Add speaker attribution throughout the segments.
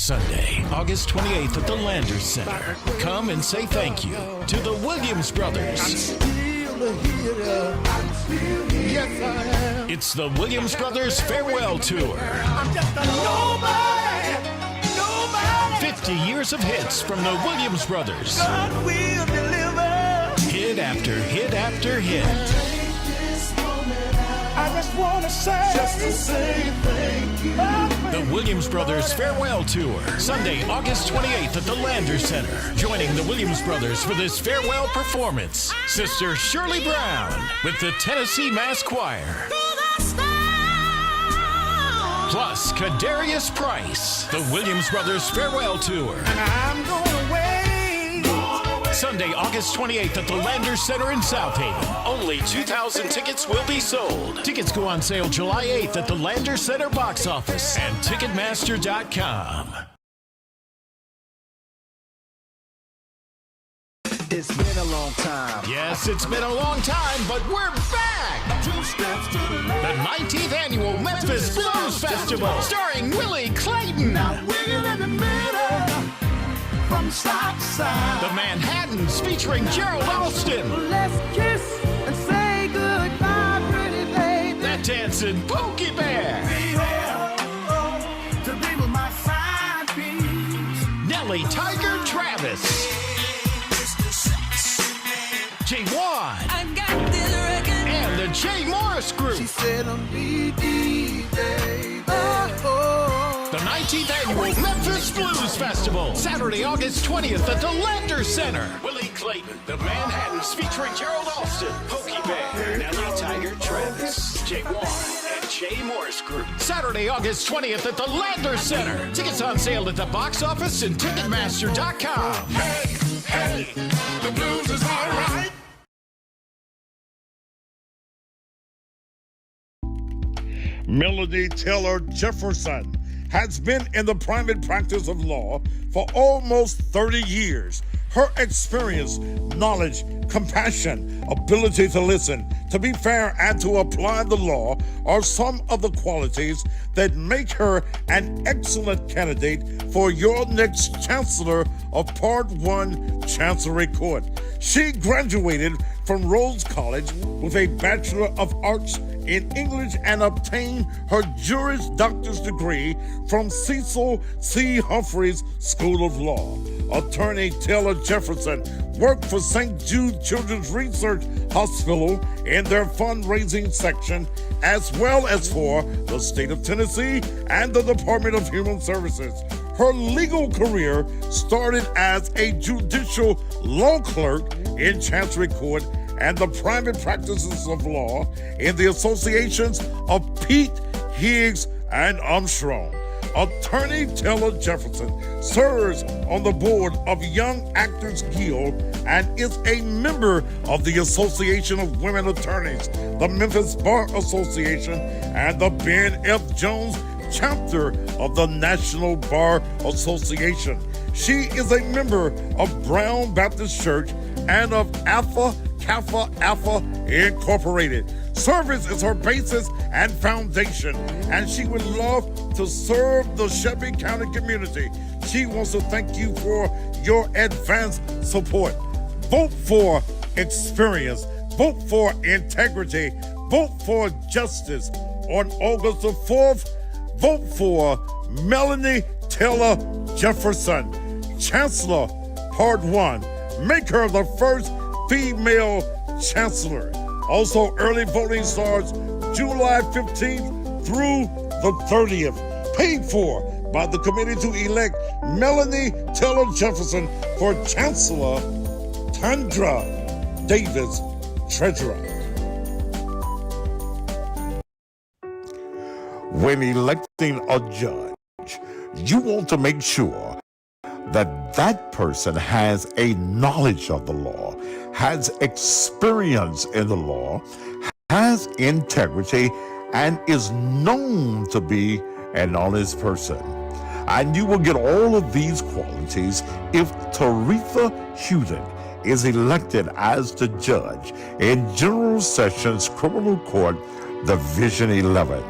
Speaker 1: Sunday, August 28th at the Landers Center. Come and say thank you to the Williams Brothers.
Speaker 2: Yes, I am.
Speaker 1: It's the Williams Brothers Farewell Tour.
Speaker 2: I'm just a nobody.
Speaker 1: 50 years of hits from the Williams Brothers.
Speaker 2: God will deliver.
Speaker 1: Hit after hit after hit.
Speaker 2: I just want to say thank you.
Speaker 1: The Williams Brothers Farewell Tour. Sunday, August 28th at the Landers Center. Joining the Williams Brothers for this farewell performance, Sister Shirley Brown with the Tennessee Mass Choir. Plus, Kadarius Price, the Williams Brothers Farewell Tour.
Speaker 2: And I'm going away.
Speaker 1: Sunday, August 28th at the Landers Center in South Haven. Only 2,000 tickets will be sold. Tickets go on sale July 8th at the Landers Center box office and Ticketmaster.com.
Speaker 3: It's been a long time.
Speaker 1: Yes, it's been a long time, but we're back!
Speaker 2: 2 steps to the left.
Speaker 1: The 19th Annual Memphis Blues Festival, starring Willie Clayton.
Speaker 2: Now wiggle in the middle, from side to side.
Speaker 1: The Manhattans, featuring Gerald Alston.
Speaker 2: Let's kiss and say goodbye, pretty baby.
Speaker 1: That dancing Pokey Bear.
Speaker 2: Be there, to be with my side piece.
Speaker 1: Nellie Tiger Travis. Jay Wan.
Speaker 4: I got this record.
Speaker 1: And the Jay Morris Group.
Speaker 2: She said I'm BD, baby. Oh.
Speaker 1: The 19th Annual Memphis Blues Festival, Saturday, August 20th at the Landers Center. Willie Clayton, the Manhattans, featuring Gerald Alston, Pokey Bear, Nellie Tiger Travis, Jay Wan, and Jay Morris Group. Saturday, August 20th at the Landers Center. Tickets on sale at the box office and Ticketmaster.com.
Speaker 2: Hey, the blues is all right.
Speaker 5: Melanie Taylor Jefferson has been in the private practice of law for almost 30 years. Her experience, knowledge, compassion, ability to listen, to be fair, and to apply the law are some of the qualities that make her an excellent candidate for your next Chancellor of Part 1 Chancery Court. She graduated from Rhodes College with a Bachelor of Arts in English and obtained her Juris Doctor's degree from Cecil C. Humphreys School of Law. Attorney Taylor Jefferson worked for St. Jude Children's Research Hospital in their fundraising section, as well as for the state of Tennessee and the Department of Human Services. Her legal career started as a judicial law clerk in Chancery Court and the private practices of law in the associations of Pete, Higgs, and Armstrong. Attorney Taylor Jefferson serves on the board of Young Actors Guild and is a member of the Association of Women Attorneys, the Memphis Bar Association, and the Ben F. Jones chapter of the National Bar Association. She is a member of Brown Baptist Church and of Alpha Kappa Alpha Incorporated. Service is her basis and foundation, and she would love to serve the Shelby County community. She wants to thank you for your advanced support. Vote for experience. Vote for integrity. Vote for justice. On August the 4th, vote for Melanie Taylor Jefferson, Chancellor, Part 1. Make her the first female chancellor. Also, early voting starts July 15th through the 30th. Paid for by the committee to elect Melanie Taylor Jefferson for Chancellor, Tandra Davis, Treasurer. When electing a judge, you want to make sure that that person has a knowledge of the law, has experience in the law, has integrity, and is known to be an honest person. And you will get all of these qualities if Theresa Hewlett is elected as the judge in General Sessions Criminal Court Division 11.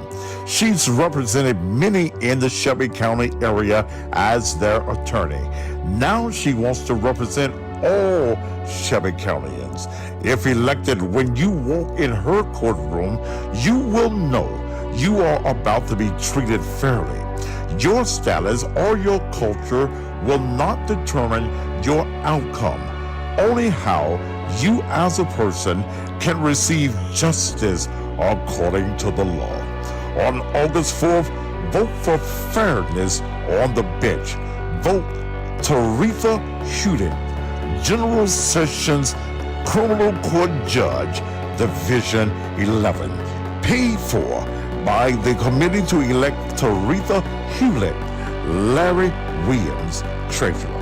Speaker 5: She's represented many in the Shelby County area as their attorney. Now she wants to represent all Shelby Countyans. If elected, when you walk in her courtroom, you will know you are about to be treated fairly. Your status or your culture will not determine your outcome, only how you as a person can receive justice according to the law. On August 4th, vote for fairness on the bench. Vote Theresa Hewlett, General Sessions Criminal Court Judge, Division 11. Paid for by the committee to elect Theresa Hewlett, Larry Williams, Treasurer.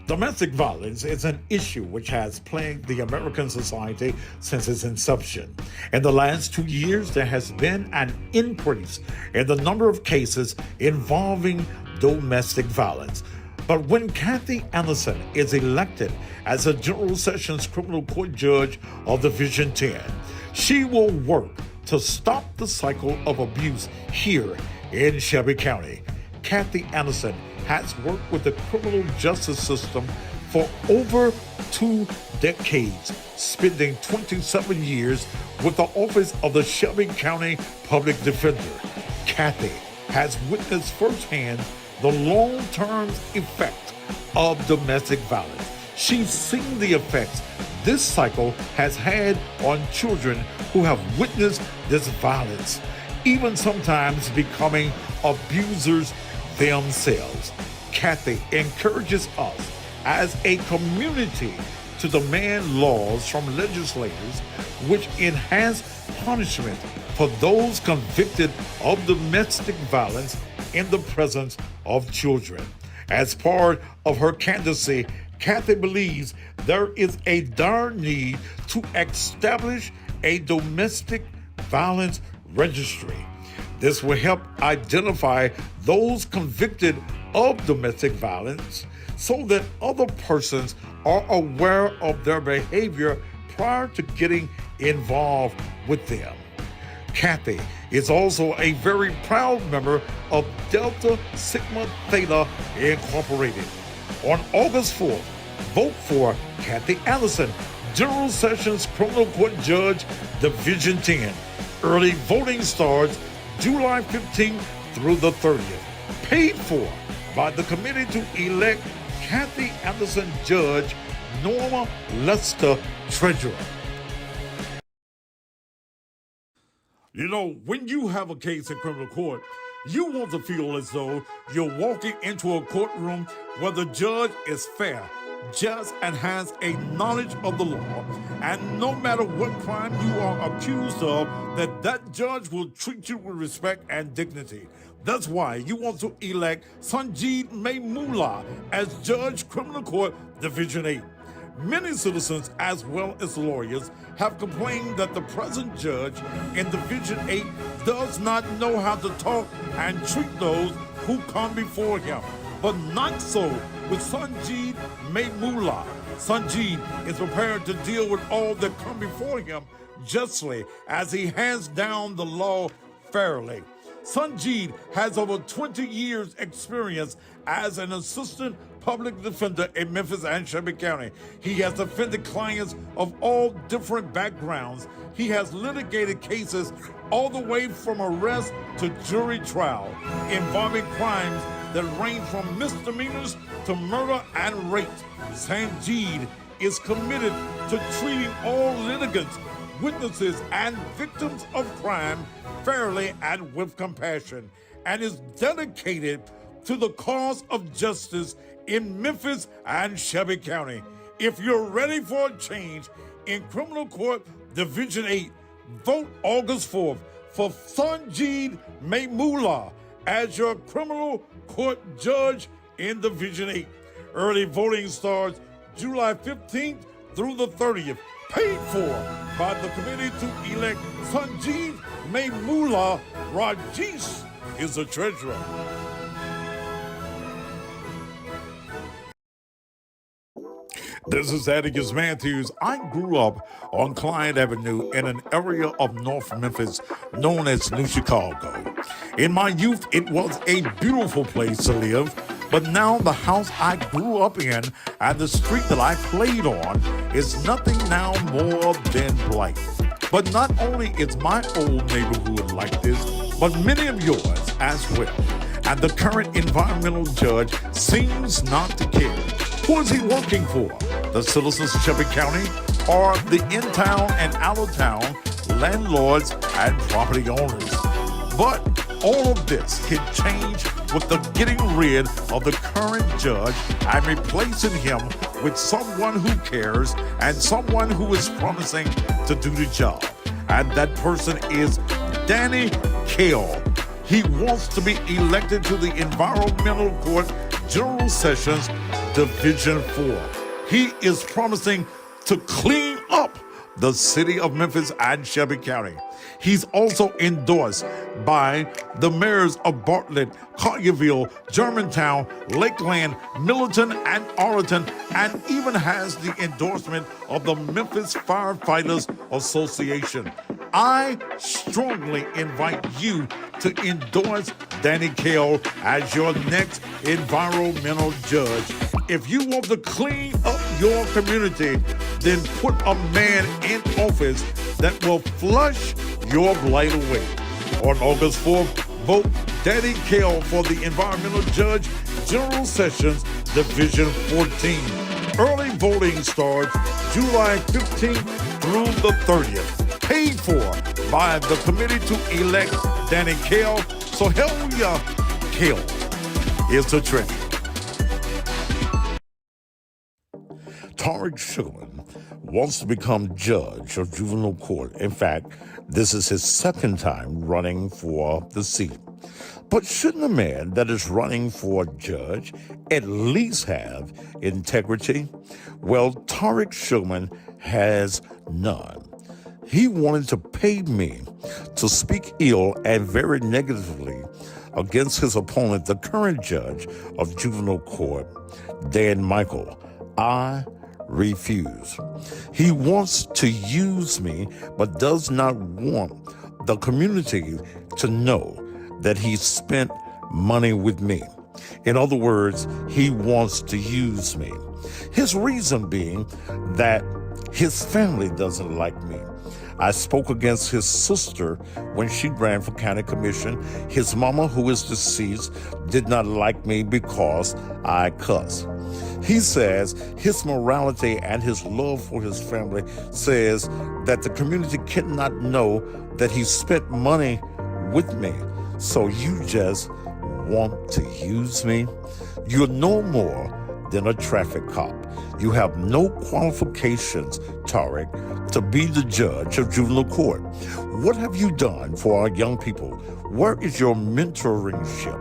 Speaker 5: Domestic violence is an issue which has plagued the American society since its inception. In the last 2 years, there has been an increase in the number of cases involving domestic violence. But when Kathy Anderson is elected as a General Sessions Criminal Court Judge of Division 10, she will work to stop the cycle of abuse here in Shelby County. Kathy Anderson has worked with the criminal justice system for over 2 decades, spending 27 years with the Office of the Shelby County Public Defender. Kathy has witnessed firsthand the long-term effect of domestic violence. She's seen the effects this cycle has had on children who have witnessed this violence, even sometimes becoming abusers themselves. Kathy encourages us as a community to demand laws from legislators which enhance punishment for those convicted of domestic violence in the presence of children. As part of her candidacy, Kathy believes there is a dire need to establish a domestic violence registry. This will help identify those convicted of domestic violence so that other persons are aware of their behavior prior to getting involved with them. Kathy is also a very proud member of Delta Sigma Theta Incorporated. On August 4th, vote for Kathy Anderson, General Sessions Criminal Court Judge, Division 10. Early voting starts July 15th through the 30th. Paid for by the committee to elect Kathy Anderson Judge, Norma Lester Treasurer. You know, when you have a case in criminal court, you want to feel as though you're walking into a courtroom where the judge is fair, just, and has a knowledge of the law. And no matter what crime you are accused of, that judge will treat you with respect and dignity. That's why you want to elect Sanjee Maimula as Judge, Criminal Court, Division 8. Many citizens, as well as lawyers, have complained that the present judge in Division 8 does not know how to talk and treat those who come before him. But not so with Sanjee Maimula. Sanjee is prepared to deal with all that come before him justly as he hands down the law fairly. Sanjee has over 20 years experience as an assistant public defender in Memphis and Shelby County. He has defended clients of all different backgrounds. He has litigated cases all the way from arrest to jury trial involving crimes that range from misdemeanors to murder and rape. Sanjee is committed to treating all litigants, witnesses, and victims of crime fairly and with compassion, and is dedicated to the cause of justice in Memphis and Shelby County. If you're ready for a change in Criminal Court Division 8, vote August 4th for Sanjee Maimula as your Criminal Court Judge in Division 8. Early voting starts July 15th through the 30th. Paid for by the committee to elect Sanjee Maimula. Rajesh is the treasurer. This is Thaddeus Matthews. I grew up on Clyde Avenue in an area of North Memphis known as New Chicago. In my youth, it was a beautiful place to live, but now the house I grew up in and the street that I played on is nothing now more than blight. But not only is my old neighborhood like this, but many of yours as well. And the current environmental judge seems not to care. Who is he working for? The citizens of Shelby County or the in-town and out-of-town landlords and property owners? But all of this can change with the getting rid of the current judge and replacing him with someone who cares and someone who is promising to do the job. And that person is Danny Cale. He wants to be elected to the Environmental Court General Sessions Division 4. He is promising to clean up the city of Memphis and Shelby County. He's also endorsed by the mayors of Bartlett, Collierville, Germantown, Lakeland, Millerton, and Arlington, and even has the endorsement of the Memphis Firefighters Association. I strongly invite you to endorse Danny Cale as your next environmental judge. If you want to clean up your community, then put a man in office that will flush your blight away. On August 4th, vote Danny Cale for the Environmental Judge General Sessions Division 14. Early voting starts July 15th through the 30th. Paid for by the committee to elect Danny Cale. Sohail Kale is the treasurer. Tarek Sugarman wants to become judge of juvenile court. In fact, this is his second time running for the seat. But shouldn't a man that is running for judge at least have integrity? Well, Tarek Sugarman has none. He wanted to pay me to speak ill and very negatively against his opponent, the current judge of juvenile court, Dan Michael. I refuse. He wants to use me, but does not want the community to know that he spent money with me. In other words, he wants to use me. His reason being that his family doesn't like me. I spoke against his sister when she ran for county commission. His mama, who is deceased, did not like me because I cuss. He says his morality and his love for his family says that the community cannot know that he spent money with me. So you just want to use me? You're no more than a traffic cop. You have no qualifications, Tarek, to be the judge of juvenile court. What have you done for our young people? Where is your mentoringship?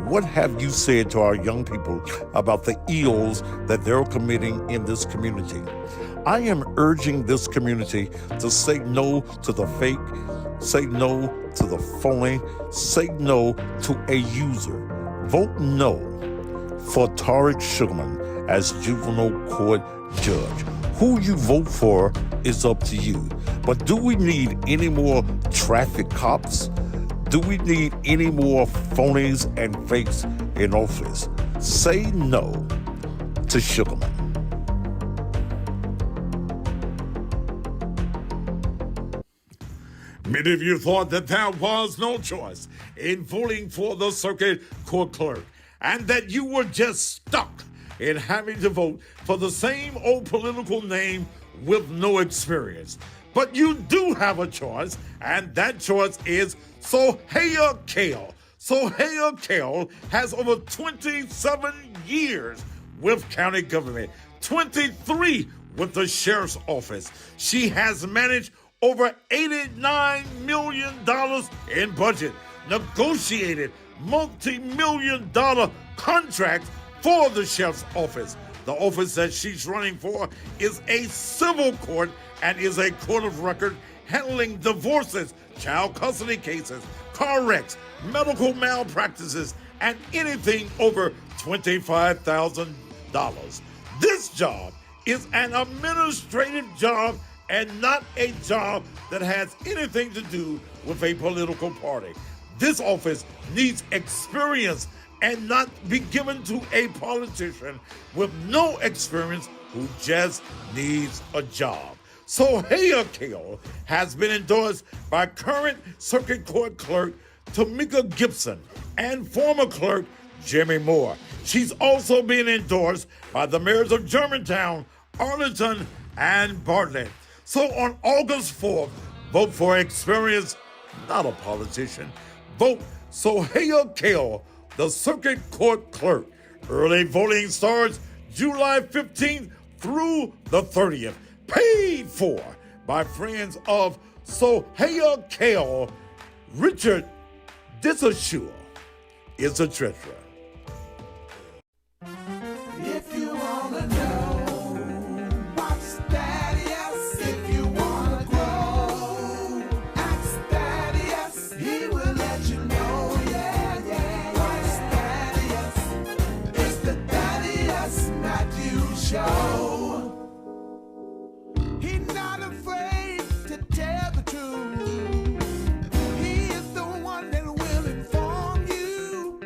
Speaker 5: What have you said to our young people about the ills that they're committing in this community? I am urging this community to say no to the fake, say no to the phony, say no to a user. Vote no for Tarek Sugarman as juvenile court judge. Who you vote for is up to you. But do we need any more traffic cops? Do we need any more phonies and fakes in office? Say no to Sugarman. Many of you thought that there was no choice in voting for the circuit court clerk, and that you were just stuck in having to vote for the same old political name with no experience. But you do have a choice, and that choice is Sohail Kale. Sohail Kale has over 27 years with county government, 23 with the sheriff's office. She has managed over $89 million in budget, negotiated multi-million-dollar contracts for the sheriff's office. The office that she's running for is a civil court and is a court of record handling divorces, child custody cases, car wrecks, medical malpractices, and anything over $25,000. This job is an administrative job and not a job that has anything to do with a political party. This office needs experience and not be given to a politician with no experience who just needs a job. Sohail Kale has been endorsed by current Circuit Court Clerk Tamika Gibson and former clerk Jimmy Moore. She's also been endorsed by the mayors of Germantown, Arlington, and Bartlett. So on August 4th, vote for experience, not a politician. Vote Sohail Kale, the Circuit Court Clerk. Early voting starts July 15th through the 30th. Paid for by friends of Sohail Kale. Richard Disashua is the treasurer.
Speaker 2: If you wanna know, watch Thaddeus. If you wanna grow, ask Thaddeus. He will let you know, yeah. Watch Thaddeus. It's the Thaddeus Matthews Show. He's not afraid to tell the truth. He is the one that will inform you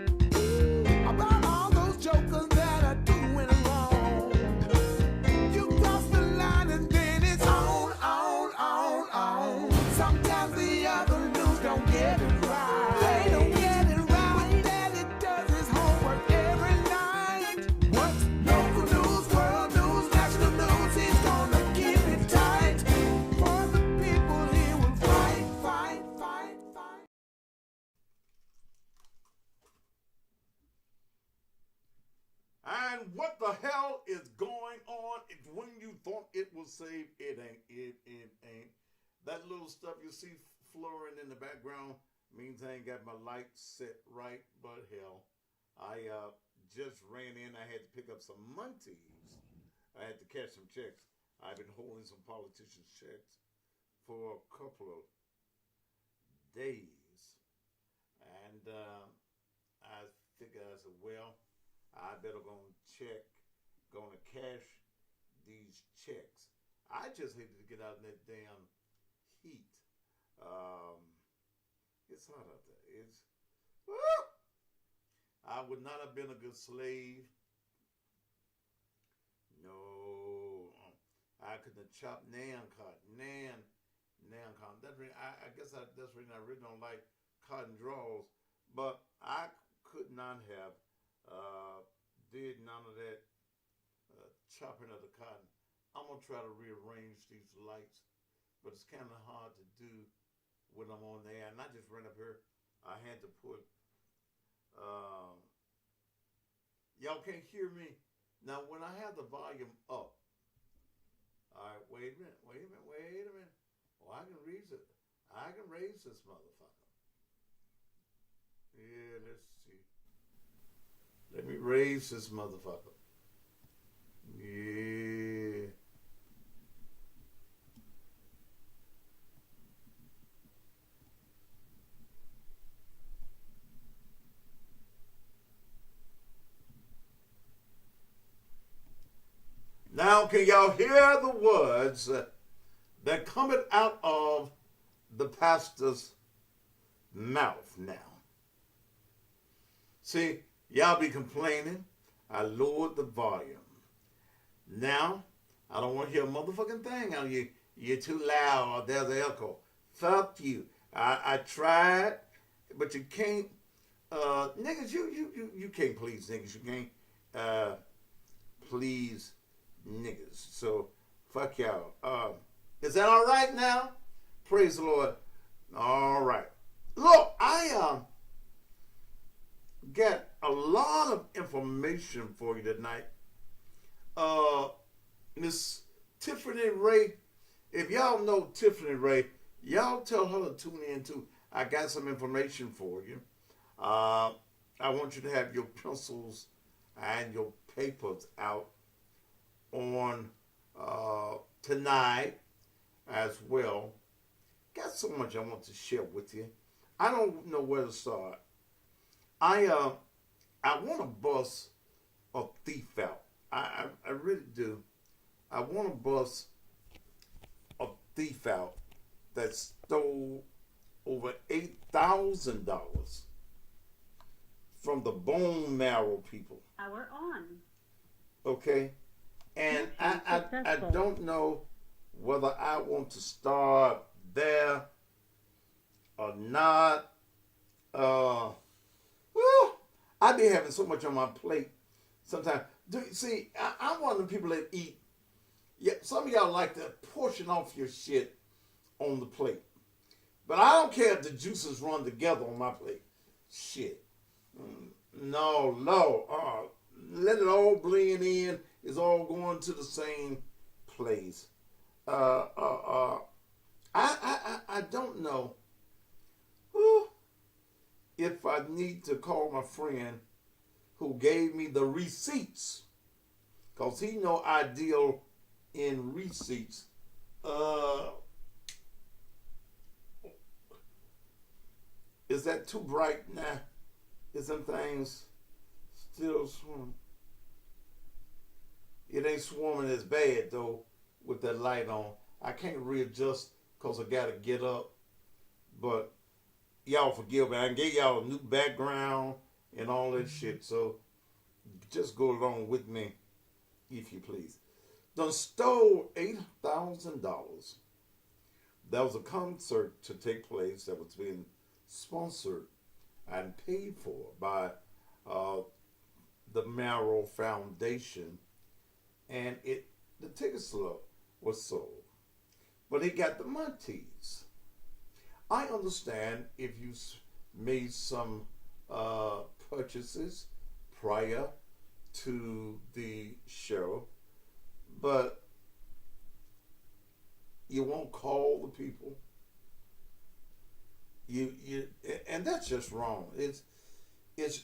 Speaker 2: about all those jokers that are doing wrong. You cross the line and then it's on. Sometimes the other news don't get it right. They don't get it right. But Daddy does his homework every night. What's local news, world news, national news? He's gonna keep it tight. For the people he will fight.
Speaker 5: And what the hell is going on? When you thought it was saved, it ain't. It ain't. That little stuff you see fluttering in the background means I ain't got my lights set right, but hell, I just ran in. I had to pick up some munties. I had to cash some checks. I've been holding some politicians' checks for a couple of days. And I figured, I said, well, I better go and cash these checks. I just hated to get out in that damn heat. It's hot out there. I would not have been a good slave. No, I couldn't have chopped nan cotton. I guess that's the reason I really don't like cotton draws. But I could not have did none of that chopping of the cotton. I'm gonna try to rearrange these lights, but it's kind of hard to do when I'm on there. And I just ran up here. I had to put. Y'all can't hear me now when I have the volume up. All right, wait a minute. Oh, I can raise it. I can raise this motherfucker. Yeah, let's see. Let me raise this motherfucker. Yeah. Now, can y'all hear the words that coming out of the pastor's mouth now? See, y'all be complaining. I lowered the volume. Now, I don't want to hear a motherfucking thing out of you. You're too loud or there's an echo. Fuck you. I tried, but you can't. Niggas, you can't please niggas. You can't please niggas. So, fuck y'all. Is that all right now? Praise the Lord. All right. Look, I got a lot of information for you tonight. Miss Tiffany Ray, if y'all know Tiffany Ray, y'all tell her to tune in too. I got some information for you. I want you to have your pencils and your papers out on tonight as well. Got so much I want to share with you. I don't know where to start. I want to bust a thief out. I really do.
Speaker 4: I want to bust a thief out that stole over $8,000 from the bone marrow people.
Speaker 6: Power on.
Speaker 4: Okay? And I
Speaker 6: Successful.
Speaker 4: don't know whether I want to start there or not. Well, I be having so much on my plate sometimes. See, I'm one of the people that eat. Yeah, some of y'all like to portion off your shit on the plate. But I don't care if the juices run together on my plate. Shit. No. Let it all blend in. It's all going to the same place. I don't know if I need to call my friend who gave me the receipts, because he know I deal in receipts. Is that too bright now? Is them things still swimming? It ain't swarming as bad though with that light on. I can't readjust because I gotta get up. But y'all forgive me. I gave y'all a new background and all that shit. So just go along with me, if you please. Done stole $8,000. There was a concert to take place that was being sponsored and paid for by the Marrow Foundation, and the ticket stub was sold, but he got the Montees. I understand if you made some purchases prior to the show, but you won't call the people. And that's just wrong. It's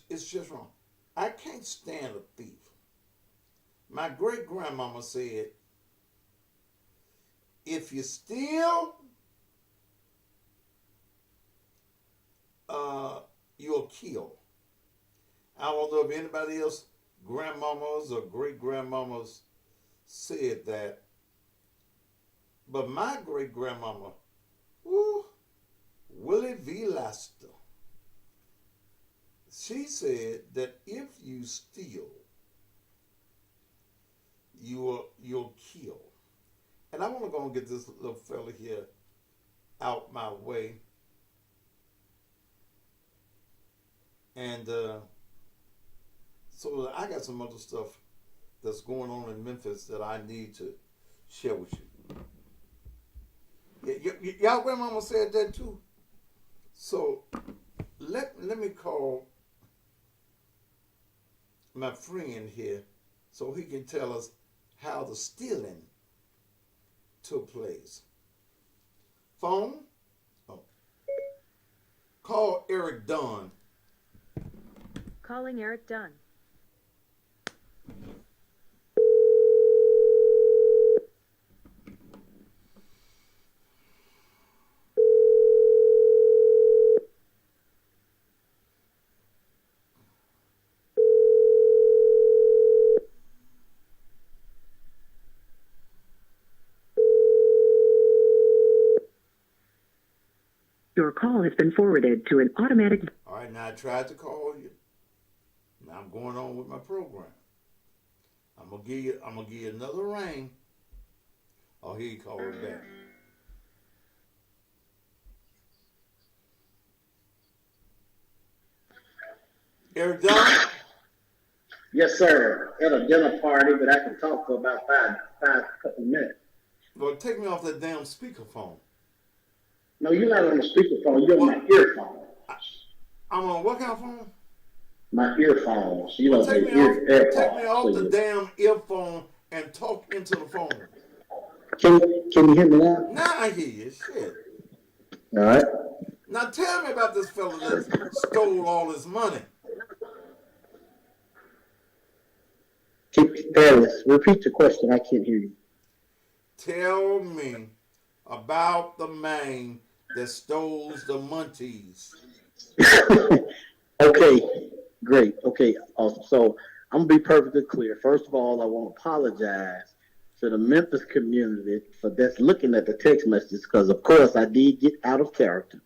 Speaker 4: just wrong. I can't stand a thief. My great grandmama said, if you steal, you'll kill. I don't know if anybody else, grandmamas or great grandmamas, said that, but my great grandmama, Willie V. Laster, she said that if you steal, you'll kill. And I want to go and get this little fella here out my way. And so I got some other stuff that's going on in Memphis that I need to share with you. Y'all grandmama said that too. So let me call my friend here so he can tell us how the stealing took place. Phone? Oh. Call Eric Dunn.
Speaker 6: Calling Eric Dunn.
Speaker 7: Your call has been forwarded to an automatic.
Speaker 4: All right, now I tried to call you. Now I'm going on with my program. I'm gonna give you another ring. Oh, he called back. Eric Dunn?
Speaker 8: Yes, sir. At a dinner party, but I can talk for about five couple of minutes.
Speaker 4: Well, take me off that damn speakerphone.
Speaker 8: No, you're not on the speakerphone. You're on my earphone.
Speaker 4: I'm on what kind of phone?
Speaker 8: My earphones. You know,
Speaker 4: Take
Speaker 8: the
Speaker 4: me
Speaker 8: AirPods.
Speaker 4: off the
Speaker 8: So
Speaker 4: damn earphone and talk into the phone.
Speaker 8: Can you hear me now?
Speaker 4: Now I hear you. Shit.
Speaker 8: All right.
Speaker 4: Now tell me about this fella that stole all his money.
Speaker 8: Thaddeus, repeat the question. I can't hear you.
Speaker 4: Tell me about the man that stole the Montees.
Speaker 8: Okay, great. Okay, awesome. So I'm gonna be perfectly clear. First of all, I want to apologize to the Memphis community for that's looking at the text messages, because of course I did get out of character.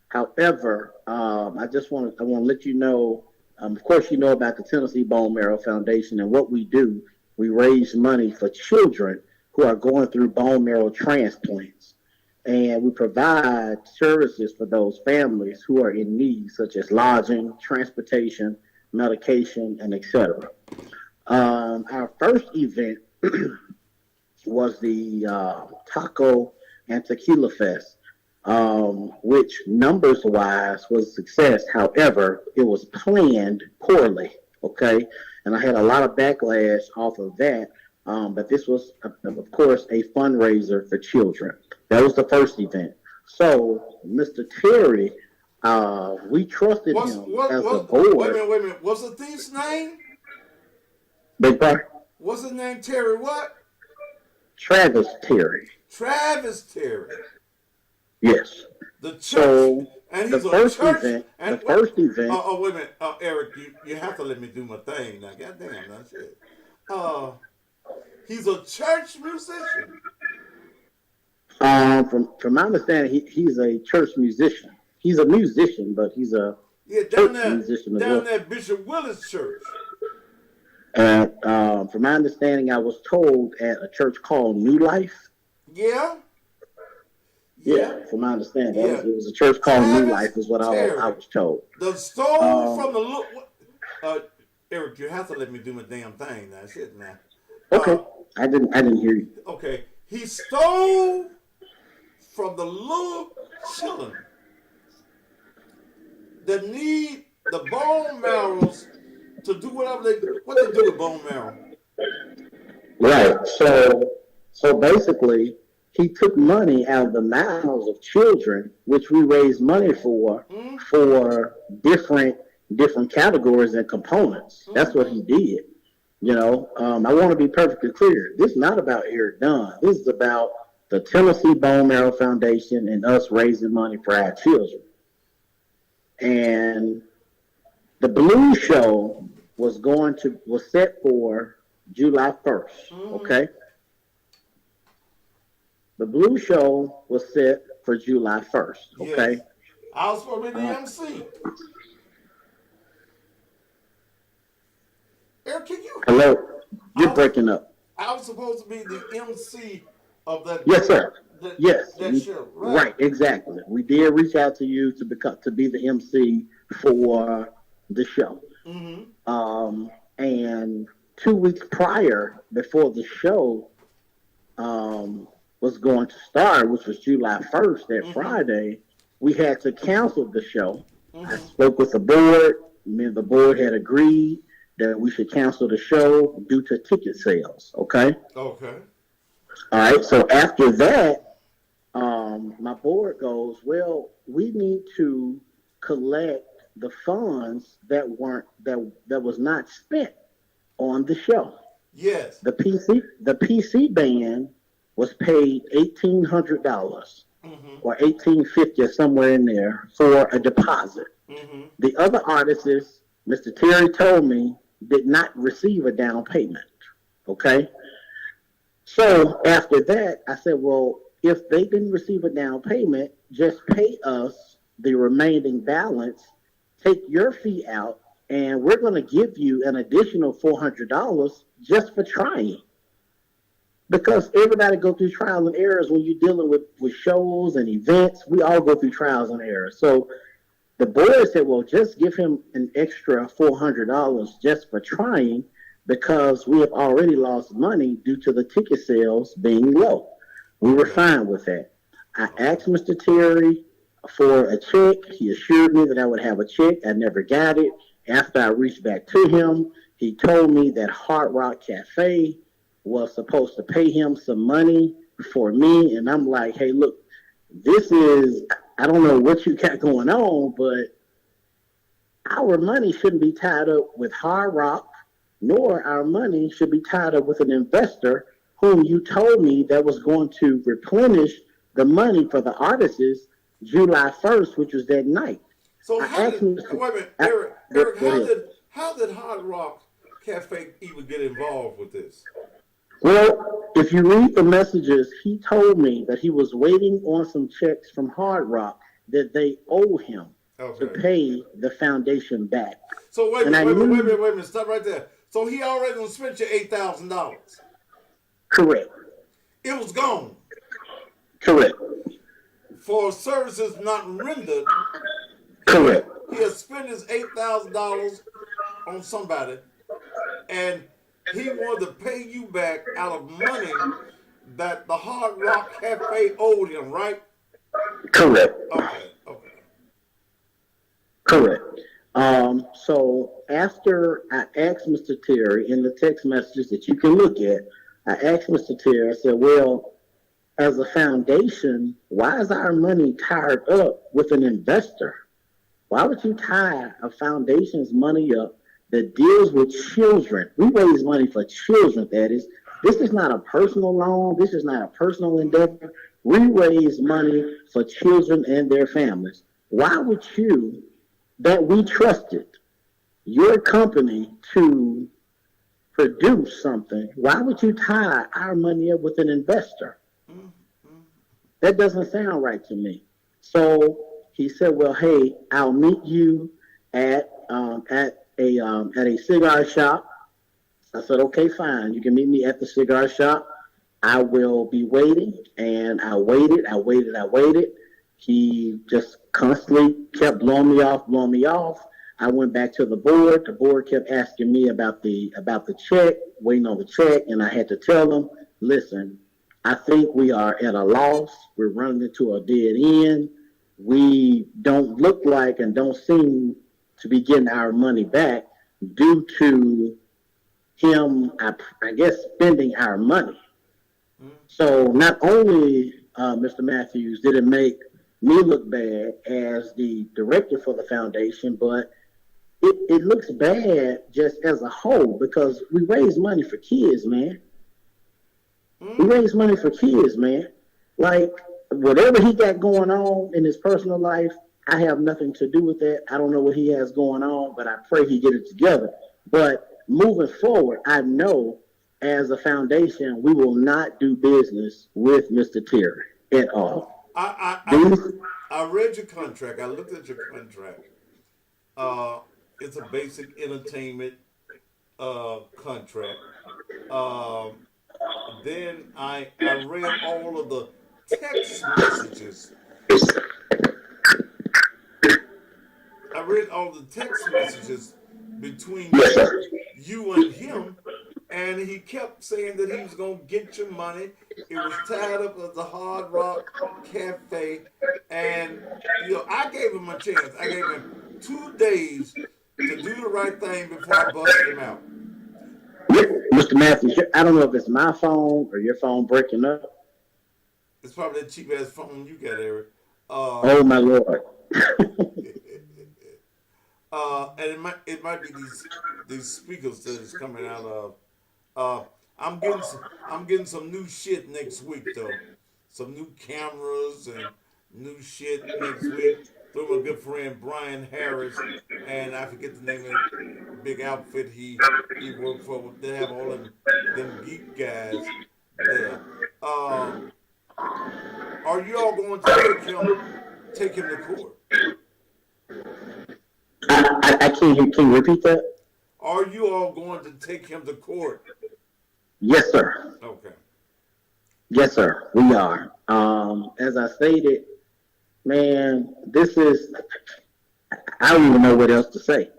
Speaker 8: However, I want to let you know. Of course, you know about the Tennessee Bone Marrow Foundation and what we do. We raise money for children who are going through bone marrow transplants, and we provide services for those families who are in need, such as lodging, transportation, medication, and etc. Our first event was the Taco and Tequila Fest, which numbers-wise was a success. However, it was planned poorly, okay? And I had a lot of backlash off of that, but this was, of course, a fundraiser for children. That was the first event. So, Mr. Terry, we trusted him as a board.
Speaker 4: Wait a minute. What's the thief's name?
Speaker 8: Big part?
Speaker 4: What's his name? Terry what?
Speaker 8: Travis Terry.
Speaker 4: Travis Terry.
Speaker 8: Yes.
Speaker 4: The church.
Speaker 8: So,
Speaker 4: and
Speaker 8: the
Speaker 4: he's
Speaker 8: first
Speaker 4: a church.
Speaker 8: event.
Speaker 4: And
Speaker 8: the first event.
Speaker 4: Oh, wait a minute. Eric, you have to let me do my thing now. Goddamn, that's it. He's a church musician.
Speaker 8: From my understanding, he's a church musician. He's a musician, but he's a church musician as well.
Speaker 4: Down there, Bishop Willis Church.
Speaker 8: And from my understanding, I was told at a church called New Life.
Speaker 4: Yeah.
Speaker 8: Yeah, from my understanding, it was a church called New Life, is what I was told.
Speaker 4: The stole from the look. Eric, you have to let me do my damn thing now. Shit, now.
Speaker 8: Okay, I didn't hear you.
Speaker 4: Okay, he stole from the little children that need the bone marrows to do what they do with bone marrow.
Speaker 8: Right. So basically, he took money out of the mouths of children, which we raised money for different categories and components. That's what he did. You know, I want to be perfectly clear. This is not about Eric Dunn. This is about the Tennessee Bone Marrow Foundation and us raising money for our children. And the blues show was set for July 1st. Okay. The blues show was set for July 1st. Okay.
Speaker 4: Yes. I was supposed to be the MC. Eric, can you?
Speaker 8: Hello. You're breaking up.
Speaker 4: I was supposed to be the MC of that.
Speaker 8: Yes, sir.
Speaker 4: That show.
Speaker 8: Right. Exactly. We did reach out to you to be the MC for the show. Mm-hmm. And 2 weeks prior, before the show was going to start, which was July 1st, that Friday, we had to cancel the show. I spoke with the board. Me and the board had agreed that we should cancel the show due to ticket sales. Okay.
Speaker 4: Okay.
Speaker 8: All right. So after that, my board goes, well, we need to collect the funds that was not spent on the show.
Speaker 4: Yes.
Speaker 8: The PC band was paid $1,800 or $1,850 or somewhere in there for a deposit. The other artists, Mr. Terry told me, did not receive a down payment. Okay. So after that, I said, well, if they didn't receive a down payment, just pay us the remaining balance, take your fee out, and we're going to give you an additional $400 just for trying. Because everybody go through trials and errors when you're dealing with shows and events. We all go through trials and errors. So the board said, well, just give him an extra $400 just for trying, because we have already lost money due to the ticket sales being low. We were fine with that. I asked Mr. Terry for a check. He assured me that I would have a check. I never got it. After I reached back to him, he told me that Hard Rock Cafe was supposed to pay him some money for me. And I'm like, hey, look, I don't know what you got going on, but our money shouldn't be tied up with Hard Rock, nor our money should be tied up with an investor whom you told me that was going to replenish the money for the artists July 1st, which was that night.
Speaker 4: So wait a minute, Eric, how did Hard Rock Cafe even get involved with this?
Speaker 8: Well, if you read the messages, he told me that he was waiting on some checks from Hard Rock that they owe him to pay the foundation back.
Speaker 4: So wait a minute, stop right there. So he already spent your $8,000.
Speaker 8: Correct.
Speaker 4: It was gone.
Speaker 8: Correct.
Speaker 4: For services not rendered.
Speaker 8: Correct.
Speaker 4: He has spent his $8,000 on somebody, and he wanted to pay you back out of money that the Hard Rock Cafe owed him, right?
Speaker 8: Correct.
Speaker 4: Okay.
Speaker 8: Correct. So after I asked Mr. Terry in the text messages that you can look at, I asked Mr. Terry, I said, well, as a foundation, why is our money tied up with an investor? Why would you tie a foundation's money up that deals with children? We raise money for children, that is. This is not a personal loan. This is not a personal endeavor. We raise money for children and their families. Why would you, that we trusted your company to produce something, why would you tie our money up with an investor? That doesn't sound right to me. So he said, well, hey, I'll meet you at a cigar shop. I said, okay, fine. You can meet me at the cigar shop. I will be waiting. And I waited. He just constantly kept blowing me off. I went back to the board. The board kept asking me about the check, waiting on the check. And I had to tell them, listen, I think we are at a loss. We're running into a dead end. We don't look like and don't seem to be getting our money back due to him, I guess, spending our money. So not only, Mr. Matthews, did it make me look bad as the director for the foundation, but it looks bad just as a whole because we raise money for kids, man. We raise money for kids, man. Like, whatever he got going on in his personal life, I have nothing to do with that. I don't know what he has going on, but I pray he get it together. But moving forward, I know as a foundation, we will not do business with Mr. Terry at all.
Speaker 4: I read your contract. I looked at your contract. It's a basic entertainment contract. Then I read all of the text messages. I read all the text messages between you and him, and he kept saying that he was going to get your money. It was tied up at the Hard Rock Cafe, and I gave him a chance. I gave him 2 days to do the right thing before I busted him out.
Speaker 8: Mr. Matthews, I don't know if it's my phone or your phone breaking up.
Speaker 4: It's probably that cheap ass phone you got, Eric.
Speaker 8: Oh my Lord.
Speaker 4: And it might be these speakers that is coming out of. I'm getting some new shit next week though. Some new cameras and new shit next week. Through my good friend Brian Harris, and I forget the name of the big outfit he worked for. They have all of them geek guys there. Are you all going to take him to court?
Speaker 8: I can't hear. Can you repeat that?
Speaker 4: Are you all going to take him to court?
Speaker 8: Yes, sir.
Speaker 4: Okay.
Speaker 8: Yes, sir. We are. As I stated, man, this is, I don't even know what else to say.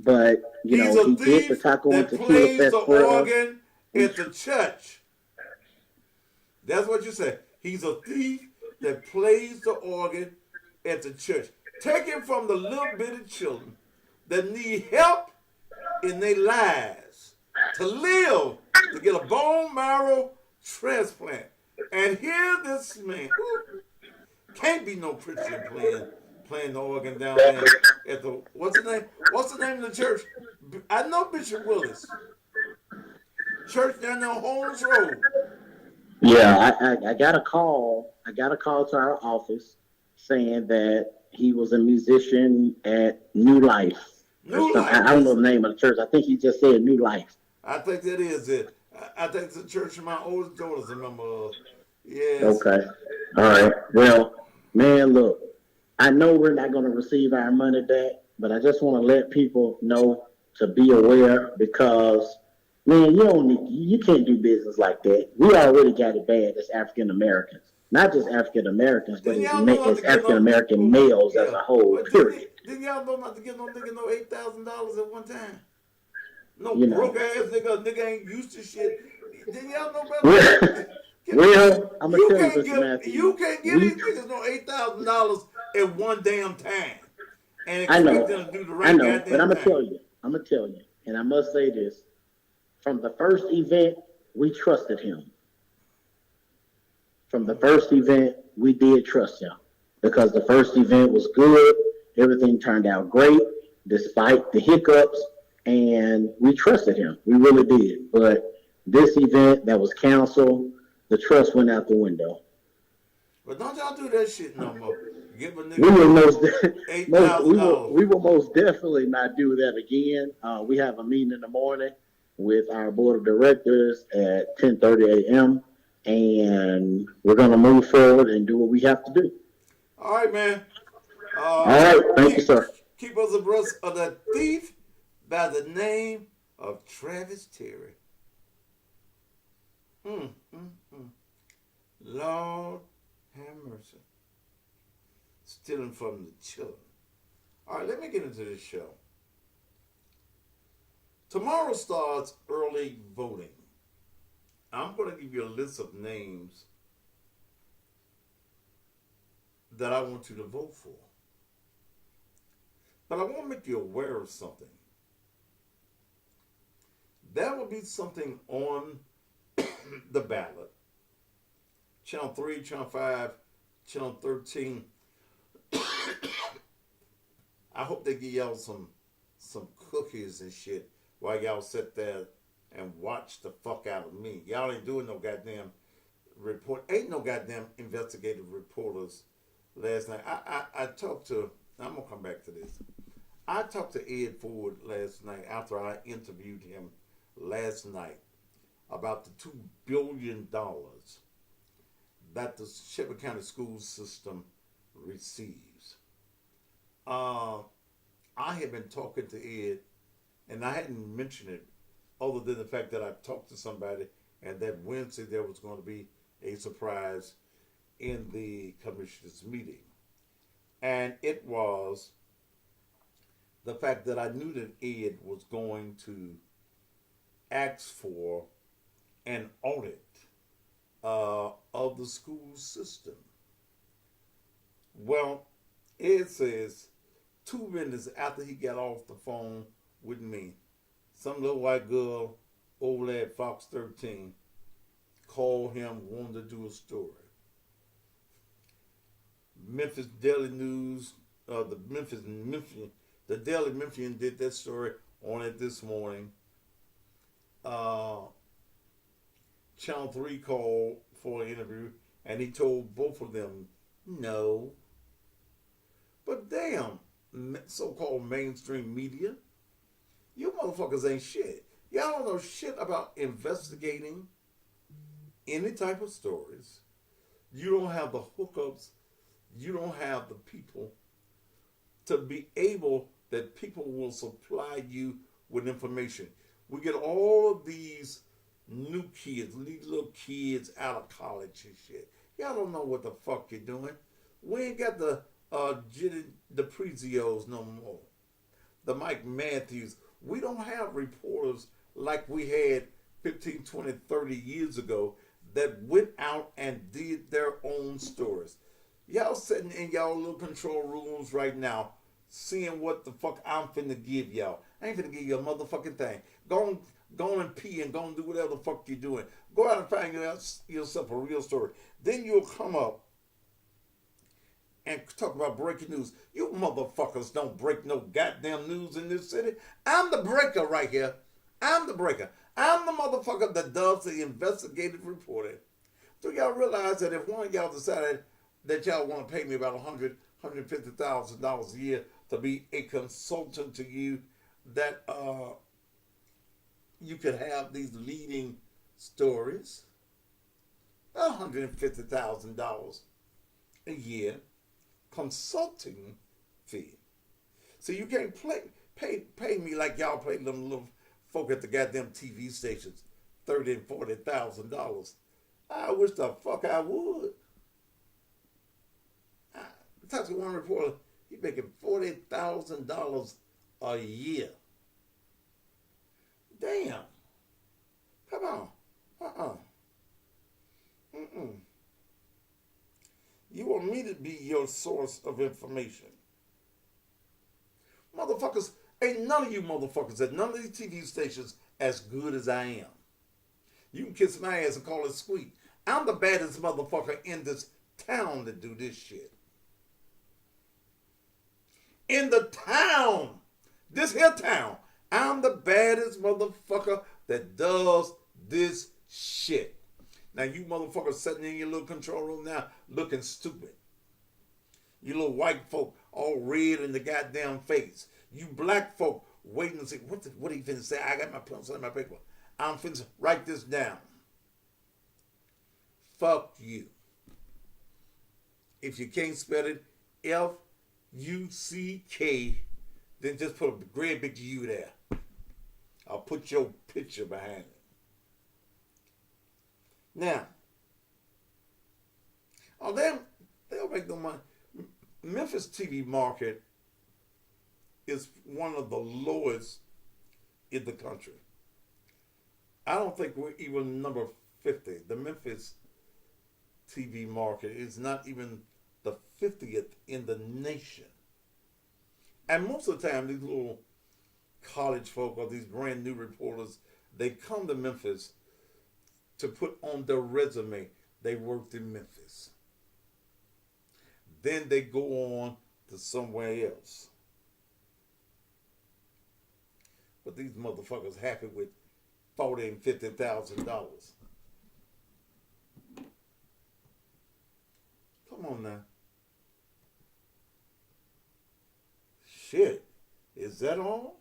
Speaker 8: But, he did the taco and tequila fest for us.
Speaker 4: Organ at the church. That's what you said. He's a thief that plays the organ at the church. Take him from the little bitty children that need help in their lives to live, to get a bone marrow transplant. And here this man, can't be no Christian playing the organ down there at the, what's the name of the church? I know Bishop Willis. Church down there on Holmes Road.
Speaker 8: Yeah, I got a call. I got a call to our office saying that he was a musician at New Life. I don't know the name of the church. I think he just said New Life.
Speaker 4: I think that is it. I think the church my oldest daughter's a member of. Yes.
Speaker 8: Okay. All right. Well, man, look, I know we're not going to receive our money back, but I just want to let people know to be aware because, man, you can't do business like that. We already got it bad as African Americans. Not just African Americans, but as African American males as a whole, period.
Speaker 4: Didn't y'all know not to give no nigga no $8,000 at one time? No
Speaker 8: You know.
Speaker 4: broke ass nigga ain't used to shit. Didn't y'all know better?
Speaker 8: Well, I'm going to tell you, Mr. Matthews.
Speaker 4: You can't give these niggas no $8,000 at one damn time. And expect them to do the right goddamn thing.
Speaker 8: But I'm going to tell you, and I must say this. From the first event, we trusted him. From the first event, we did trust him. Because the first event was good. Everything turned out great, despite the hiccups. And we trusted him. We really did. But this event that was canceled, the trust went out the window.
Speaker 4: But don't y'all do that shit no more. Give a nigga
Speaker 8: we will most definitely not do that again. We have a meeting in the morning with our board of directors at 10:30 a.m. and we're going to move forward and do what we have to do.
Speaker 4: All right, man.
Speaker 8: All right. Thank you, sir.
Speaker 4: Keep us abreast of that thief by the name of Travis Terry. Lord have mercy. Stealing from the children. All right, let me get into this show. Tomorrow starts early voting. I'm going to give you a list of names that I want you to vote for. But I want to make you aware of something. There will be something on the ballot. Channel 3, Channel 5, Channel 13. I hope they give y'all some cookies and shit while y'all sit there and watch the fuck out of me. Y'all ain't doing no goddamn report. Ain't no goddamn investigative reporters last night. I talked to, I'm going to come back to this. I talked to Ed Ford last night after I interviewed him last night about the $2 billion that the Shelby County school system receives. I had been talking to Ed, and I hadn't mentioned it other than the fact that I talked to somebody and that Wednesday there was going to be a surprise in the commissioners' meeting. And it was the fact that I knew that Ed was going to ask for an audit of the school system. Well, Ed says 2 minutes after he got off the phone with me, some little white girl over there at Fox 13 called him, wanted to do a story. Memphis Daily News, the Daily Memphian did that story on it this morning. Channel 3 called for an interview, and he told both of them no. But damn, so-called mainstream media, you motherfuckers ain't shit. Y'all don't know shit about investigating any type of stories. You don't have the hookups. You don't have the people to be able that people will supply you with information. We get all of these new kids, these little kids out of college and shit. Y'all don't know what the fuck you're doing. We ain't got the Prezios no more. The Mike Matthews. We don't have reporters like we had 15, 20, 30 years ago that went out and did their own stories. Y'all sitting in y'all little control rooms right now, seeing what the fuck I'm finna give y'all. I ain't finna give you a motherfucking thing. Go and pee and go and do whatever the fuck you're doing. Go out and find yourself a real story. Then you'll come up and talk about breaking news. You motherfuckers don't break no goddamn news in this city. I'm the breaker right here. I'm the breaker. I'm the motherfucker that does the investigative reporting. Do y'all realize that if one of y'all decided that y'all want to pay me about $150,000 a year to be a consultant to you, that you could have these leading stories, $150,000 a year consulting fee. So you can't pay me like y'all pay them little folk at the goddamn TV stations, $30,000 and $40,000. I wish the fuck I would. I talked to one reporter, he making $40,000 a year. Damn. Come on. You want me to be your source of information. Motherfuckers, ain't none of you motherfuckers at none of these TV stations as good as I am. You can kiss my ass and call it sweet. I'm the baddest motherfucker in this town that do this shit. In the town. This here town. I'm the baddest motherfucker that does this shit. Now you motherfuckers sitting in your little control room now looking stupid. You little white folk all red in the goddamn face. You black folk waiting to see what he finna say. I got my pencil and my paper. I'm finna write this down. Fuck you. If you can't spell it, F-U-C-K, then just put a great big U there. I'll put your picture behind it. Now, they'll make no money. Memphis TV market is one of the lowest in the country. I don't think we're even number 50. The Memphis TV market is not even the 50th in the nation. And most of the time, these little college folk or these brand new reporters, they come to Memphis to put on their resume they worked in Memphis. Then they go on to somewhere else. But these motherfuckers happy with $40,000 and $50,000. Come on now. Shit. Is that all?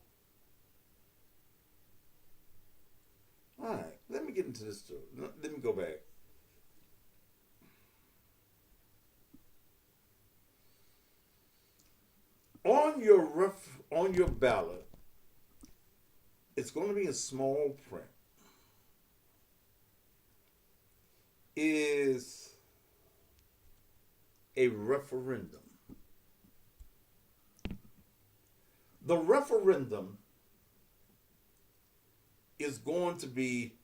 Speaker 4: Alright, let me get into this story. Let me go back. On your ballot, it's going to be in small print. Is a referendum. The referendum is going to be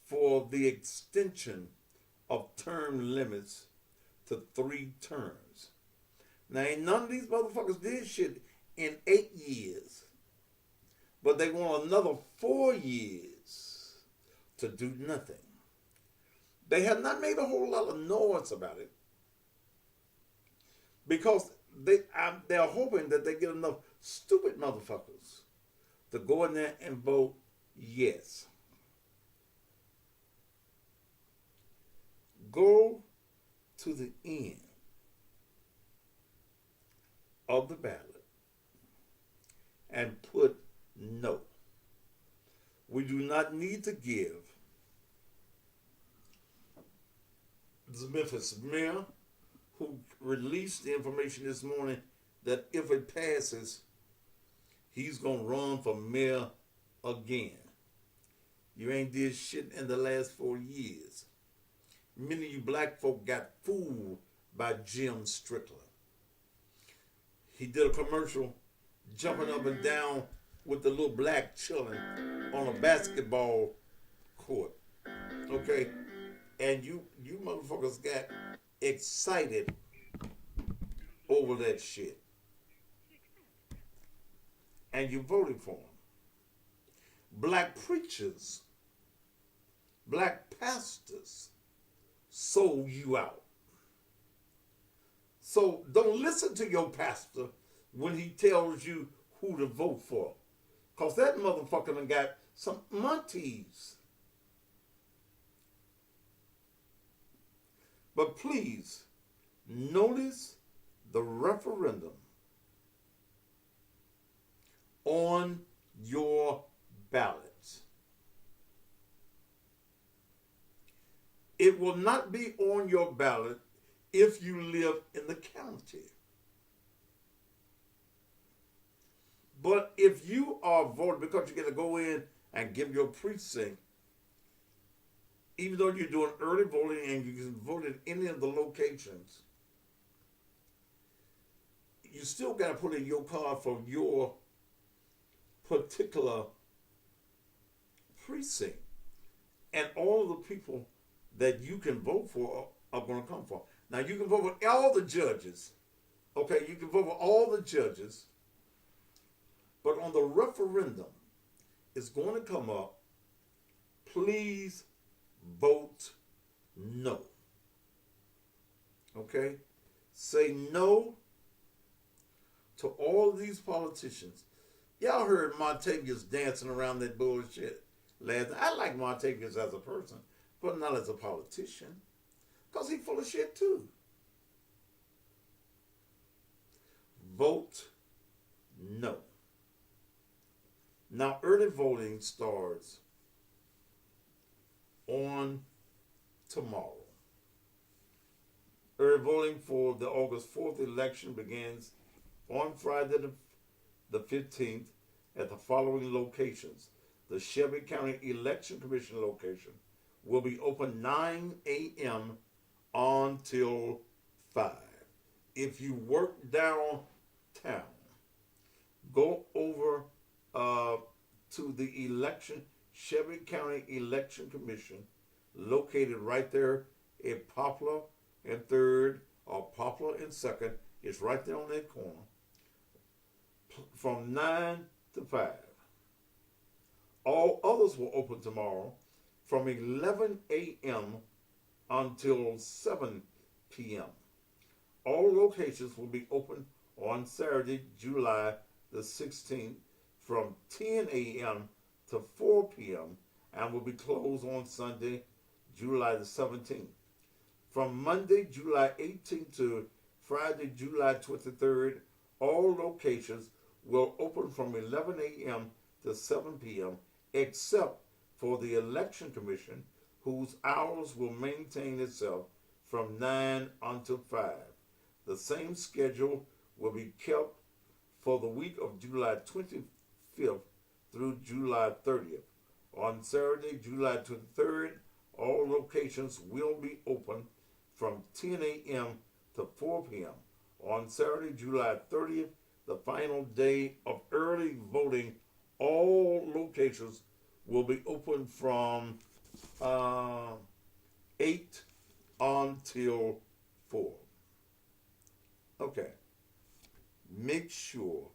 Speaker 4: for the extension of term limits to 3 terms. Now, ain't none of these motherfuckers did shit in 8 years. But they want another 4 years to do nothing. They have not made a whole lot of noise about it. Because they're hoping that they get enough stupid motherfuckers to go in there and vote yes. Go to the end of the ballot and put no. We do not need to give the Memphis mayor, who released the information this morning that if it passes, he's going to run for mayor again. You ain't did shit in the last 4 years. Many of you black folk got fooled by Jim Strickland. He did a commercial jumping up and down with the little black children on a basketball court. Okay? And you motherfuckers got excited over that shit. And you voted for him. Black preachers, black pastors sold you out. So don't listen to your pastor when he tells you who to vote for. Because that motherfucker done got some montees. But please, notice the referendum on your ballots. will not be on your ballot if you live in the county. But if you are voting, because you got to go in and give your precinct, even though you're doing early voting and you can vote in any of the locations, you still got to put in your card for your particular precinct. And all of the people that you can vote for are going to come for. Now, you can vote for all the judges. Okay, you can vote for all the judges. But on the referendum, it's going to come up, please vote no. Okay? Say no to all of these politicians. Y'all heard Montavious dancing around that bullshit last night. I like Montavious as a person, but not as a politician. Because he's full of shit too. Vote no. Now, early voting starts on tomorrow. Early voting for the August 4th election begins on Friday the 15th at the following locations. The Shelby County Election Commission location will be open 9 a.m. until 5. If you work downtown, go over to the Shelby County Election Commission, located right there at Poplar and 3rd or Poplar and 2nd. It's right there on that corner. From 9 to 5. All others will open tomorrow from 11 a.m. until 7 p.m. All locations will be open on Saturday, July the 16th from 10 a.m. to 4 p.m. and will be closed on Sunday, July the 17th. From Monday, July 18th to Friday, July 23rd, all locations will open from 11 a.m. to 7 p.m. except for the Election Commission, whose hours will maintain itself from 9 until 5. The same schedule will be kept for the week of July 25th through July 30th. On Saturday, July 23rd, all locations will be open from 10 a.m. to 4 p.m. On Saturday, July 30th, the final day of early voting, all locations will be open from 8 until 4. Okay. Make sure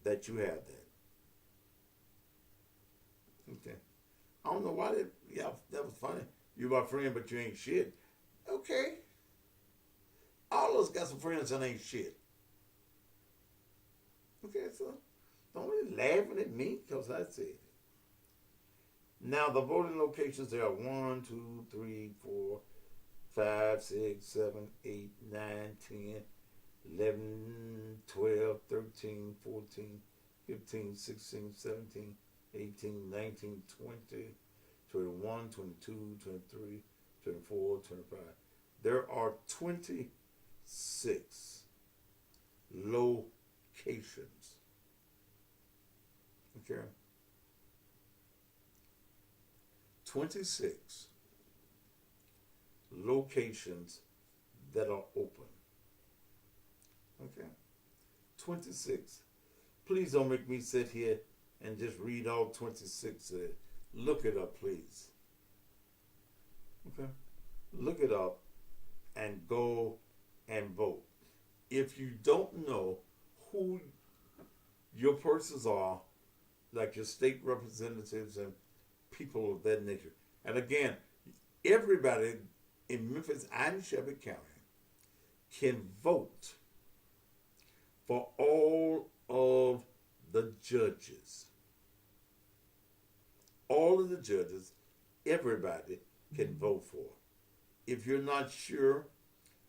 Speaker 4: that you have that. Okay. I don't know why that was funny. You're my friend, but you ain't shit. Okay. All of us got some friends that ain't shit. Okay, so don't be laughing at me because I said it. Now, the voting locations, there are 1, 2, 3, 4, 5, 6, 7, 8, 9, 10, 11, 12, 13, 14, 15, 16, 17, 18, 19, 20, 21, 22, 23, 24, 25. There are 26 locations. Okay? 26 locations that are open. Okay? 26. Please don't make me sit here and just read all 26. Look it up, please. Okay? Look it up and go and vote. If you don't know who your persons are, like your state representatives and people of that nature. And again, everybody in Memphis and Shelby County can vote for all of the judges. All of the judges, everybody can vote for. If you're not sure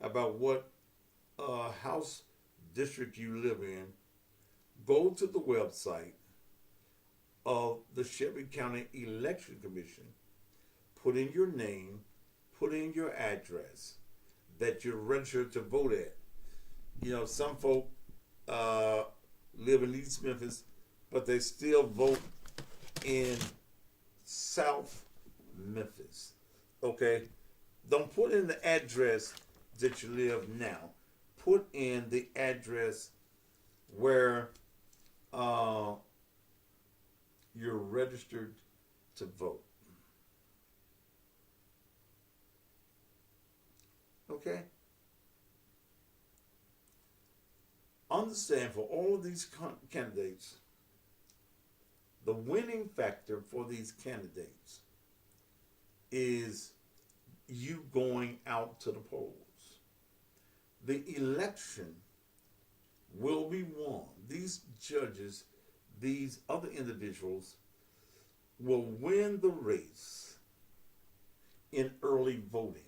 Speaker 4: about what house district you live in, go to the website of the Shelby County Election Commission, put in your name, put in your address that you're registered to vote at. You know, some folk live in East Memphis, but they still vote in South Memphis. Okay? Don't put in the address that you live now. Put in the address where you're registered to vote. Okay? Understand, for all of these candidates, the winning factor for these candidates is you going out to the polls. The election will be won. These judges, these other individuals, will win the race in early voting.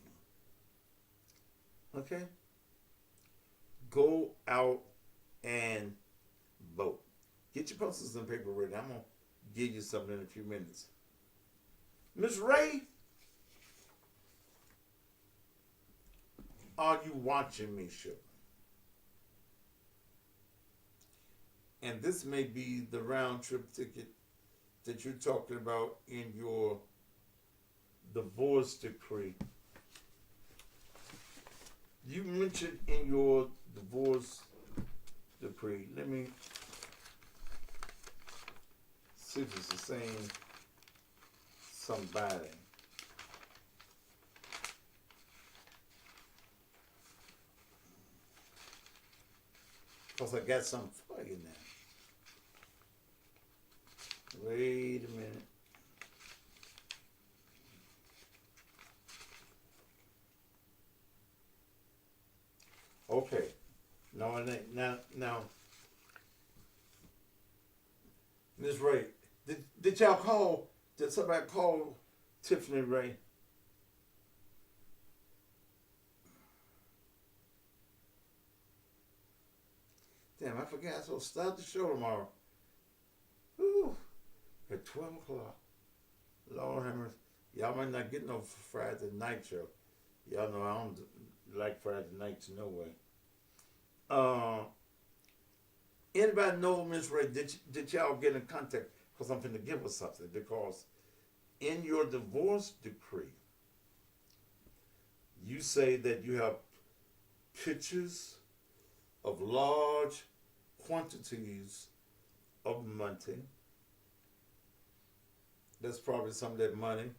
Speaker 4: Okay? Go out and vote. Get your pencils and paper ready. I'm going to give you something in a few minutes. Miss Ray, are you watching me, Sugar? And this may be the round trip ticket that you're talking about in your divorce decree. You mentioned in your divorce decree, let me see if it's the same somebody. Because I got something for you now. Wait a minute. Okay. Now, Ms. Ray, did y'all call? Did somebody call Tiffany Ray? Damn, I forgot. I supposed to start the show tomorrow. Whew. At 12 o'clock. Lord have mercy. Y'all might not get no Friday night show. Y'all know I don't like Friday nights no way. Anybody know, Miss Ray, did y'all get in contact? Because I'm finna give her something. Because in your divorce decree, you say that you have pictures of large quantities of money. That's probably some of that money.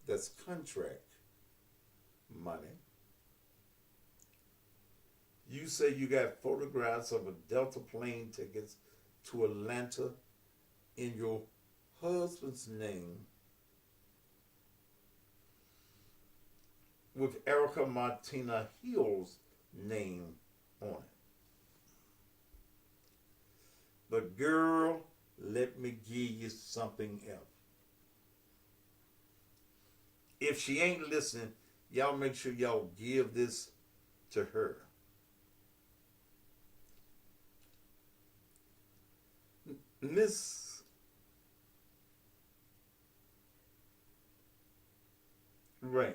Speaker 4: That's contract money. You say you got photographs of a Delta plane tickets to Atlanta in your husband's name with Erica Martina Hill's name on it. But girl, let me give you something else. If she ain't listening, y'all make sure y'all give this to her. Miss Ray,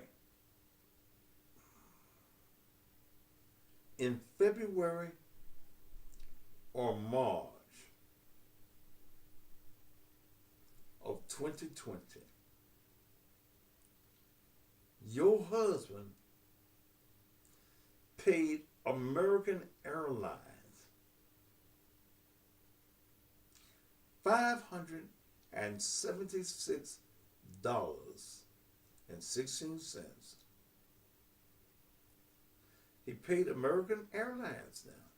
Speaker 4: in February or March of 2020, your husband paid American Airlines $576.16. He paid American Airlines now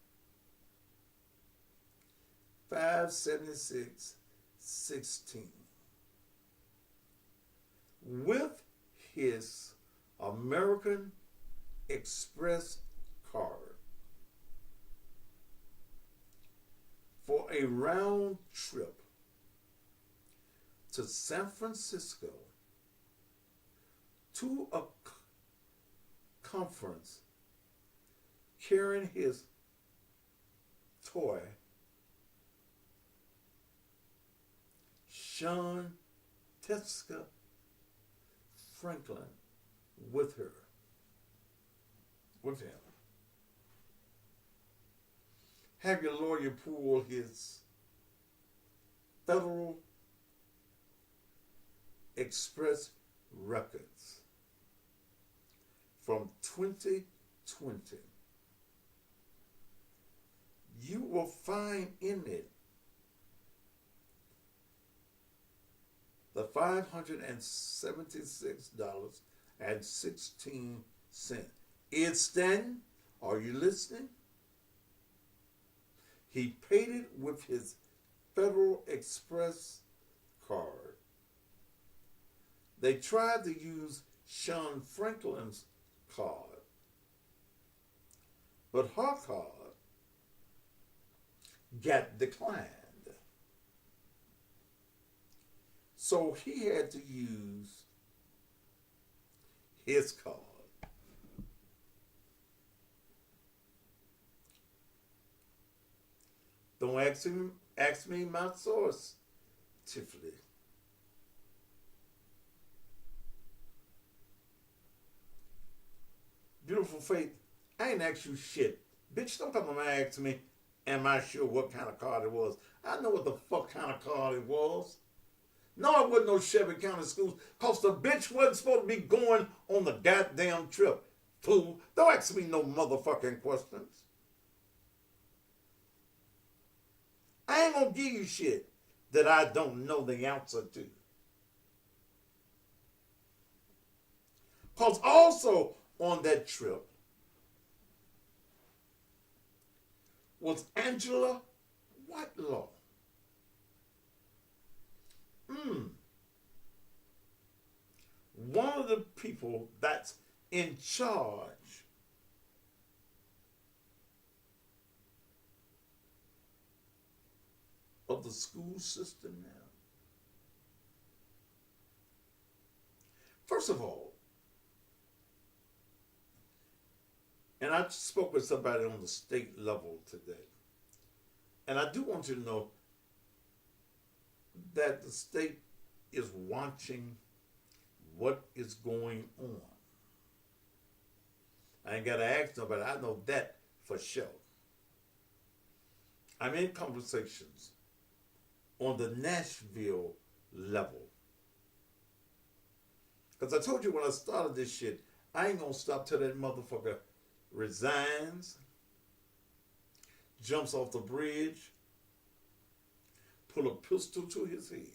Speaker 4: $576.16 with his American Express card for a round trip to San Francisco to a conference carrying his toy, Sean Teska Franklin with her, with him. Have your lawyer pull his Federal Express records from 2020. You will find in it the $576.16. It's then, are you listening? He paid it with his Federal Express card. They tried to use Sean Franklin's card, but her card got declined. So he had to use his card. Don't ask me my source, Tiffany. Beautiful Faith, I ain't asked you shit. Bitch, don't come and ask me, am I sure what kind of card it was? I know what the fuck kind of card it was. No, it wasn't no Chevy County Schools, because the bitch wasn't supposed to be going on the goddamn trip. Fool, don't ask me no motherfucking questions. I ain't gonna give you shit that I don't know the answer to. Because also on that trip was Angela Whitelaw. One of the people that's in charge of the school system now. First of all, and I spoke with somebody on the state level today, and I do want you to know that the state is watching what is going on. I ain't got to ask nobody. I know that for sure. I'm in conversations on the Nashville level. Because I told you when I started this shit, I ain't going to stop till that motherfucker resigns, jumps off the bridge, pull a pistol to his head.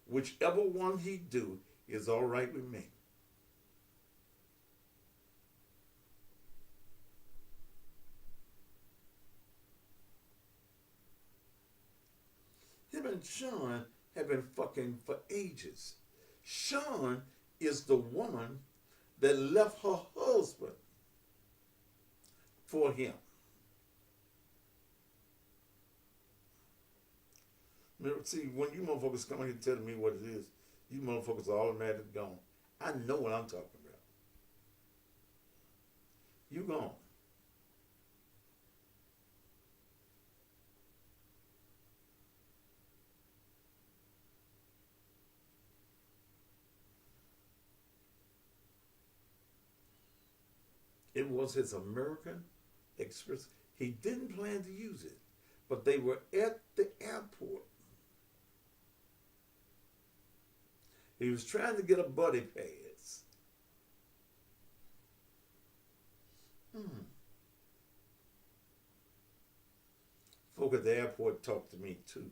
Speaker 4: Whichever one he do is all right with me. Him and Sean have been fucking for ages. Sean is the woman that left her husband for him. See, when you motherfuckers come here telling me what it is, you motherfuckers are automatically gone. I know what I'm talking about. You gone. It was his American Express. He didn't plan to use it, but they were at the airport. He was trying to get a buddy pass. Folk at the airport talked to me too.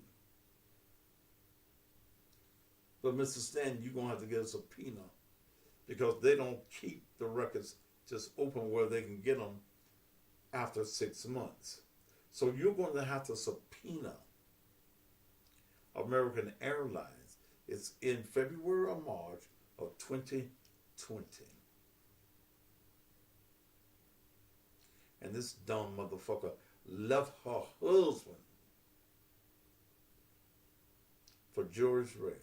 Speaker 4: But Mr. Stanton, you're going to have to get a subpoena because they don't keep the records just open where they can get them after 6 months. So you're going to have to subpoena American Airlines. It's in February or March of 2020. And this dumb motherfucker left her husband for George Ray.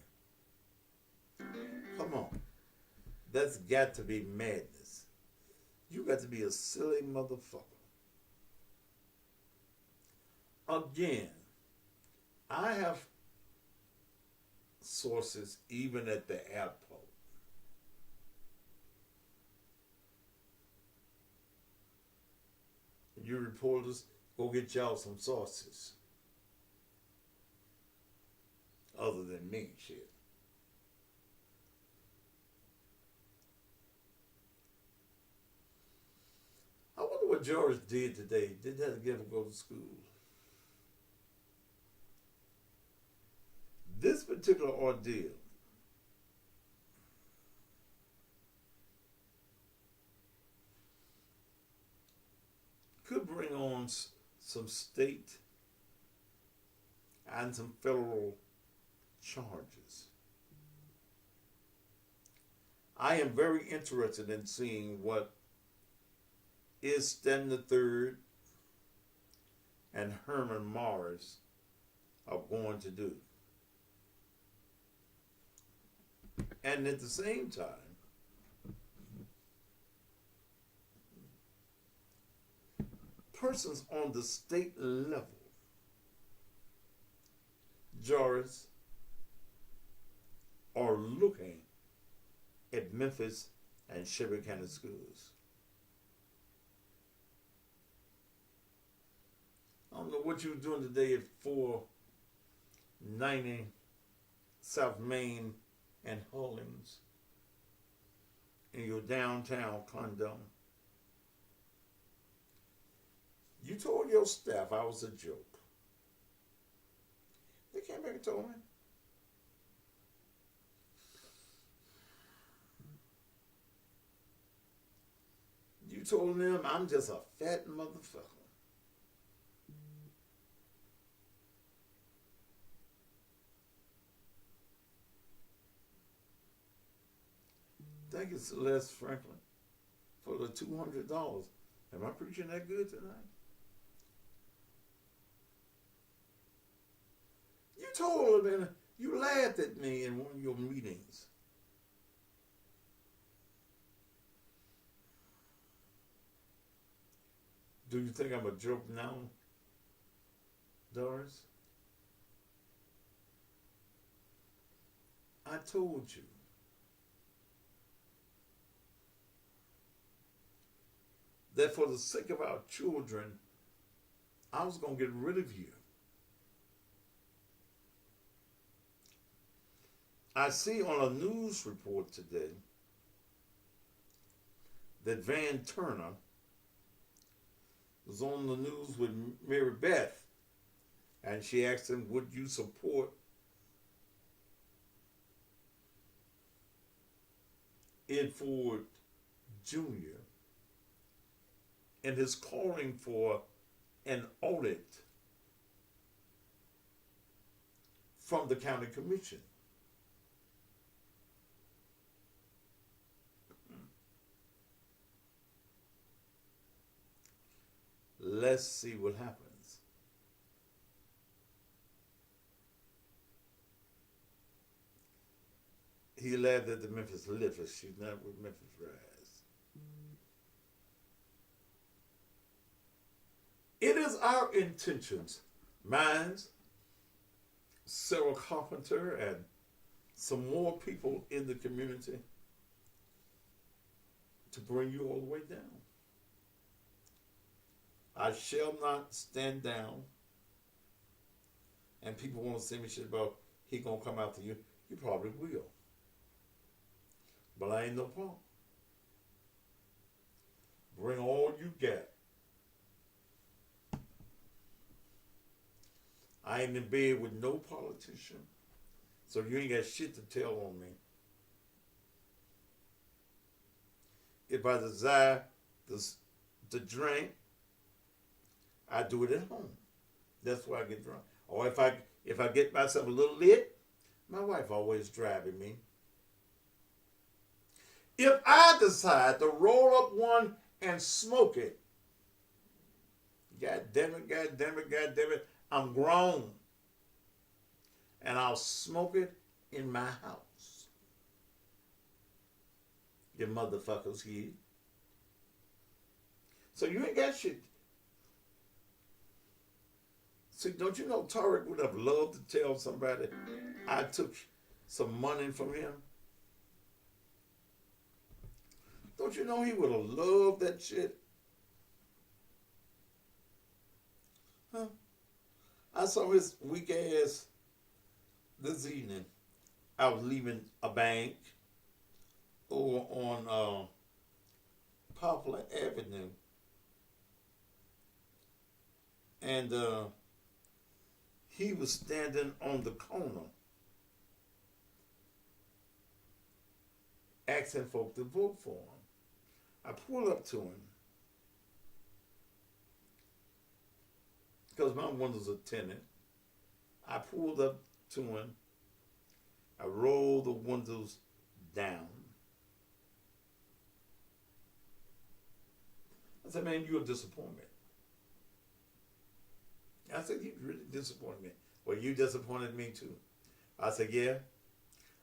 Speaker 4: Come on. That's got to be madness. You got to be a silly motherfucker. Again, I have sources even at the airport. you reporters, go get y'all some sources. Other than me, shit. I wonder what George did today. Did that get him go to school? This particular ordeal could bring on some state and some federal charges. I am very interested in seeing what is Sten the Third and Herman Morris are going to do. And at the same time, persons on the state level, jurists, are looking at Memphis and Shelby County schools. I don't know what you were doing today at 490 South Main and Hollins in your downtown condo. You told your staff I was a joke. They came back and told me. You told them I'm just a fat motherfucker. Thank you, Celeste Franklin, for the $200. Am I preaching that good tonight? You told them, and you laughed at me in one of your meetings. Do you think I'm a joke now, Doris? I told you. That for the sake of our children, I was going to get rid of you. I see on a news report today that Van Turner was on the news with Mary Beth, and she asked him, would you support Ed Ford Jr. in his calling for an audit from the county commission? Let's see what happens. He laughed at the Memphis Lifters. She's not with Memphis Rise. It is our intentions, mine, Sarah Carpenter, and some more people in the community, to bring you all the way down. I shall not stand down. And people want to say me shit about he gonna come after you. You probably will. But I ain't no punk. Bring all you got. I ain't in bed with no politician, so you ain't got shit to tell on me. If I desire to drink, I do it at home. That's why I get drunk. Or if I get myself a little lit, my wife always driving me. If I decide to roll up one and smoke it, God damn it, I'm grown. And I'll smoke it in my house. You motherfuckers here. So you ain't got shit. See, don't you know Tarek would have loved to tell somebody I took some money from him? Don't you know he would have loved that shit? saw his weak ass this evening. I was leaving a bank over on Poplar Avenue. And he was standing on the corner asking folk to vote for him. I pulled up to him because my windows are tinted. I pulled up to him. I rolled the windows down. I said, man, you're a disappointment. I said, you really disappointed me. Well, you disappointed me too. I said, yeah,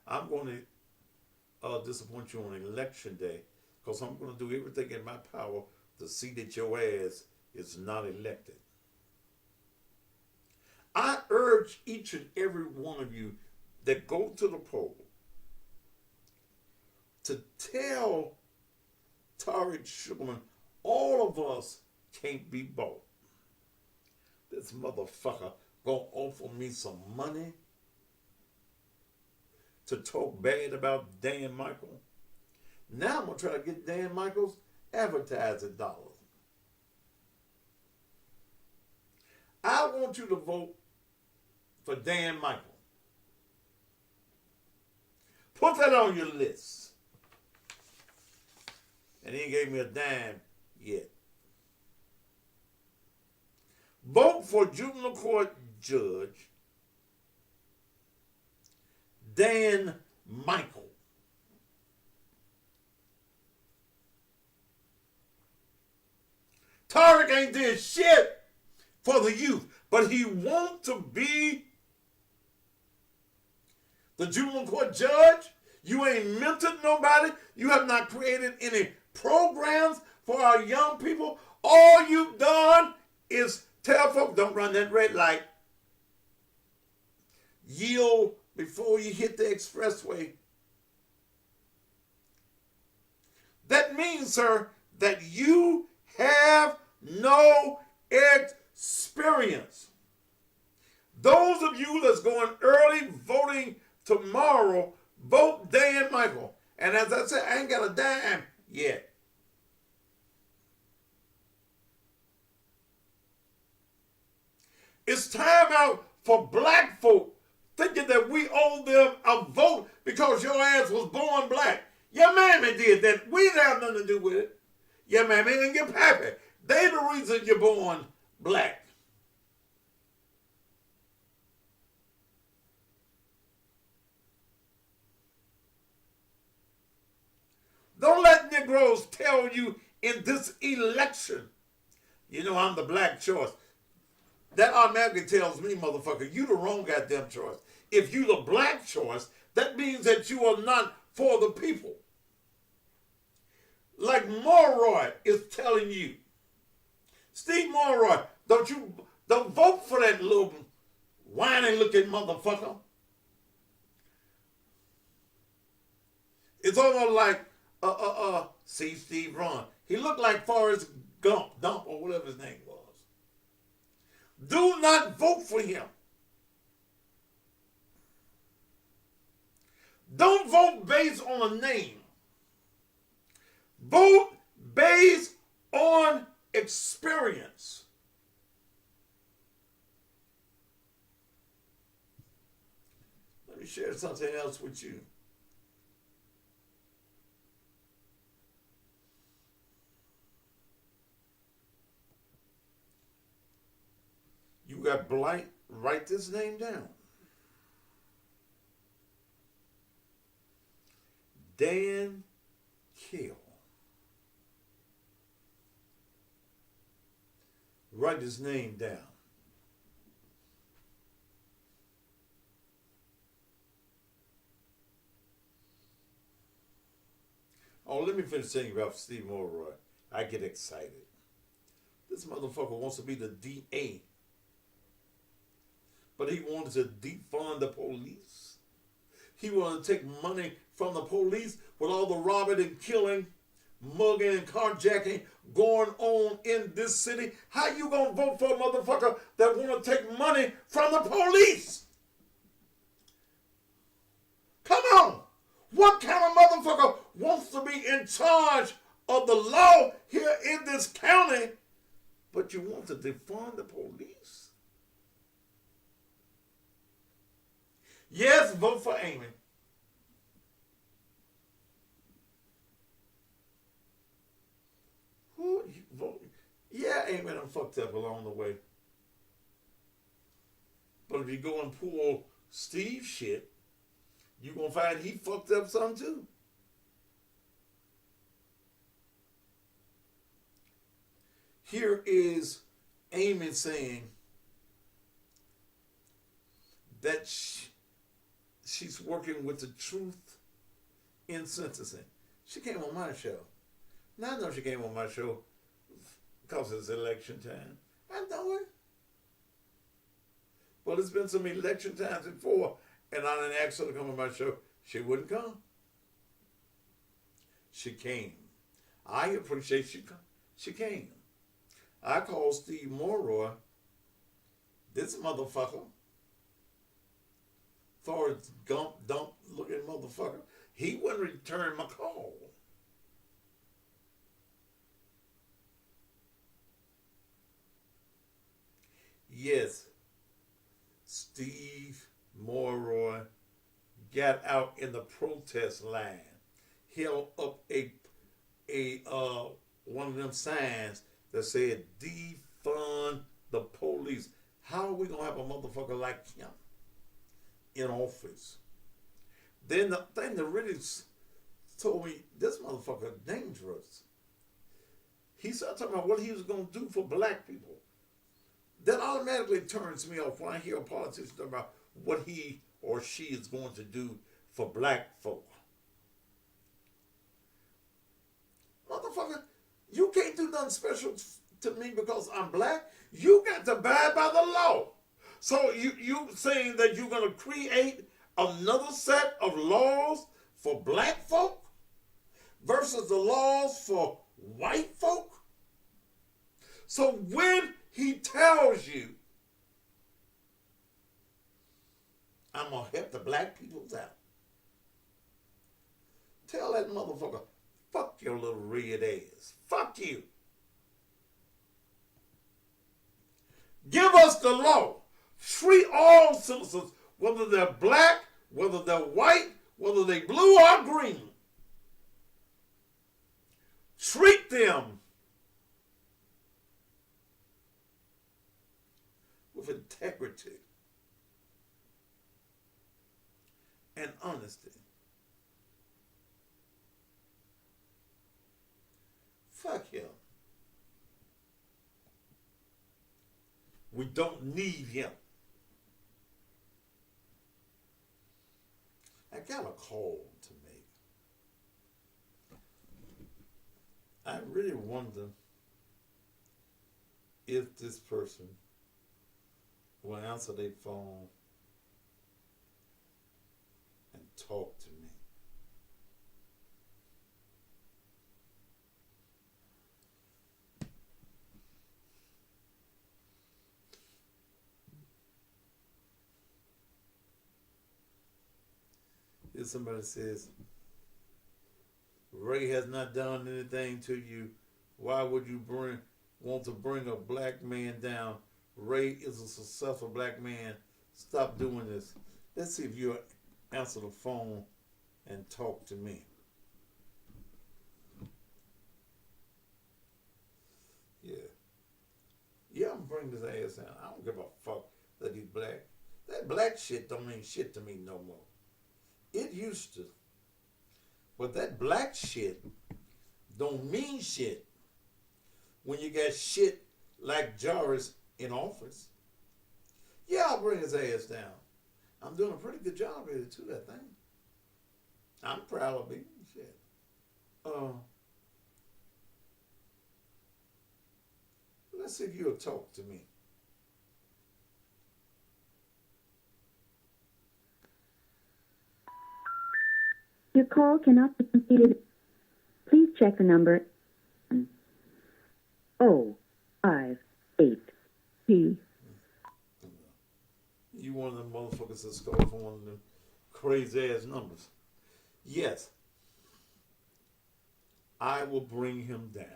Speaker 4: I'm going to disappoint you on election day because I'm going to do everything in my power to see that your ass is not elected. I urge each and every one of you that go to the poll to tell Tarek Sugarman, all of us can't be bought. This motherfucker gonna offer me some money to talk bad about Dan Michael. Now I'm gonna try to get Dan Michael's advertising dollars. I want you to vote for Dan Michael. Put that on your list. And he ain't gave me a dime yet. Vote for juvenile court judge Dan Michael. Tarek ain't did shit for the youth, but he wants to be the juvenile court judge. You ain't mentored nobody. You have not created any programs for our young people. All you've done is tell folks, don't run that red light. Yield before you hit the expressway. That means, sir, that you have no experience. Those of you that's going early voting tomorrow, vote Dan Michael. And as I said, I ain't got a dime yet. It's time out for black folk thinking that we owe them a vote because your ass was born black. Your mammy did that. We didn't have nothing to do with it. Your mammy and your pappy. They the reason you're born black. Don't let Negroes tell you in this election, you know, I'm the black choice. That automatically tells me, motherfucker, you the wrong goddamn choice. If you the black choice, that means that you are not for the people. Like Mulroy is telling you. Steve Mulroy, don't vote for that little whiny looking motherfucker. It's almost like see Steve Ron. He looked like Forrest Dump or whatever his name was. Do not vote for him. Don't vote based on a name. Vote based on experience. Let me share something else with you. You got blight, write this name down. Dan Kale. Write his name down. Oh, let me finish saying about Steve Mulroy. I get excited. This motherfucker wants to be the DA. But he wanted to defund the police. He wanted to take money from the police with all the robbing and killing. mugging and carjacking going on in this city, how you gonna vote for a motherfucker that wanna take money from the police? Come on. What kind of motherfucker wants to be in charge of the law here in this county, but you want to defund the police? Yes, vote for Amy. Who you vote? Yeah, Amy done fucked up along the way. But if you go and pull Steve shit, you're going to find he fucked up some too. Here is Amy saying that she's working with the truth in sentencing. She came on my show. Now I know she came on my show because it's election time. I know it. Well, it's been some election times before, and I didn't ask her to come on my show. She wouldn't come. She came. I appreciate she came. I called Steve Morrow, this motherfucker, Forrest Gump dump looking motherfucker. He wouldn't return my call. Yes, Steve Morrow got out in the protest line, held up a one of them signs that said defund the police. How are we gonna have a motherfucker like him in office? Then the thing that really told me this motherfucker dangerous. He started talking about what he was gonna do for black people. That automatically turns me off when I hear a politician talk about what he or she is going to do for black folk. Motherfucker, you can't do nothing special to me because I'm black. You got to abide by the law. So you saying that you're going to create another set of laws for black folk versus the laws for white folk? So when he tells you, I'm going to help the black peoples out, tell that motherfucker, fuck your little red ass. Fuck you. Give us the law. Treat all citizens, whether they're black, whether they're white, whether they blue or green. Treat them with integrity and honesty. Fuck him. We don't need him. I got a call to make. I really wonder if this person will answer their phone and talk to me. If somebody says, Ray has not done anything to you, why would you want to bring a black man down? Ray is a successful black man. Stop doing this. Let's see if you'll answer the phone and talk to me. Yeah. Yeah, I'm bringing this ass down. I don't give a fuck that he's black. That black shit don't mean shit to me no more. It used to. But that black shit don't mean shit when you got shit like Jarvis in office. Yeah, I'll bring his ass down. I'm doing a pretty good job with it too, that thing. I'm proud of it. Shit. Let's see if you'll talk to me.
Speaker 7: Your call cannot be completed. Please check the number 058P.
Speaker 4: You one of them motherfuckers that score for one of them crazy ass numbers. Yes, I will bring him down.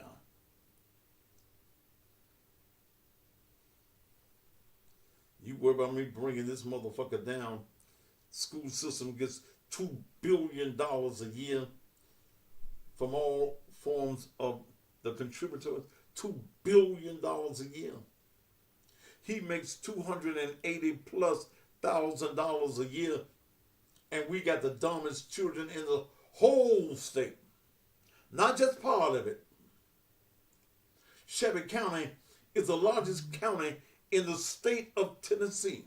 Speaker 4: You worry about me bringing this motherfucker down. School system gets $2 billion a year from all forms of the contributors. $2 billion a year. He makes $280,000+ a year, and we got the dumbest children in the whole state. Not just part of it. Shelby County is the largest county in the state of Tennessee.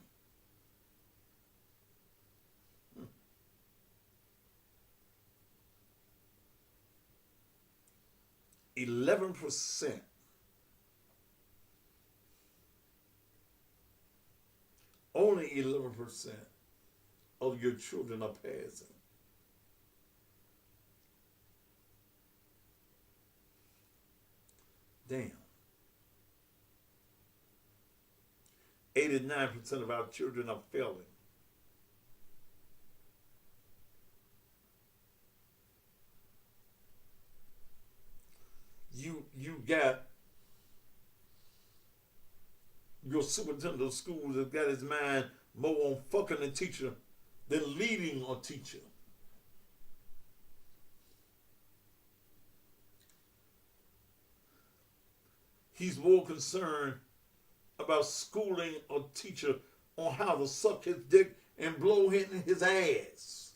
Speaker 4: 11%. Only 11% of your children are passing. Damn. 89% of our children are failing. You got your superintendent of schools that got his mind more on fucking a teacher than leading a teacher. He's more concerned about schooling a teacher on how to suck his dick and blow him in his ass.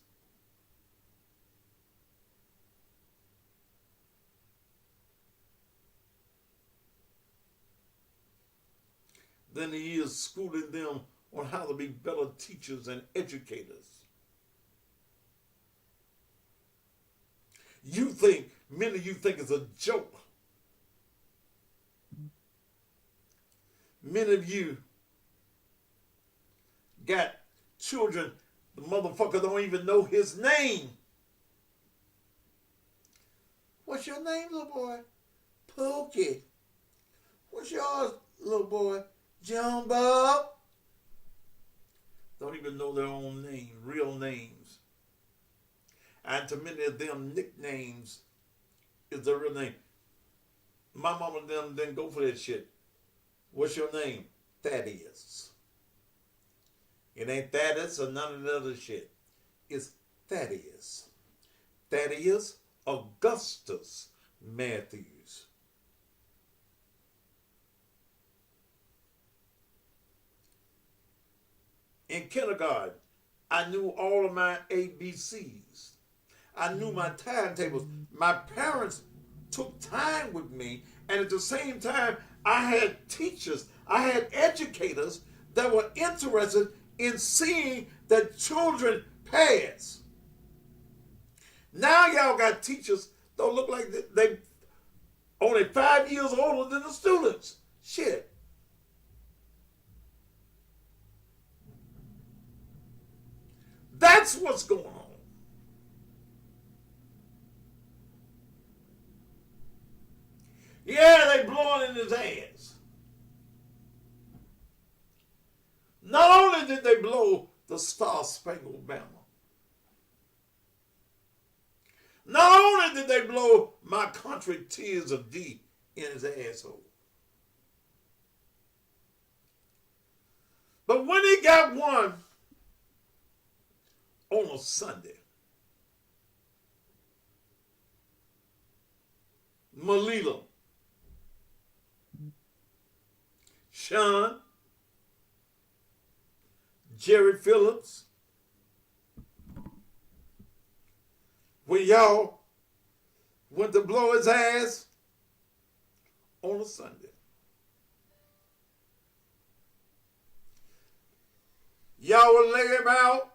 Speaker 4: Than he is schooling them on how to be better teachers and educators. Many of you think it's a joke. Many of you got children, the motherfucker don't even know his name. What's your name, little boy? Pookie. What's yours, little boy? Jumbo. Don't even know their own name, real names. And to many of them, nicknames is their real name. My mama and them didn't go for that shit. What's your name? Thaddeus. It ain't Thaddeus or none of the other shit. It's Thaddeus. Thaddeus Augustus Matthews. In kindergarten, I knew all of my ABCs. I knew my timetables. My parents took time with me, and at the same time, I had teachers, I had educators that were interested in seeing that children pass. Now y'all got teachers that look like they only 5 years older than the students. Shit. That's what's going on. Yeah, they blowing in his ass. Not only did they blow the Star-Spangled Banner, not only did they blow My Country Tears of Thee in his asshole, but when he got one on a Sunday, Melita, Sean, Jerry Phillips, when y'all went to blow his ass on a Sunday. Y'all would lay him out,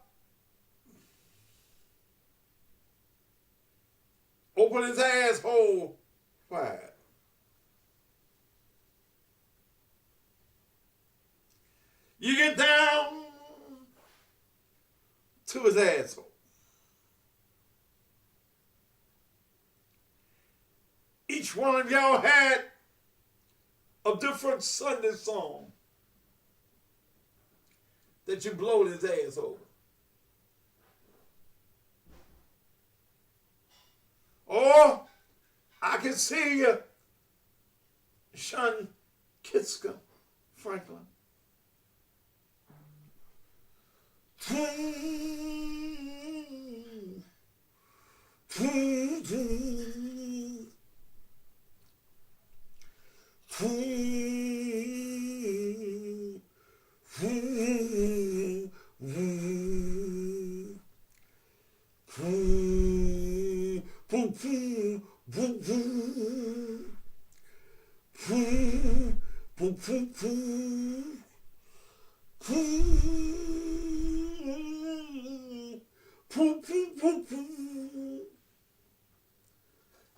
Speaker 4: open his asshole wide. You get down to his asshole. each one of y'all had a different Sunday song that you blowed his ass over. Or I can see you, Sean Kitska Franklin.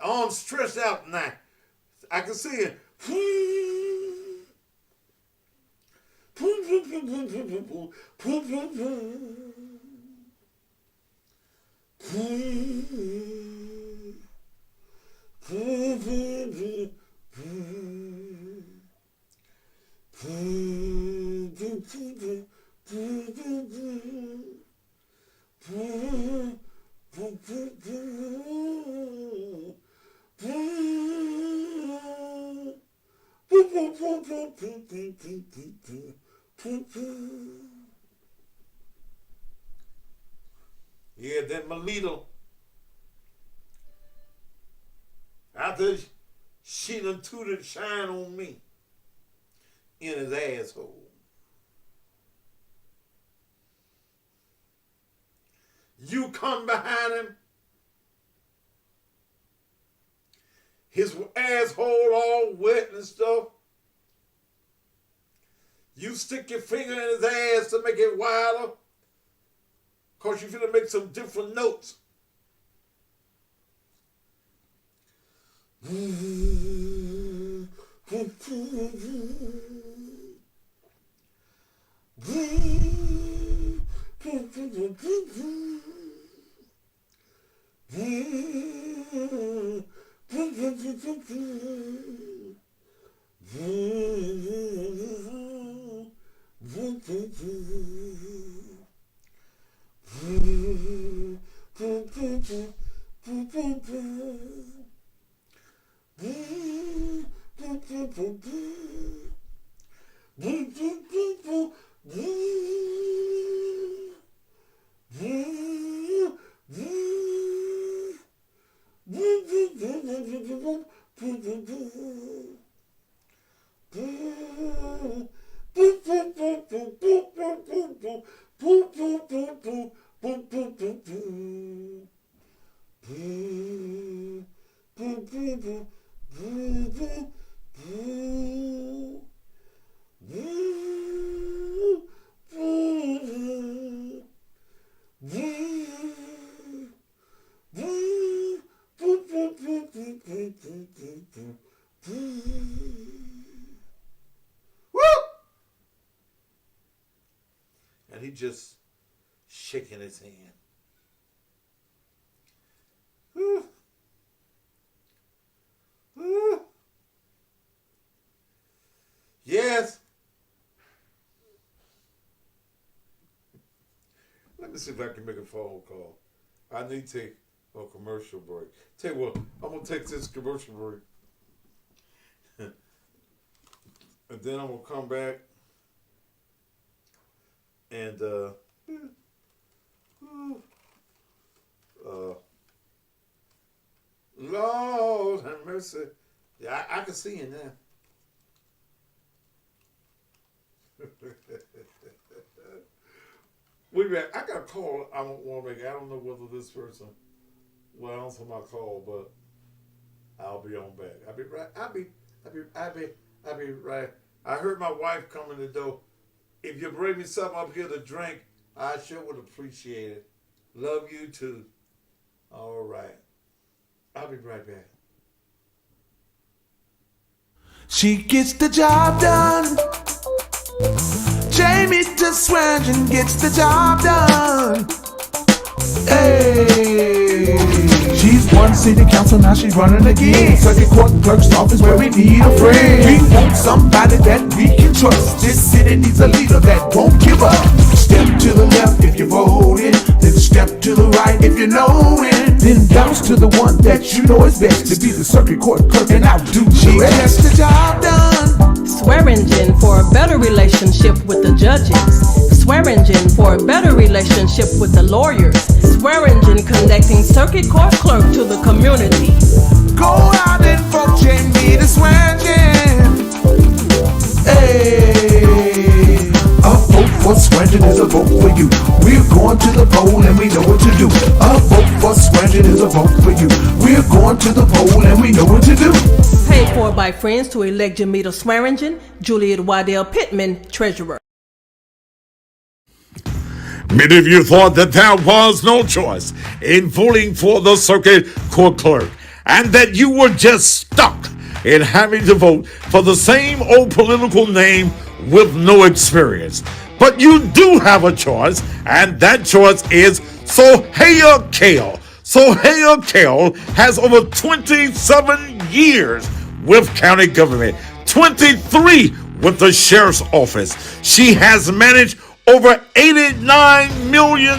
Speaker 4: I'm stressed out now. I can see it. Yeah, that Melita, after she done tooted shine on me in his asshole. You come behind him, his asshole all wet and stuff. You stick your finger in his ass to make it wilder, because you're going to make some different notes. And he just shaking his hand. Whew. Whew. Yes. Let me see if I can make a phone call. I need to take a commercial break. Tell you what, I'm going to take this commercial break. And then I'm going to come back and Lord have mercy. Yeah, I can see you now. Wait a minute, I got a call I don't want to make. I don't know whether this person will answer my call, but I'll be on back. I'll be right. I'll be right. I heard my wife come in the door. If you bring me something up here to drink, I sure would appreciate it. Love you too. All right. I'll be right back.
Speaker 2: She gets the job done. Jamie DeSwangin gets the job done. Hey, she's won city council, now she's running again. Circuit court clerk's office where we need a friend. We want somebody that we can trust. This city needs a leader that won't give up. Step to the left if you're voting, then step to the right if you know it. Then bounce to the one that you know is best to be the circuit court clerk and outdo the rest. Gets the job done.
Speaker 6: Swearingen for a better relationship with the judges. Swearingen for a better relationship with the lawyers. Swearingen connecting circuit court clerk to the community.
Speaker 2: Go out and vote, Jamie, the Swearingen. Hey, a vote for Swearingen is a vote for you. We're going to the poll and we know what to do. A vote for Swearingen is a vote for you. We're going to the poll and we know what to do.
Speaker 6: Paid for by friends to elect Jamita Swearingen, Juliet Waddell Pittman, treasurer.
Speaker 5: Many of you thought that there was no choice in voting for the circuit court clerk and that you were just stuck in having to vote for the same old political name with no experience. But you do have a choice, and that choice is Sohail Kale. Sohail Kale has over 27 years with county government, 23 with the sheriff's office. She has managed over $89 million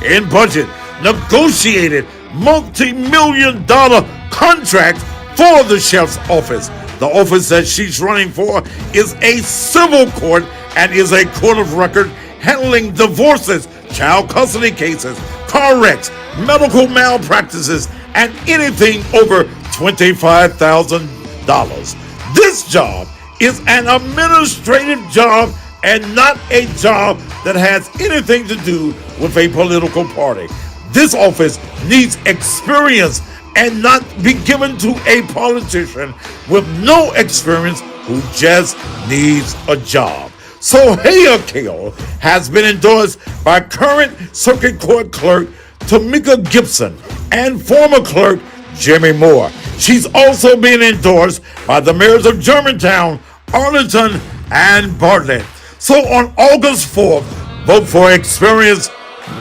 Speaker 5: in budget, negotiated multi-million-dollar contracts for the sheriff's office. The office that she's running for is a civil court and is a court of record handling divorces, child custody cases, car wrecks, medical malpractices, and anything over $25,000. This job is an administrative job and not a job that has anything to do with a political party. This office needs experience and not be given to a politician with no experience who just needs a job. Sohail Kale has been endorsed by current circuit court clerk Tamika Gibson and former clerk Jimmy Moore. She's also been endorsed by the mayors of Germantown, Arlington, and Bartlett. So on August 4th, vote for experience,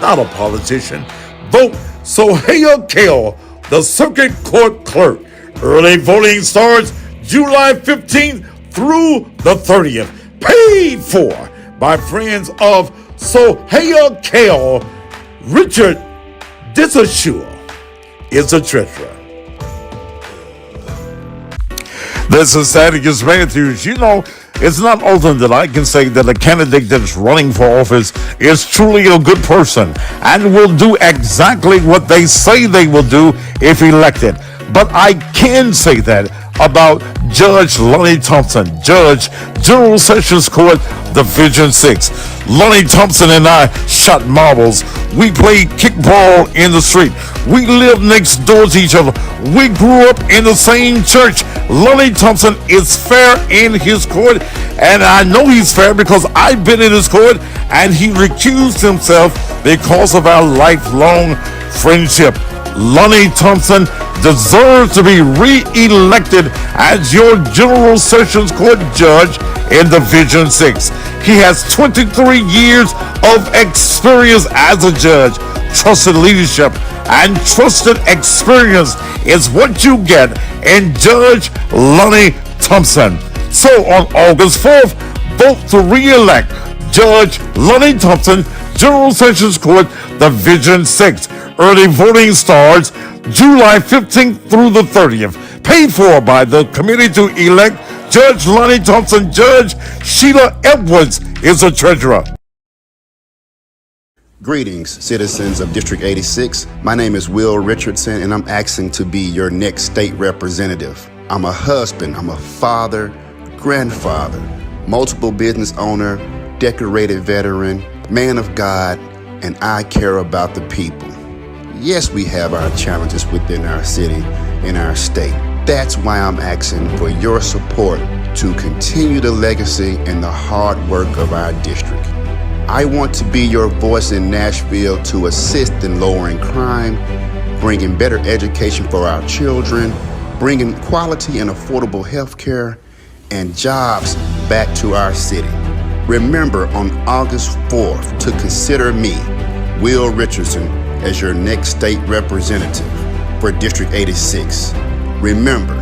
Speaker 5: not a politician. Vote Sohail Kale, the circuit court clerk. Early voting starts July 15th through the 30th. Paid for by friends of Sohail Kale. Richard Disashua is the treasurer. This is Thaddeus Matthews. You know, it's not often that I can say that a candidate that's running for office is truly a good person and will do exactly what they say they will do if elected. But I can say that about Judge Lonnie Thompson, Judge, General Sessions Court, Division 6. Lonnie Thompson and I shot marbles. We played kickball in the street. We lived next door to each other. We grew up in the same church. Lonnie Thompson is fair in his court, and I know he's fair because I've been in his court, and he recused himself because of our lifelong friendship. Lonnie Thompson deserves to be re-elected as your General Sessions Court judge in Division 6. He has 23 years of experience as a judge. Trusted leadership and trusted experience is what you get in Judge Lonnie Thompson. So on August 4th, vote to re-elect Judge Lonnie Thompson, General Sessions Court, Division 6. Early voting starts July 15th through the 30th. Paid for by the committee to elect Judge Lonnie Thompson. Judge Sheila Edwards is the treasurer.
Speaker 9: Greetings, citizens of District 86. My name is Will Richardson, and I'm asking to be your next state representative. I'm a husband, I'm a father, grandfather, multiple business owner, decorated veteran, man of God, and I care about the people. Yes, we have our challenges within our city, in our state. That's why I'm asking for your support to continue the legacy and the hard work of our district. I want to be your voice in Nashville to assist in lowering crime, bringing better education for our children, bringing quality and affordable health care, and jobs back to our city. Remember on August 4th to consider me, Will Richardson, as your next state representative. for District 86. Remember,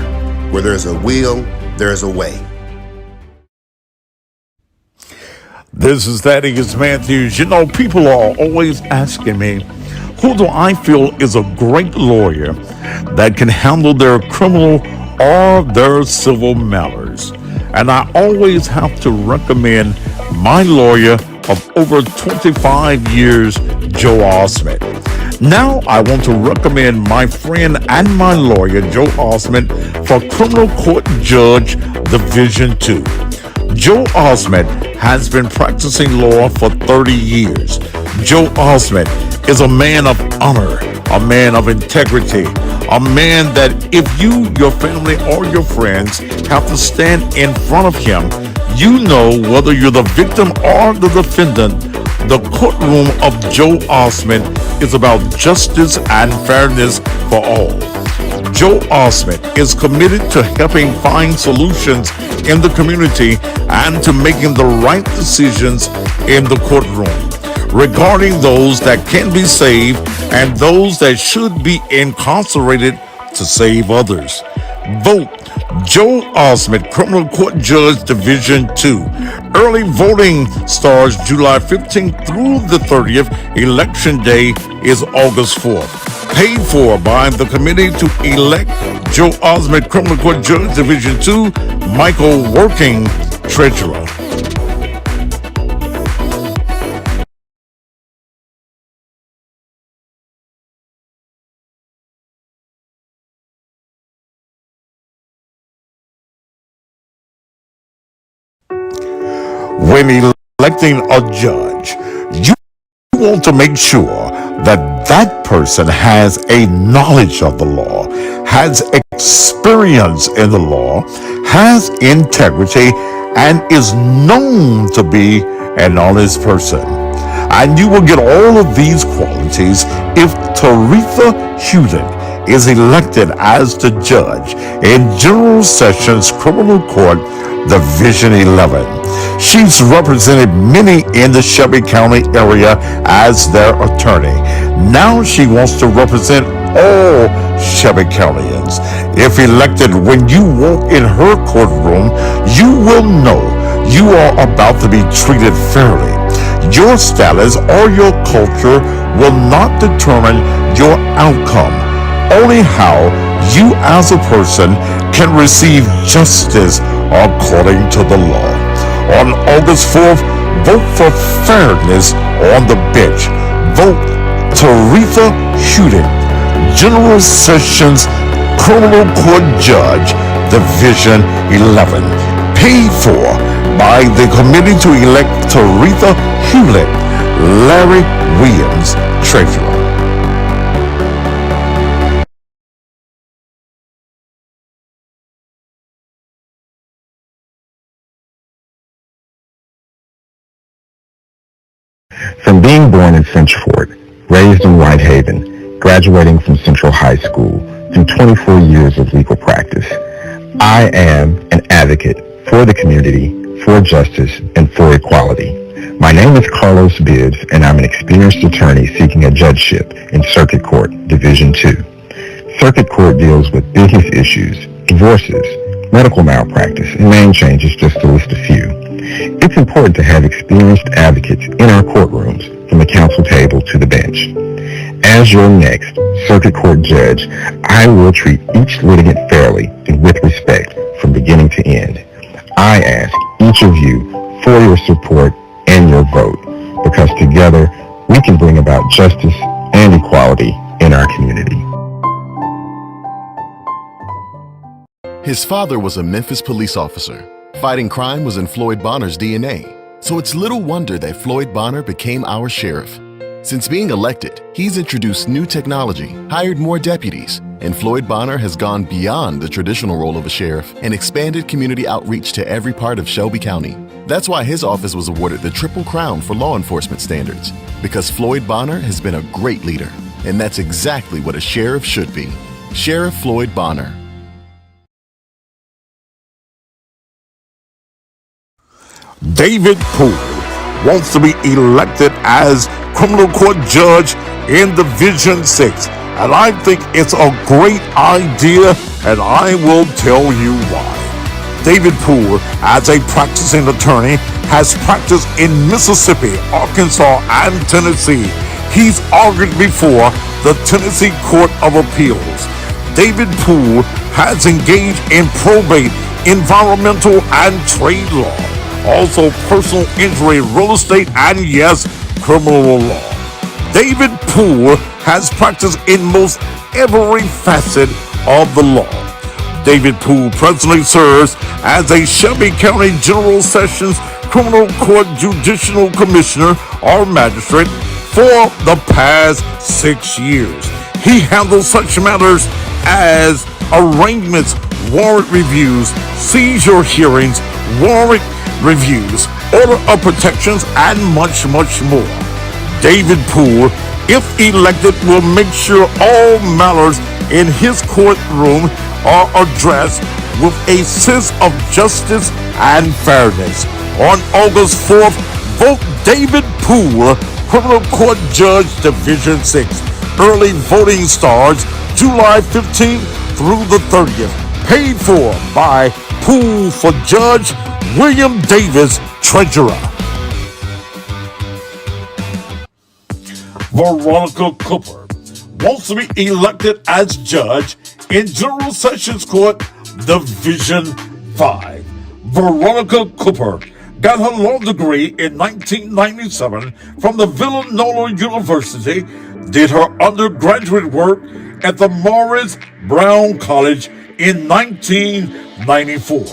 Speaker 9: where there's a will, there's a way.
Speaker 5: This is Thaddeus Matthews. You know, people are always asking me, who do I feel is a great lawyer that can handle their criminal or their civil matters? And I always have to recommend my lawyer of over 25 years, Joe Osment. Now I want to recommend my friend and my lawyer, Joe Osment, for Criminal Court Judge Division 2. Joe Osment has been practicing law for 30 years. Joe Osment is a man of honor, a man of integrity, a man that if you, your family, or your friends have to stand in front of him, you know whether you're the victim or the defendant. The courtroom of Joe Osment is about justice and fairness for all. Joe Osment is committed to helping find solutions in the community and to making the right decisions in the courtroom regarding those that can be saved and those that should be incarcerated to save others. Vote Joe Osment, Criminal Court Judge Division 2. Early voting starts July 15th through the 30th. Election day is August 4th. Paid for by the committee to elect Joe Osment, Criminal Court Judge Division 2, Michael Working, Treasurer. When electing a judge, you want to make sure that that person has a knowledge of the law, has experience in the law, has integrity, and is known to be an honest person. And you will get all of these qualities if Theresa Hewlett is elected as the judge in General Sessions Criminal Court Division 11. She's represented many in the Shelby County area as their attorney. Now she wants to represent all Shelby Countyans. If elected, when you walk in her courtroom, you will know you are about to be treated fairly. Your status or your culture will not determine your outcome. Only how you as a person can receive justice according to the law. On August 4th, vote for fairness on the bench. Vote Theresa Hewlett, General Sessions Criminal Court Judge, Division 11. Paid for by the committee to elect Theresa Hewlett, Larry Williams, Treasurer.
Speaker 10: From being born in Centrefort, raised in Whitehaven, graduating from Central High School, through 24 years of legal practice, I am an advocate for the community, for justice, and for equality. My name is Carlos Bibbs, and I'm an experienced attorney seeking a judgeship in Circuit Court, Division 2. Circuit Court deals with business issues, divorces, medical malpractice, and name changes, just to list a few. It's important to have experienced advocates in our courtrooms, from the counsel table to the bench. As your next Circuit Court judge, I will treat each litigant fairly and with respect from beginning to end. I ask each of you for your support and your vote, because together we can bring about justice and equality in our community.
Speaker 11: His father was a Memphis police officer. Fighting crime was in Floyd Bonner's DNA, so it's little wonder that Floyd Bonner became our sheriff. Since being elected, he's introduced new technology, hired more deputies, and Floyd Bonner has gone beyond the traditional role of a sheriff and expanded community outreach to every part of Shelby County. That's why his office was awarded the Triple Crown for law enforcement standards, because Floyd Bonner has been a great leader, and that's exactly what a sheriff should be. Sheriff Floyd Bonner.
Speaker 5: David Poole wants to be elected as criminal court judge in Division 6. and I think it's a great idea, and I will tell you why. David Poole, as a practicing attorney, has practiced in Mississippi, Arkansas, and Tennessee. He's argued before the Tennessee Court of Appeals. David Poole has engaged in probate, environmental, and trade law, also personal injury, real estate, and yes, criminal law. David Poole has practiced in most every facet of the law. David Poole presently serves as a Shelby County General Sessions Criminal Court Judicial Commissioner or Magistrate for the past 6 years. He handles such matters as arraignments, warrant reviews, seizure hearings, warrant reviews, order of protections, and much, much more. David Poole, if elected, will make sure all matters in his courtroom are addressed with a sense of justice and fairness. On August 4th, vote David Poole, Criminal Court Judge, Division 6. Early voting starts July 15th through the 30th. Paid for by Poole for Judge, William Davis, Treasurer. Veronica Cooper wants to be elected as judge in General Sessions Court, Division 5. Veronica Cooper got her law degree in 1997 from the Villanova University, did her undergraduate work at the Morris Brown College in 1994.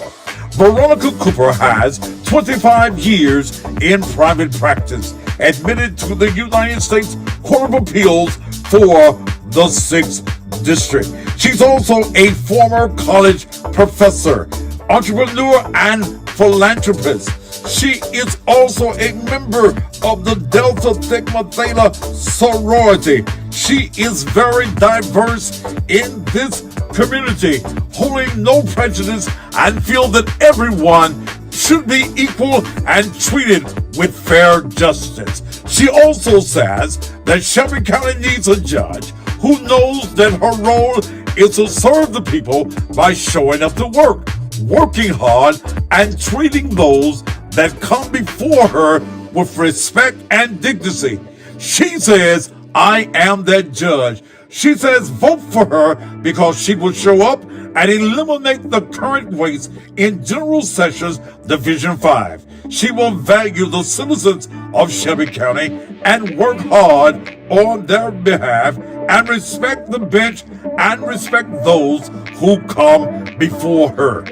Speaker 5: Veronica Cooper has 25 years in private practice, admitted to the United States Court of Appeals for the 6th District. She's also a former college professor, entrepreneur, and philanthropist. She is also a member of the Delta Sigma Theta sorority. She is very diverse in this community, holding no prejudice, and feel that everyone should be equal and treated with fair justice. She also says that Shelby County needs a judge who knows that her role is to serve the people by showing up to work, working hard, and treating those that come before her with respect and dignity. She says, I am that judge. She says vote for her because she will show up and eliminate the current waste in General Sessions Division 5. She will value the citizens of Shelby County and work hard on their behalf and respect the bench and respect those who come before her.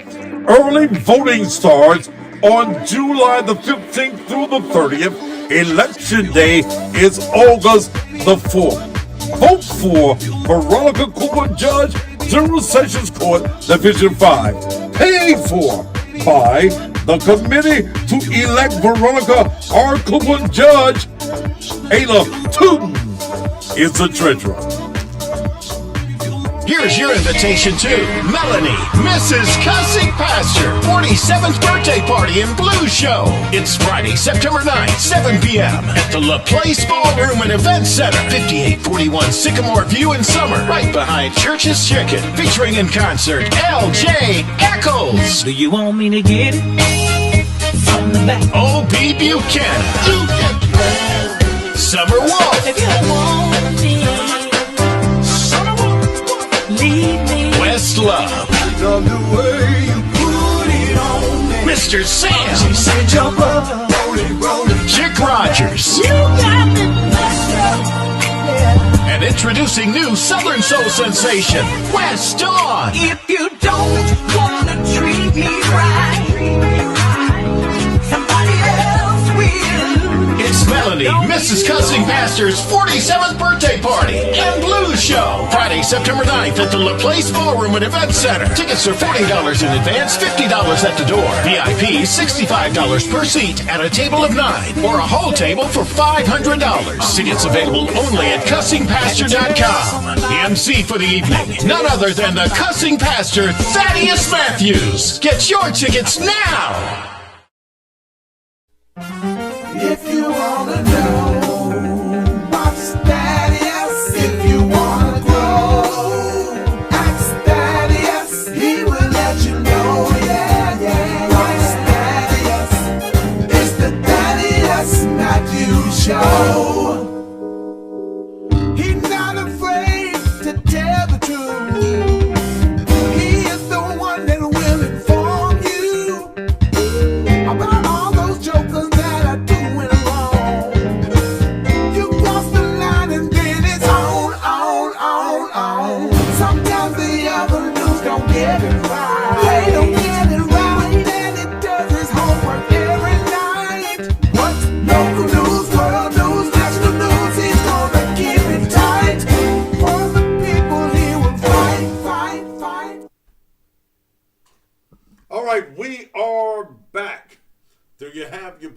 Speaker 5: Early voting starts on July the 15th through the 30th. Election day is August the 4th. Vote for Veronica Cooper, Judge, General Sessions Court, Division 5. Paid for by the committee to elect Veronica R. Cooper, Judge. Ayla Tootin is the treasurer.
Speaker 1: Here's your invitation to Melanie, Mrs. Cussing Pastor, 47th birthday party and blues show. It's Friday, September 9th, 7 p.m. at the LaPlace Ballroom and Event Center, 5841 Sycamore View in Summer, right behind Church's Chicken, featuring in concert L.J. Eccles.
Speaker 12: Do you want me to get it from the back?
Speaker 1: O.B. Buchanan, Summer Wolf,
Speaker 12: If you want me, leave me.
Speaker 1: Westlove,
Speaker 2: Love the way you put it on me.
Speaker 1: Mr. Sam,
Speaker 2: She said jump up, roll it, roll it.
Speaker 1: Chick Rogers,
Speaker 12: You got me messed up. Yeah.
Speaker 1: and introducing new Southern Soul sensation, West Dawn.
Speaker 12: If you don't wanna treat me right, somebody else will.
Speaker 1: It's Melanie, Mrs. Cussing Pastor's 47th birthday party and blues show. Friday, September 9th at the LaPlace Ballroom and Event Center. Tickets are $40 in advance, $50 at the door. VIP, $65 per seat at a table of 9 or a whole table for $500. Tickets available only at cussingpastor.com. The MC for the evening, none other than the Cussing Pastor, Thaddeus Matthews. Get your tickets now.
Speaker 2: If you wanna know what's Thaddeus, if you wanna grow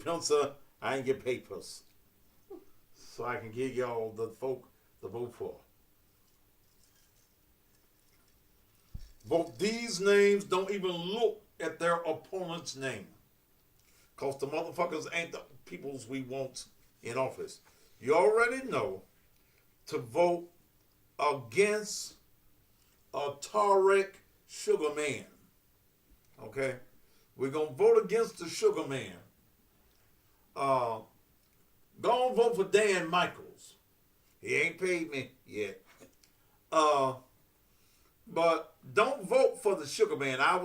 Speaker 4: know, sir, I ain't get papers. So I can give y'all the folk to vote for. Vote these names, don't even look at their opponent's name. Because the motherfuckers ain't the peoples we want in office. You already know to vote against Tarek Sugarman. Okay? We're going to vote against the Sugarman. Go and vote for Dan Michaels. He ain't paid me yet. But don't vote for the Sugarman. I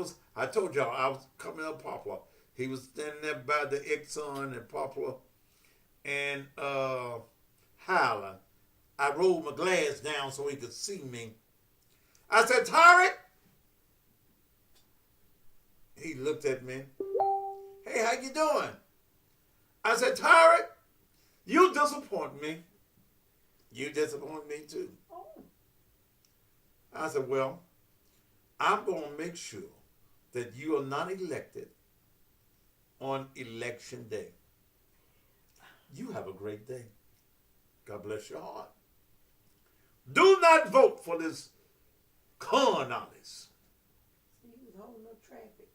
Speaker 4: told y'all I was coming up Poplar. He was standing there by the Exxon and Poplar and Highland. I rolled my glass down so he could see me. I said, Tarek. He looked at me. Hey, how you doing? I said, Tarek, you disappoint me. You disappoint me too. I said, well, I'm going to make sure that you are not elected on election day. You have a great day. God bless your heart. Do not vote for this con artist.
Speaker 13: He was holding up traffic.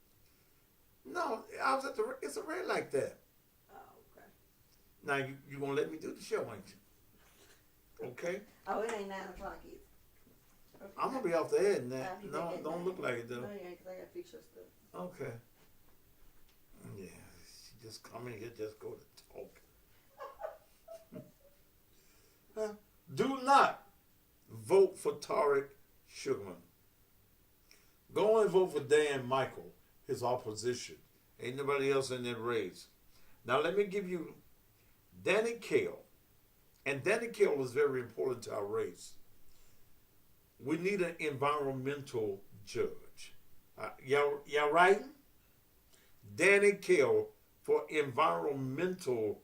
Speaker 4: No, I was at it's a red like that.
Speaker 13: Oh, okay.
Speaker 4: Now, you going to let me do the show, ain't you? Okay?
Speaker 13: Oh, it ain't 9 o'clock yet. Okay.
Speaker 4: I'm going to be off the head now. No, don't look like it, though.
Speaker 13: No, yeah, because I got to fix your stuff.
Speaker 4: Okay. Yeah, she just come in here, just go to talk. Do not vote for Tarek Sugarman. Go and vote for Dan Michael, his opposition. Ain't nobody else in that race. Now let me give you Danny Cale. And Danny Cale is very important to our race. We need an environmental judge. Y'all writing? Danny Cale for environmental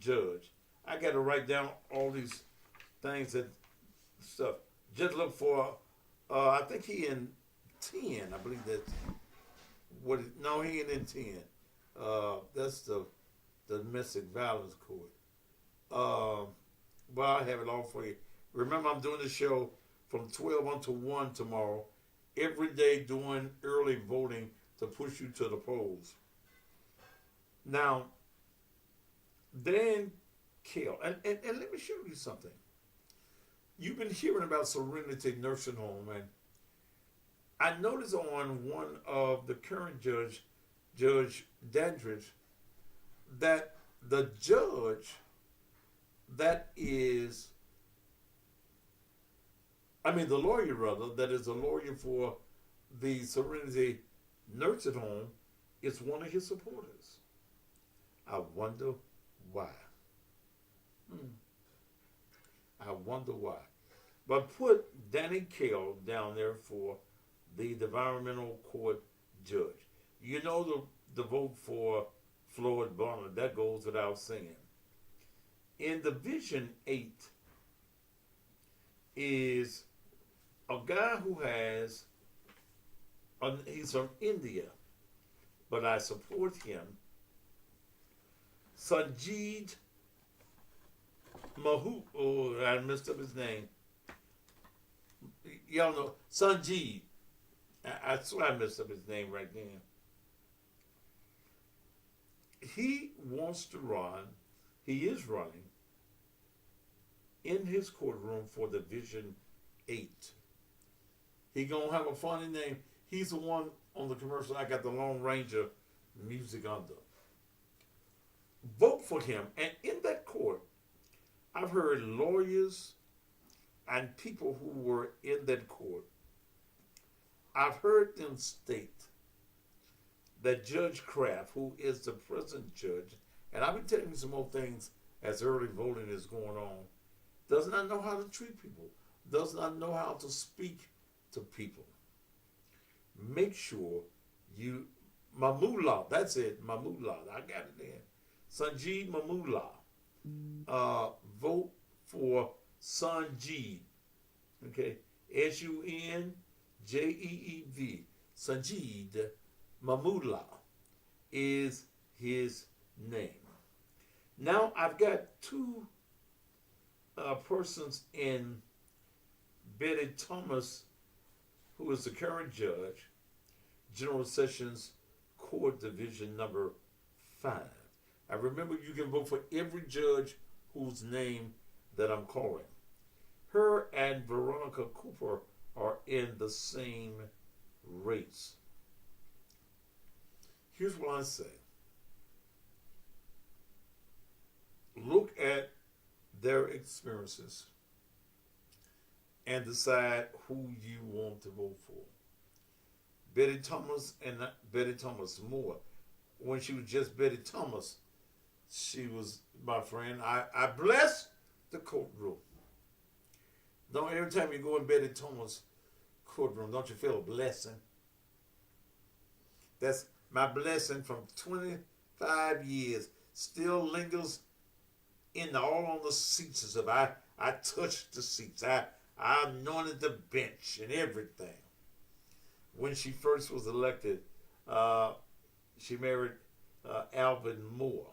Speaker 4: judge. I got to write down all these things that stuff. Just look for, I think he in 10. I believe that's what. No, he ain't in 10. That's the domestic violence court. Well, I have it all for you. Remember, I'm doing the show from 12 until 1 tomorrow. Every day doing early voting to push you to the polls. Now, Dan Cale, and let me show you something. You've been hearing about Serenity Nursing Home, and I noticed on one of the current Judge Dandridge, that the judge that is, the lawyer rather, that is a lawyer for the Serenity Nursing Home is one of his supporters. I wonder why. I wonder why. But put Danny Cale down there for the environmental court judge. You know the vote for Floyd, Ballot, that goes without saying. In Division 8 is a guy who has, he's from India, but I support him. Sanjee Maimula, I messed up his name. Y'all know, Sanjee. I swear I messed up his name right then. He wants to run, he is running in his courtroom for Division 8. He gonna have a funny name. He's the one on the commercial I got the Lone Ranger music under. Vote for him. And in that court, I've heard lawyers and people who were in that court, I've heard them state that Judge Kraft, who is the present judge, and I've been telling you some more things as early voting is going on, does not know how to treat people, does not know how to speak to people. Make sure you, Maimula, that's it, Maimula, I got it there. Sanjee Maimula. Vote for Sanjee. Okay, Sunjeev. Sanjee Maimula is his name. Now I've got two persons in Betty Thomas, who is the current judge, General Sessions Court Division number 5. I remember you can vote for every judge whose name that I'm calling. Her and Veronica Cooper are in the same race. Here's what I say. Look at their experiences and decide who you want to vote for. Betty Thomas and not Betty Thomas Moore. When she was just Betty Thomas, she was my friend. I bless the courtroom. Don't every time you go in Betty Thomas' courtroom, don't you feel a blessing? That's my blessing from 25 years. Still lingers in all on the seats as if I touched the seats. I anointed the bench and everything. When she first was elected, she married Alvin Moore.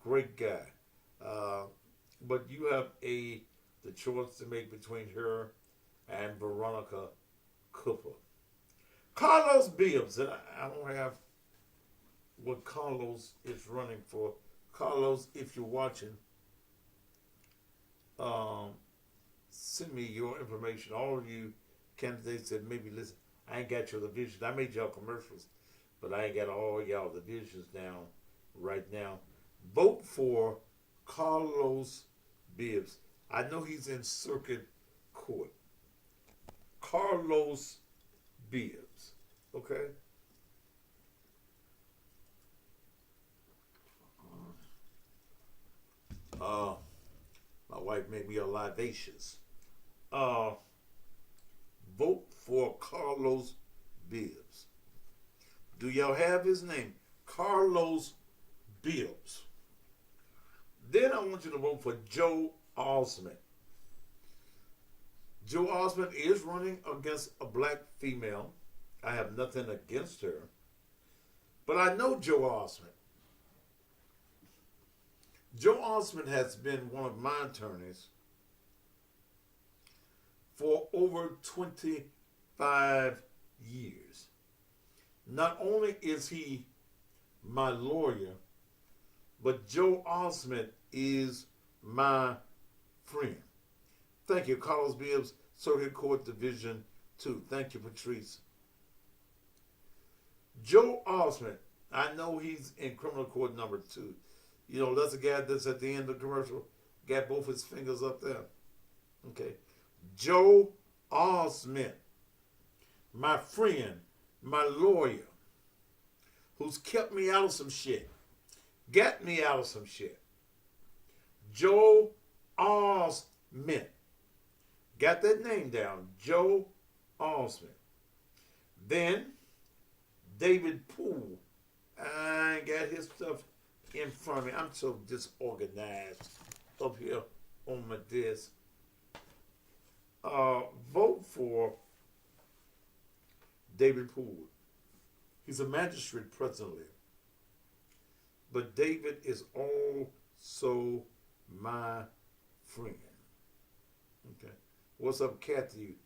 Speaker 4: Great guy. But you have the choice to make between her and Veronica Cooper. Carlos Bibbs, and I don't have what Carlos is running for. Carlos, if you're watching, send me your information. All of you candidates that maybe listen, I ain't got your divisions. I made y'all commercials, but I ain't got all y'all divisions down right now. Vote for Carlos Bibbs. I know he's in circuit court. Carlos Bibbs. Okay? My wife made me a libations. Vote for Carlos Bibbs. Do y'all have his name? Carlos Bibbs. Then I want you to vote for Joe Osment. Joe Osment is running against a black female. I have nothing against her. But I know Joe Osment. Joe Osment has been one of my attorneys for over 25 years. Not only is he my lawyer, but Joe Osment is my friend. Thank you, Carlos Bibbs, Circuit Court Division 2. Thank you, Patrice. Joe Osment, I know he's in criminal court number 2. You know, that's the guy that's at the end of the commercial, got both his fingers up there. Okay. Joe Osment, my friend, my lawyer, who's kept me out of some shit, got me out of some shit. Joe Osment. Got that name down, Joe Osment. Then, David Poole. I ain't got his stuff in front of me. I'm so disorganized up here on my desk. Vote for David Poole. He's a magistrate presently. But David is also my friend. Okay. What's up, Kathy?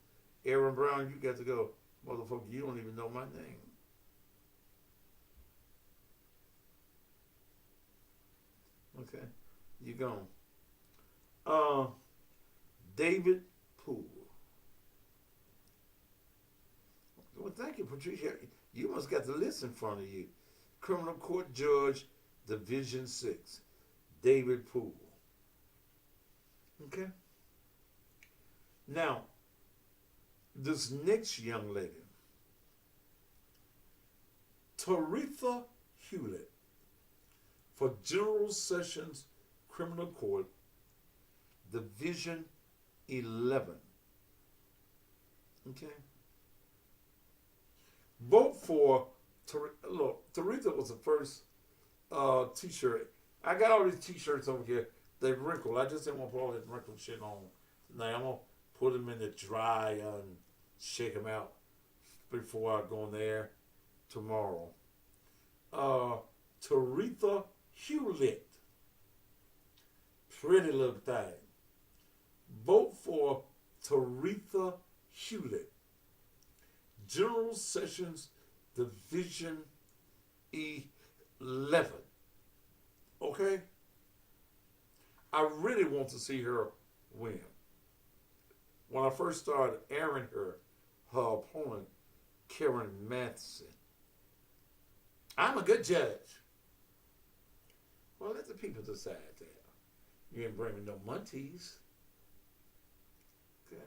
Speaker 4: Aaron Brown, you got to go. Motherfucker, you don't even know my name. Okay. You gone. David Poole. Well, thank you, Patricia. You must got the list in front of you. Criminal Court Judge, Division 6. David Poole. Okay? Now, this next young lady, Theresa Hewlett, for General Sessions Criminal Court, Division 11. Okay? Vote for, look, Theresa was the first t-shirt. I got all these t-shirts over here. They wrinkled. I just didn't want to put all that wrinkled shit on. Now I'm going to put them in the dryer and shake them out before I go in there tomorrow. Theresa Hewlett. Pretty little thing. Vote for Theresa Hewlett. General Sessions Division 11. Okay? I really want to see her win. When I first started airing her opponent, Karen Matson. I'm a good judge. Well, let the people decide that. You ain't bringing no munties. Okay.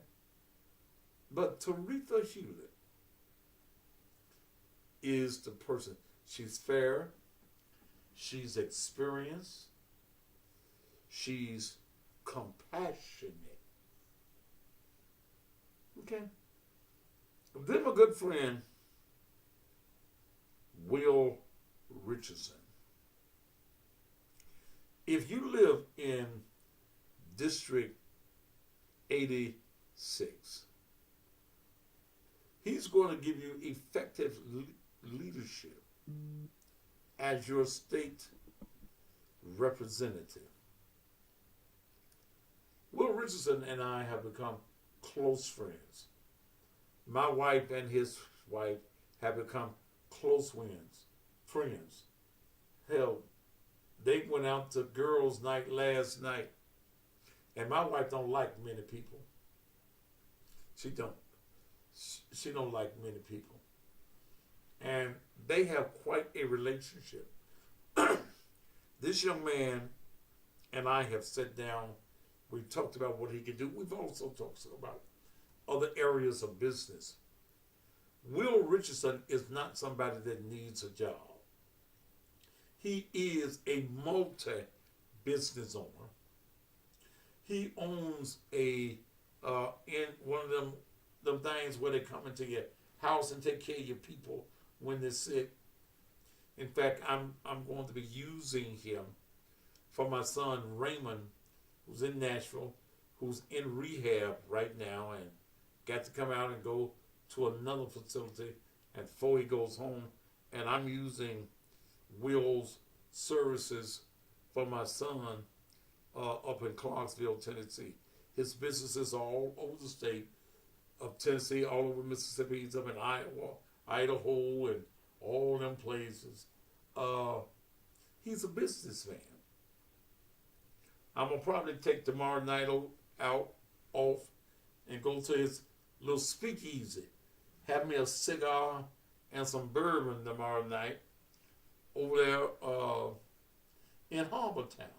Speaker 4: But Theresa Hewlett is the person. She's fair. She's experienced. She's compassionate. Okay. Then my good friend, Will Richardson. If you live in District 86, he's going to give you effective leadership as your state representative. Will Richardson and I have become close friends. My wife and his wife have become close friends. Hell, they went out to girls' night last night, and my wife don't like many people. She don't. She don't like many people, and they have quite a relationship. This young man and I have sat down. We've talked about what he can do. We've also talked about other areas of business. Will Richardson is not somebody that needs a job. He is a multi-business owner. He owns a in one of them things where they come into your house and take care of your people when they're sick. In fact, I'm going to be using him for my son Raymond, who's in Nashville, who's in rehab right now and got to come out and go to another facility and before he goes home. And I'm using Will's services for my son up in Clarksville, Tennessee. His businesses are all over the state of Tennessee, all over Mississippi. He's up in Iowa, Idaho, and all them places. He's a businessman. I'm going to probably take tomorrow night off and go to his little speakeasy. Have me a cigar and some bourbon tomorrow night over there in Harbortown.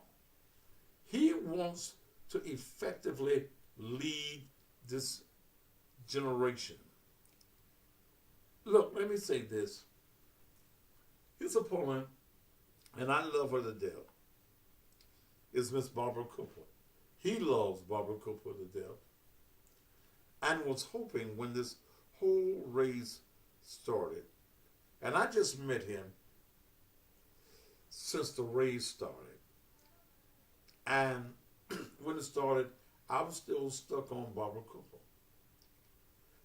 Speaker 4: He wants to effectively lead this generation. Look, let me say this. His opponent, and I love her to death, is Miss Barbara Cooper. He loves Barbara Cooper to death and was hoping when this whole race started, and I just met him since the race started, and when it started, I was still stuck on Barbara Cooper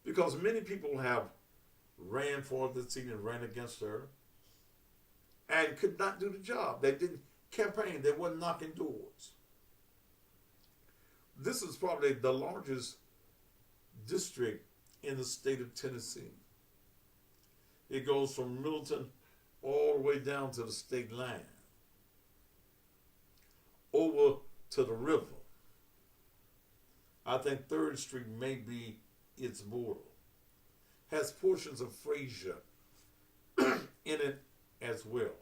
Speaker 4: because many people have ran for the seat and ran against her and could not do the job. They didn't campaign. They weren't knocking doors. This is probably the largest district in the state of Tennessee. It goes from Milton all the way down to the state line, over to the river. I think 3rd Street may be its border. Has portions of Frazier in it as well.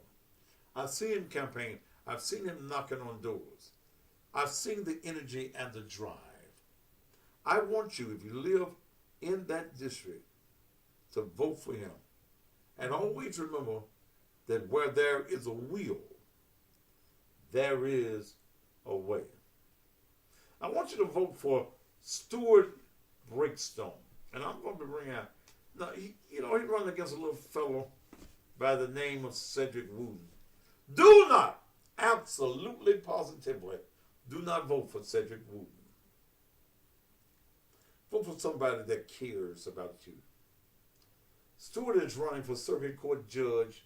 Speaker 4: I've seen him campaign. I've seen him knocking on doors. I've seen the energy and the drive. I want you, if you live in that district, to vote for him. And always remember that where there is a will, there is a way. I want you to vote for Stuart Breakstone. And I'm going to bring out, now, he runs against a little fellow by the name of Cedric Wooten. Do not, absolutely positively, do not vote for Cedric Wooten. Vote for somebody that cares about you. Stewart is running for Circuit Court Judge,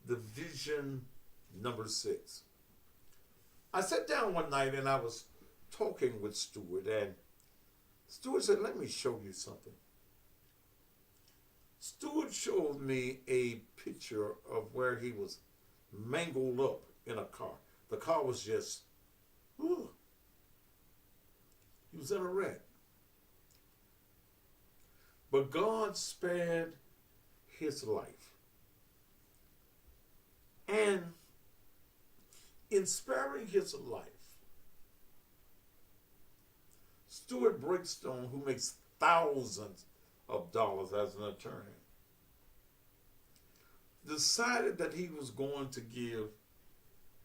Speaker 4: Division Number 6. I sat down one night and I was talking with Stewart, and Stewart said, let me show you something. Stewart showed me a picture of where he was mangled up in a car. The car was just, ooh. He was in a wreck. But God spared his life. And in sparing his life, Stuart Breakstone, who makes thousands of dollars as an attorney, decided that he was going to give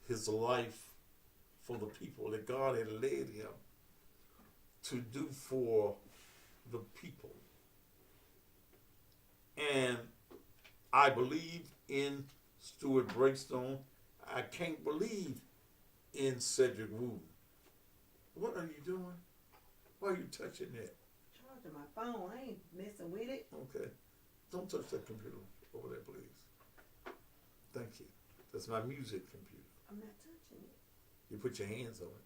Speaker 4: his life for the people that God had led him to do for the people. And I believe in Stuart Breakstone. I can't believe in Cedric Wu. What are you doing? Why are you touching that?
Speaker 13: Charging my phone. I ain't messing with it.
Speaker 4: Okay. Don't touch that computer over there, please. Thank you. That's my music computer.
Speaker 13: I'm not touching it.
Speaker 4: You put your hands on it.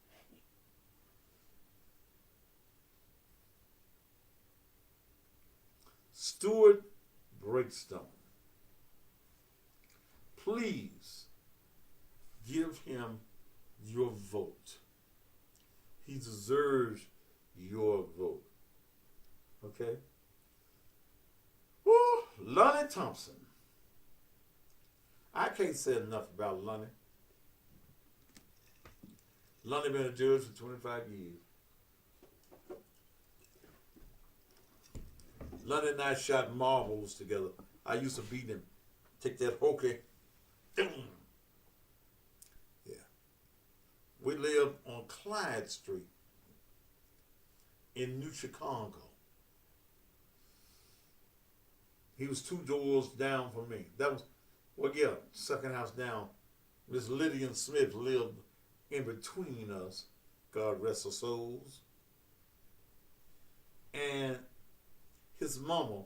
Speaker 4: Stuart Breakstone. Please give him your vote. He deserves your vote. Okay? Woo! Lonnie Thompson. I can't say enough about Lonnie. Lonnie been a judge for 25 years. Lonnie and I shot marbles together. I used to beat him. Take that hokey. Yeah. We lived on Clyde Street in New Chicago. He was 2 doors down from me. That was, well, yeah, second house down. Miss Lydian Smith lived in between us. God rest her souls. And his mama,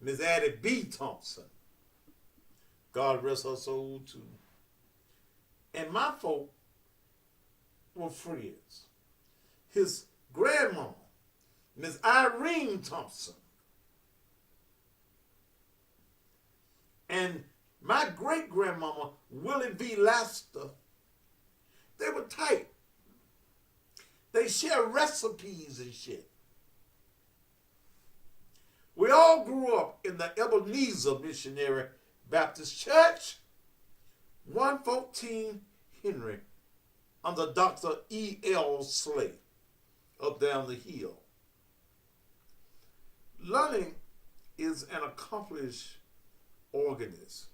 Speaker 4: Miss Addie B. Thompson. God rest her soul too. And my folk were friends. His grandmama, Miss Irene Thompson. And my great-grandmama, Willie V. Laster, they were tight. They shared recipes and shit. We all grew up in the Ebenezer Missionary Baptist Church, 114 Henry, under Dr. E.L. Slay, up down the hill. Lonnie is an accomplished organist.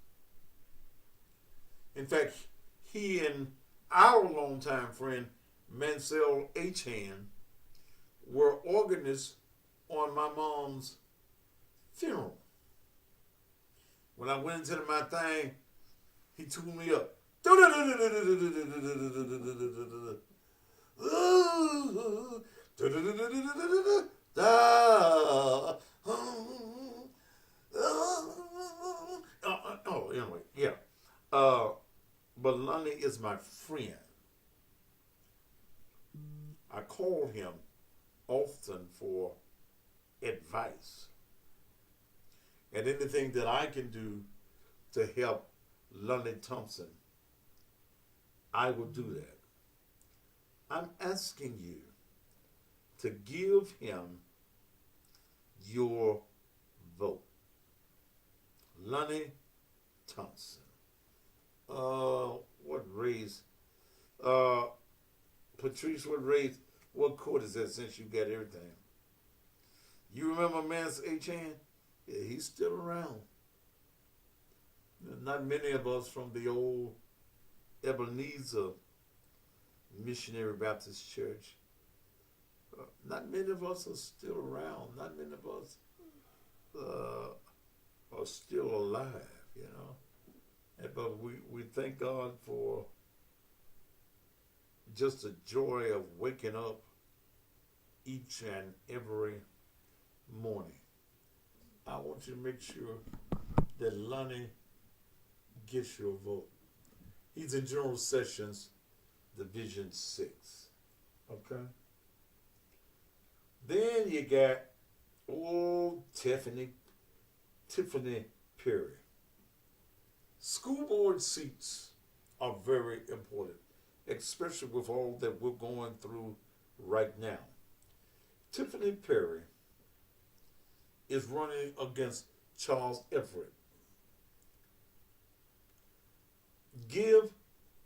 Speaker 4: In fact, he and our longtime friend, Mansell H. Hand, were organists on my mom's funeral. When I went into my thing, he tuned me up. Anyway, yeah. But Lonnie is my friend. I call him often for advice. And anything that I can do to help Lonnie Thompson, I will do that. I'm asking you to give him your vote. Lonnie Thompson. What race? Patrice, what court is that since you got everything? You remember Mance H. Hand? Yeah, he's still around. Not many of us from the old Ebenezer Missionary Baptist Church. Not many of us are still around. Not many of us are still alive, you know. But we thank God for just the joy of waking up each and every morning. I want you to make sure that Lonnie gets your vote. He's in General Sessions, Division 6. Okay. Then you got Tiffany Perry. School board seats are very important, especially with all that we're going through right now. Tiffany Perry is running against Charles Everett. Give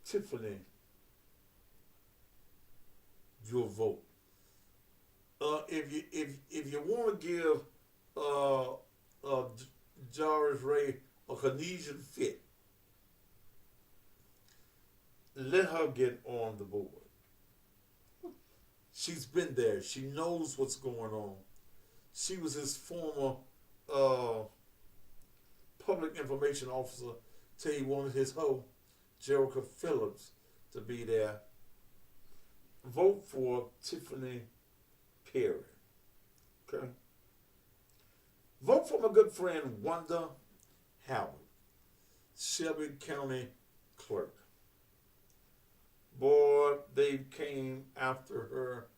Speaker 4: Tiffany your vote. If you want to give Jarvis Ray a Canesian fit, let her get on the board. She's been there. She knows what's going on. She was his former public information officer till he wanted his hoe, Jerica Phillips, to be there. Vote for Tiffany Perry. Okay? Vote for my good friend Wanda Howard, Shelby County Clerk. Boy, they came after her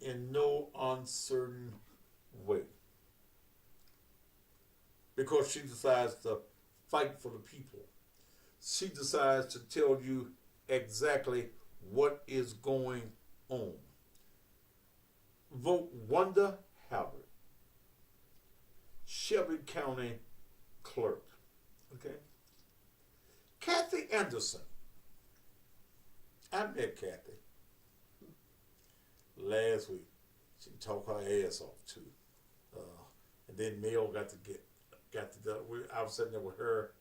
Speaker 4: in no uncertain way, because she decides to fight for the people. She decides to tell you exactly what is going on. Vote Wanda Howard, Shelby County Clerk. Okay? Kathy Anderson. I met Kathy last week. She talked her ass off too, and then Mel got to I was sitting there with her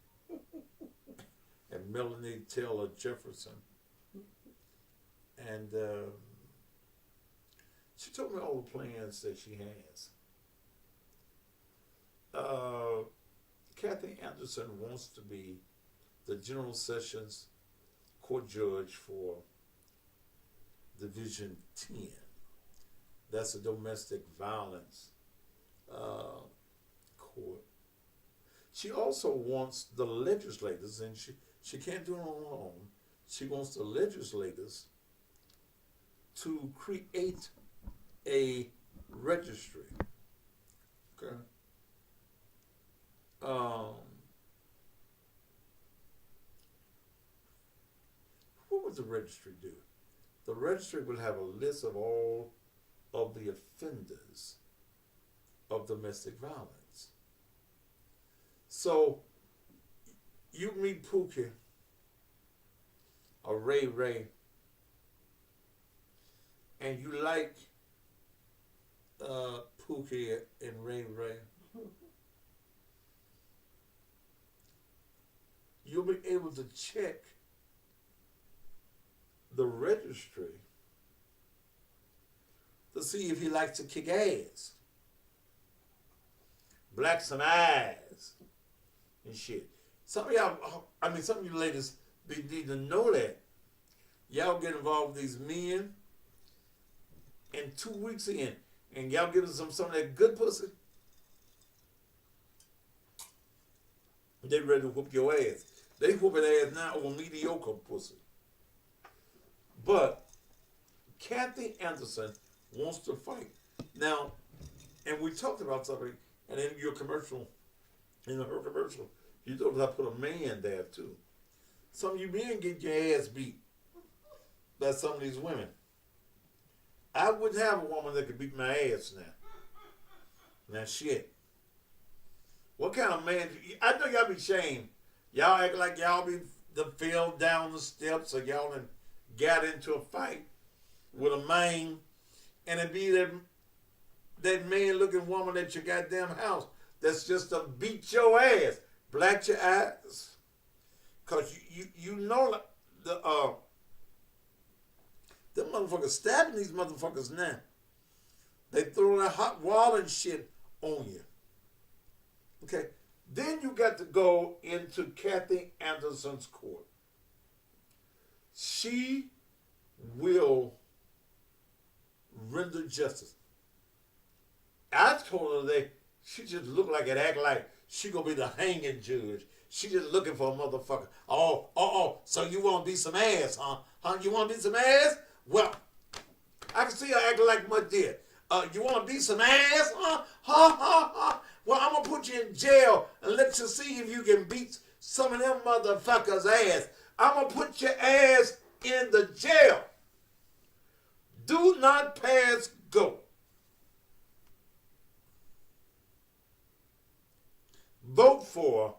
Speaker 4: and Melanie Taylor Jefferson, and she told me all the plans that she has. Kathy Anderson wants to be the General Sessions Court Judge for Division 10. That's a domestic violence court. She also wants the legislators, and she can't do it on her own. She wants the legislators to create a registry. Okay. What would the registry do? The registry will have a list of all of the offenders of domestic violence. So you meet Pookie or Ray, and you like Pookie and Ray, you'll be able to check the registry to see if he likes to kick ass, black some eyes, and shit. Some of y'all, some of you ladies need to know that. Y'all get involved with these men, and 2 weeks in, and y'all give them some of that good pussy, they ready to whoop your ass. They whooping ass now over mediocre pussy. But Kathy Anderson wants to fight. Now, and we talked about something, and in your commercial, in her commercial, you told us I put a man there too. Some of you men get your ass beat by some of these women. I wouldn't have a woman that could beat my ass now. Now shit. What kind of man? I know y'all be shamed. Y'all act like y'all fell down the steps, or y'all done got into a fight with a man, and it be that man-looking woman at your goddamn house that's just to beat your ass, black your eyes, cause you know them motherfuckers stabbing these motherfuckers now. They throw that hot water and shit on you. Okay, then you got to go into Kathy Anderson's court. She will render justice. I told her that she just looked like it, act like she gonna be the hanging judge. She just looking for a motherfucker. So you want to be some ass, huh? You want to be some ass? Well, I can see her acting like my dear. You want to be some ass, huh? Well, I'm going to put you in jail and let you see if you can beat some of them motherfuckers' ass. I'm going to put your ass in the jail. Do not pass go. Vote for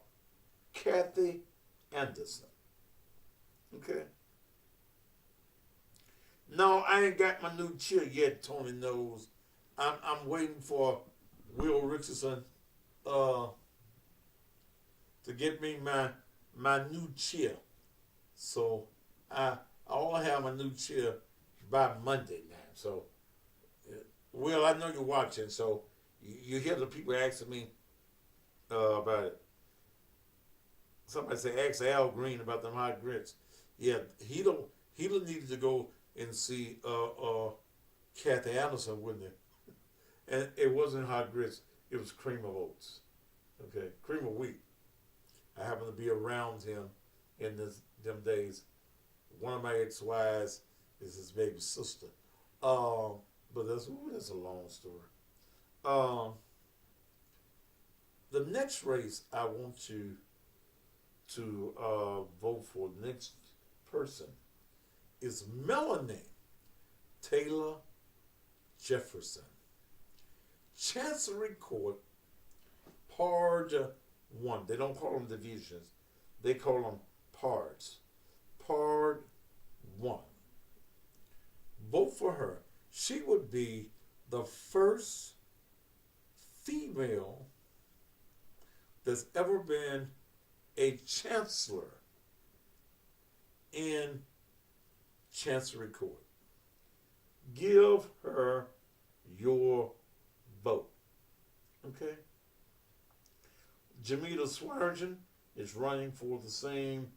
Speaker 4: Kathy Anderson. Okay? No, I ain't got my new chair yet, Tony knows. I'm waiting for Will Richardson to get me my new chair. So I'll have my new chair by Monday now. So, Will, I know you're watching, so you hear the people asking me about it. Somebody say ask Al Green about them hot grits. Yeah, he don't need to go and see Kathy Anderson, wouldn't it? And it wasn't hot grits, it was cream of oats. Okay, cream of wheat. I happened to be around him in them days. One of my ex-wives is his baby sister. But that's a long story. The next race I want you to vote for, the next person, is Melanie Taylor Jefferson. Chancery Court, Part 1. They don't call them divisions. They call them parts. Part 1. Vote for her. She would be the first female that's ever been a chancellor in Chancery Court. Give her your vote. Okay? Jamila Swearingen is running for the same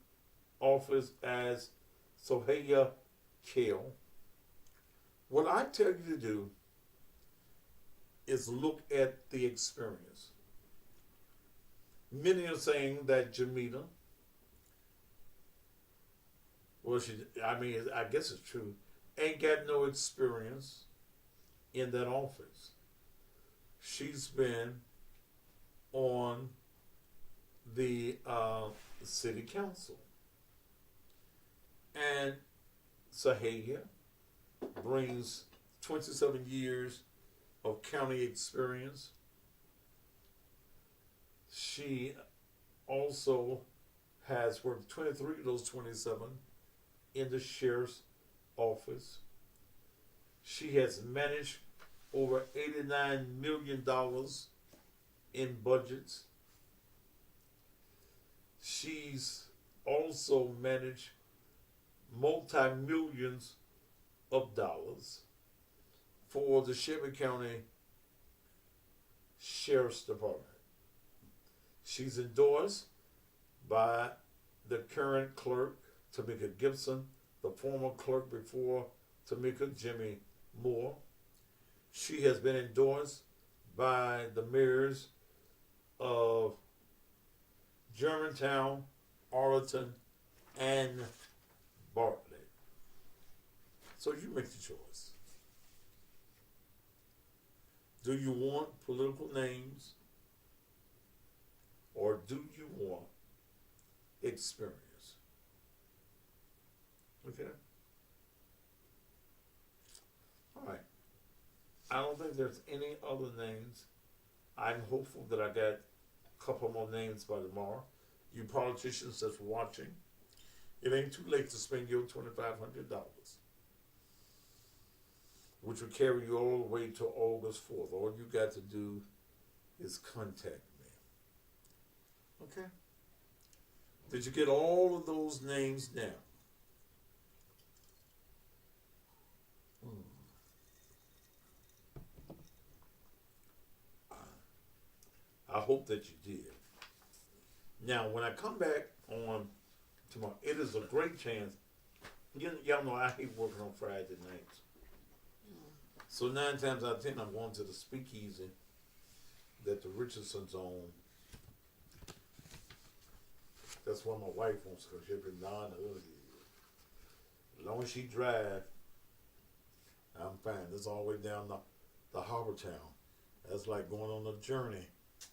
Speaker 4: office as Sohail Kale. What I tell you to do is look at the experience. Many are saying that Jamila, I guess it's true, ain't got no experience in that office. She's been on the city council. And Sohail brings 27 years of county experience. She also has worked 23 of those 27 in the sheriff's office. She has managed over $89 million in budgets. She's also managed multi-millions of dollars for the Shelby County Sheriff's Department. She's endorsed by the current clerk, Tamika Gibson, the former clerk before Tamika, Jimmy Moore. She has been endorsed by the mayors of Germantown, Arlington, and Bartlett. So you make the choice. Do you want political names, or do you want experience? Okay? All right. I don't think there's any other names. I'm hopeful that I got a couple more names by tomorrow. You politicians that's watching, it ain't too late to spend your $2,500, which will carry you all the way to August 4th. All you got to do is contact me. Okay? Did you get all of those names now? I hope that you did. Now, when I come back on tomorrow, it is a great chance. Y'all know I hate working on Friday nights. So 9 times out of 10, I'm going to the speakeasy that the Richardson's own. That's what my wife wants because she's been 9 other years. As long as she drive, I'm fine. That's all the way down the harbor town. That's like going on a journey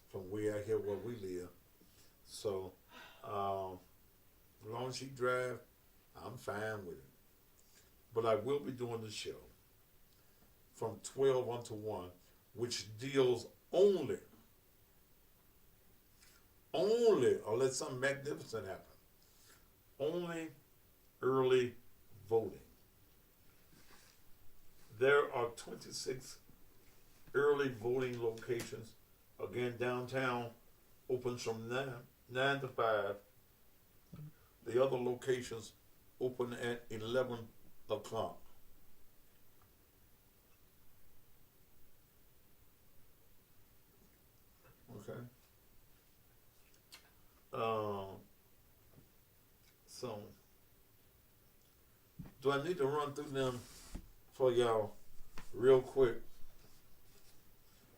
Speaker 4: from way out here where we live. So, as long as she drive, I'm fine with it. But I will be doing the show from 12 unto 1, which deals only, unless something magnificent happens, only early voting. There are 26 early voting locations. Again, downtown opens from 9 to 5. The other locations open at 11 o'clock. Okay. So, do I need to run through them for y'all real quick?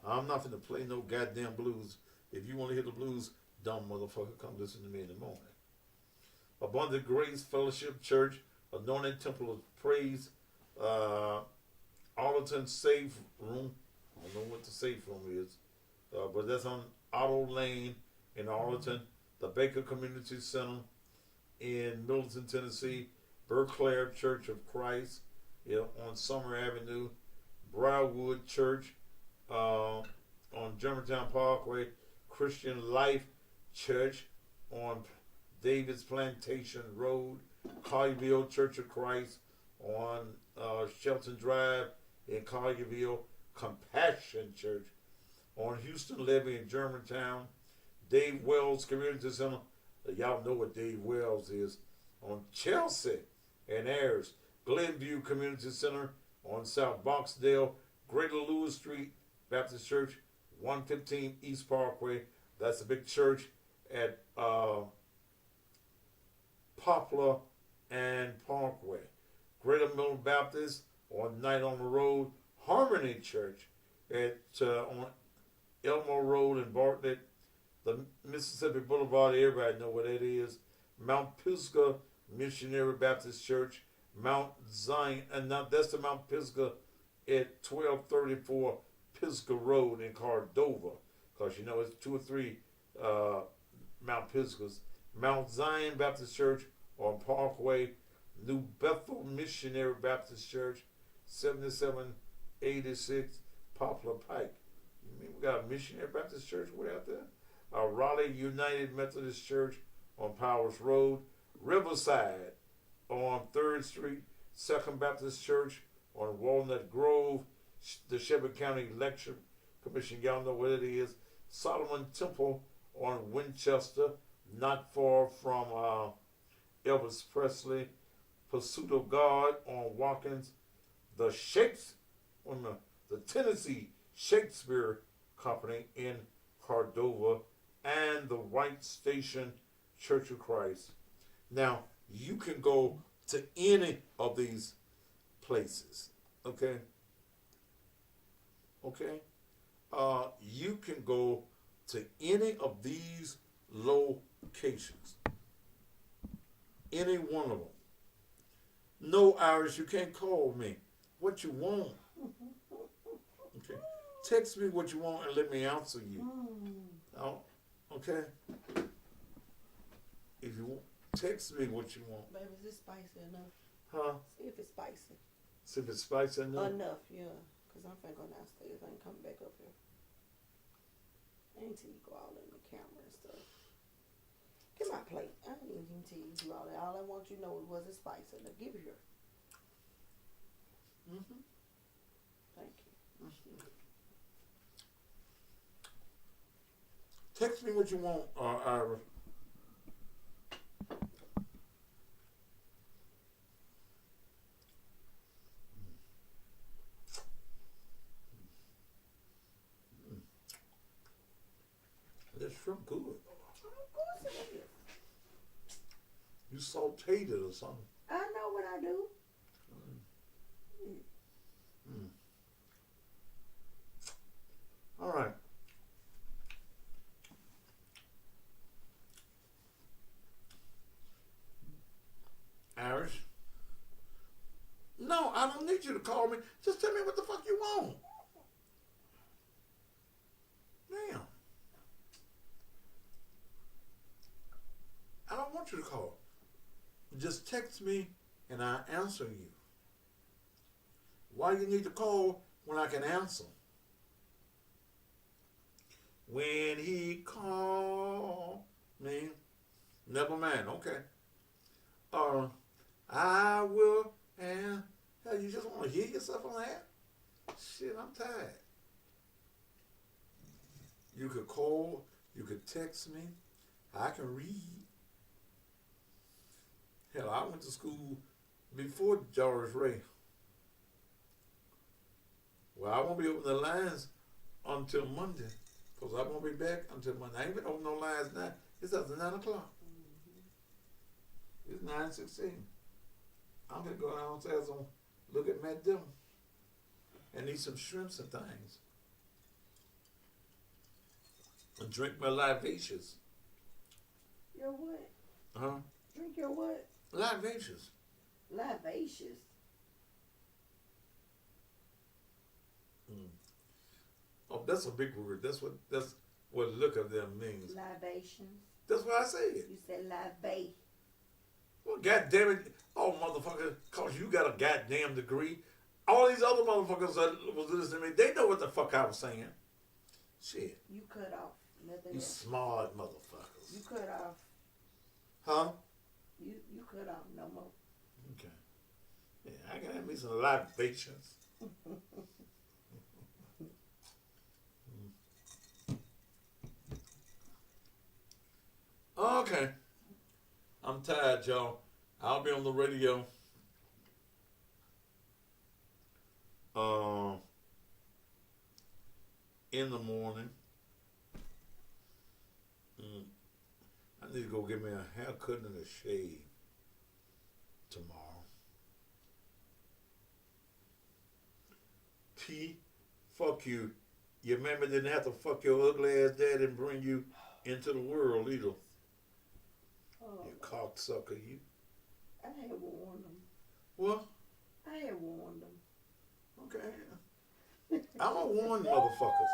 Speaker 4: I'm not going to play no goddamn blues. If you want to hear the blues, dumb motherfucker, come listen to me in the morning. Abundant Grace Fellowship Church, Anointed Temple of Praise, Arlington Safe Room. I don't know what the safe room is, but that's on Otto Lane in Arlington. The Baker Community Center in Middleton, Tennessee. Berkeley Church of Christ on Summer Avenue. Briarwood Church on Germantown Parkway. Christian Life Church on Davis Plantation Road. Collierville Church of Christ on Shelton Drive in Collierville. Compassion Church on Houston Levee in Germantown. Dave Wells Community Center. Y'all know what Dave Wells is. On Chelsea and Ayers. Glenview Community Center on South Boxdale. Greater Lewis Street Baptist Church, 115 East Parkway. That's a big church at Poplar and Parkway. Greater Middle Baptist on Night on the Road. Harmony Church at on Elmore Road in Bartlett. The Mississippi Boulevard, everybody know what that is. Mount Pisgah Missionary Baptist Church. Mount Zion, and now that's the Mount Pisgah at 1234 Pisgah Road in Cordova, because you know it's 2 or 3 Mount Pisgahs. Mount Zion Baptist Church on Parkway. New Bethel Missionary Baptist Church, 7786 Poplar Pike. You mean we got a Missionary Baptist Church way out there? Raleigh United Methodist Church on Powers Road. Riverside on 3rd Street, 2nd Baptist Church on Walnut Grove. The Shelby County Election Commission, y'all know what it is. Solomon Temple on Winchester, not far from Elvis Presley. Pursuit of God on Watkins. The Tennessee Shakespeare Company in Cordova, and the White Station Church of Christ. Now, you can go to any of these places, okay? Okay? You can go to any of these locations. Any one of them. No, Irish, you can't call me. What you want? Okay. Text me what you want and let me answer you. Oh, okay? If you want, text me what you want.
Speaker 13: Baby, is it spicy enough?
Speaker 4: Huh?
Speaker 13: See if it's spicy.
Speaker 4: See if it's spicy enough?
Speaker 13: Enough, yeah. Because I'm finna go downstairs. I ain't coming back up here. Ain't till you go all in the camera and stuff. Get my plate. I ain't even till you do all that. All I want you to know is was it spicy enough. Give it here.
Speaker 4: Mm-hmm.
Speaker 13: Thank you.
Speaker 4: Mm-hmm. Text me what you want, Ira. That shrimp good.
Speaker 13: Of course it is.
Speaker 4: You sauteed it or something.
Speaker 13: I know what I do.
Speaker 4: All right. call me. Just tell me what the fuck you want. Damn. I don't want you to call. Just text me and I'll answer you. Why you need to call when I can answer? When he called me. Never mind, okay. I will, and hell, you just want to hear yourself on that? Shit, I'm tired. You could call, you could text me, I can read. Hell, I went to school before George Ray. Well, I won't be opening the lines until Monday, because I won't be back until Monday. I ain't been opening no lines now. It's after 9 o'clock. It's 9:16. I'm going to go downstairs and look at Matt Dillon and eat some shrimps and things. And drink my libations.
Speaker 13: Your what?
Speaker 4: Huh?
Speaker 13: Drink your what?
Speaker 4: Libations.
Speaker 13: Libations.
Speaker 4: Oh, that's a big word. That's what look of them means.
Speaker 13: Libations.
Speaker 4: That's what I said.
Speaker 13: You said libate.
Speaker 4: Well, goddamn it. Oh, motherfucker, cause you got a goddamn degree. All these other motherfuckers that was listening to me, they know what the fuck I was saying. Shit.
Speaker 13: You cut off. Nothing
Speaker 4: You
Speaker 13: else.
Speaker 4: smart motherfuckers.
Speaker 13: You cut off.
Speaker 4: Huh?
Speaker 13: You cut off no more.
Speaker 4: Okay. Yeah, I can have me some libations. Okay. I'm tired, y'all. I'll be on the radio. In the morning. I need to go get me a haircut and a shave tomorrow. P, fuck you. Your mama didn't have to fuck your ugly ass dad and bring you into the world either.
Speaker 13: Oh,
Speaker 4: You cocksucker, you.
Speaker 13: I had warned them.
Speaker 4: What?
Speaker 13: I had warned them.
Speaker 4: Okay. I don't warn motherfuckers.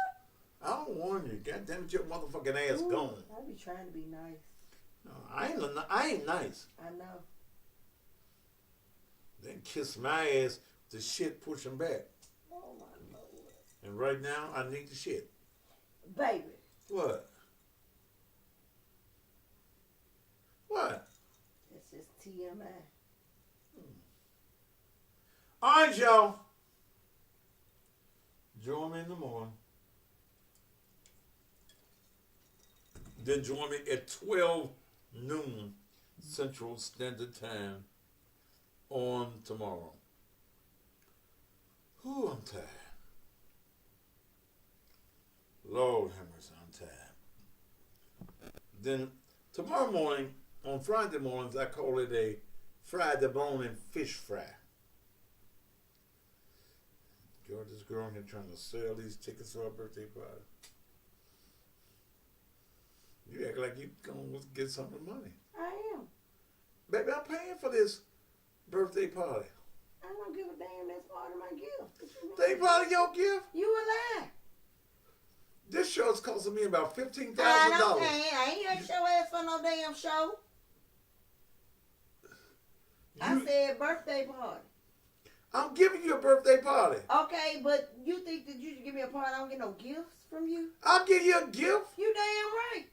Speaker 4: I don't warn you. God damn it, your motherfucking ass gone.
Speaker 13: I be trying to be nice.
Speaker 4: No, I ain't nice.
Speaker 13: I know.
Speaker 4: Then kiss my ass, the shit pushing back.
Speaker 13: Oh my Lord.
Speaker 4: And right now, I need the shit.
Speaker 13: Baby.
Speaker 4: What? What?
Speaker 13: It's just TMI.
Speaker 4: All right, y'all. Join me in the morning. Then join me at 12 noon Central Standard Time on tomorrow. Whew, I'm tired. Lord have mercy, I'm tired. Then tomorrow morning, on Friday mornings, I call it a Friday morning fish fry. George's girl here trying to sell these tickets for her birthday party. You act like you gonna get some of the money.
Speaker 13: I am.
Speaker 4: Baby, I'm paying for this birthday party.
Speaker 13: I don't give a damn. That's part of my gift.
Speaker 4: They part of your gift?
Speaker 13: You a lie.
Speaker 4: This show's costing me about $15,000.
Speaker 13: I ain't asked your ass for no damn show. I said birthday party.
Speaker 4: I'm giving you a birthday party.
Speaker 13: Okay, but you think that you should give me a party? I don't get no gifts from you?
Speaker 4: I'll give you a gift.
Speaker 13: You damn right.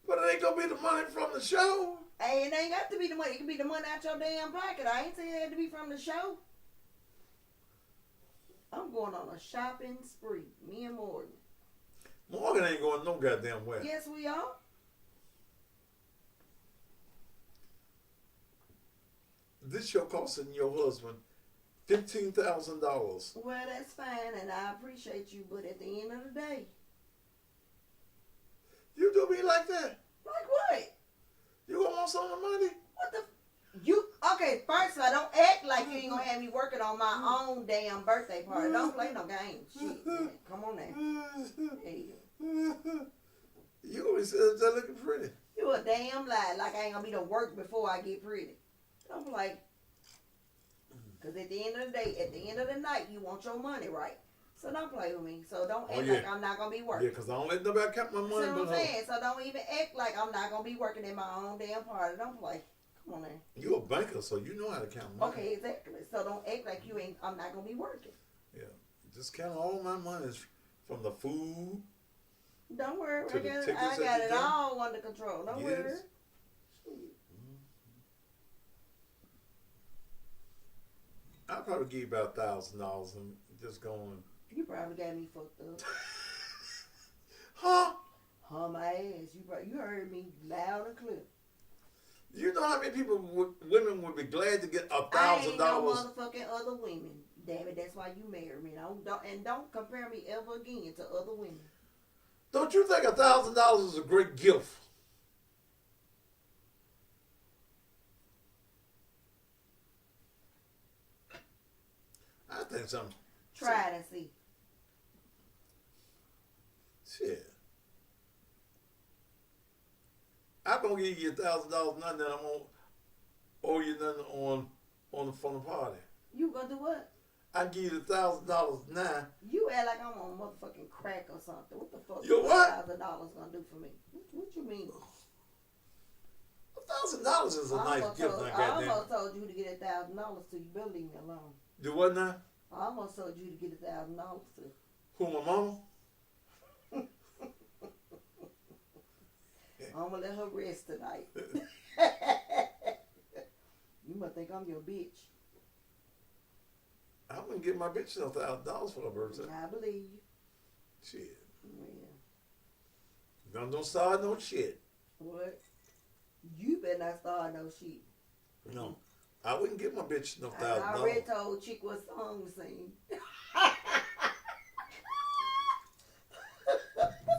Speaker 4: But it ain't gonna be the money from the show.
Speaker 13: Hey, it ain't got to be the money. It can be the money out your damn pocket. I ain't saying it had to be from the show. I'm going on a shopping spree. Me and Morgan.
Speaker 4: Morgan ain't going no goddamn way.
Speaker 13: Yes, we are.
Speaker 4: This show costing your husband $15,000.
Speaker 13: Well, that's fine, and I appreciate you, but at the end of the day.
Speaker 4: You do me like that?
Speaker 13: Like what?
Speaker 4: You gonna want some of the money?
Speaker 13: What the? You, okay, first of all, don't act like you ain't gonna have me working on my own damn birthday party. Don't play no games. Shit, man. Come on now. Hey.
Speaker 4: You gonna be sitting there looking pretty.
Speaker 13: You a damn lie. Like I ain't gonna be to work before I get pretty. I'm like, Because at the end of the day, at the end of the night, you want your money right. So don't play with me. So don't act like I'm not going to be working.
Speaker 4: Yeah, because I don't let nobody count my money.
Speaker 13: See what I'm saying? So don't even act like I'm not going to be working in my own damn party. Don't play. Come on, man.
Speaker 4: You're a banker, so you know how to count money.
Speaker 13: Okay, exactly. So don't act like I'm not going to be working.
Speaker 4: Yeah. Just count all my money from the food.
Speaker 13: Don't worry.
Speaker 4: To the tickets
Speaker 13: I got it all under control. Don't worry.
Speaker 4: I'll probably give you about $1,000 and just go on.
Speaker 13: You probably got me fucked up.
Speaker 4: Huh?
Speaker 13: Huh, my ass. You heard me loud and clear.
Speaker 4: You know how many women would be glad to get $1,000?
Speaker 13: I ain't no motherfucking other women. Damn it, that's why you married me. Don't compare me ever again to other women.
Speaker 4: Don't you think $1,000 is a great gift? I think so.
Speaker 13: Try it and see.
Speaker 4: Shit. I'm gonna give you $1,000, nothing that I won't owe you nothing from the party.
Speaker 13: You gonna do what?
Speaker 4: I give you $1,000 now.
Speaker 13: You act like I'm on motherfucking crack or something. What the fuck?
Speaker 4: You what?
Speaker 13: $1,000 gonna do for me? What you mean?
Speaker 4: $1,000 is a nice gift.
Speaker 13: I almost told you to get $1,000 to you. Better leave me alone.
Speaker 4: Do what now?
Speaker 13: I almost told you to get $1,000 to.
Speaker 4: Who, my mama?
Speaker 13: I'm gonna let her rest tonight. You must think I'm your bitch.
Speaker 4: I wouldn't give my bitch $1,000 for her birthday.
Speaker 13: I believe you.
Speaker 4: Shit.
Speaker 13: Yeah.
Speaker 4: Don't start no shit.
Speaker 13: What? You better not start no shit.
Speaker 4: No. I wouldn't give my bitch $1,000.
Speaker 13: I already told Chick what song to sing.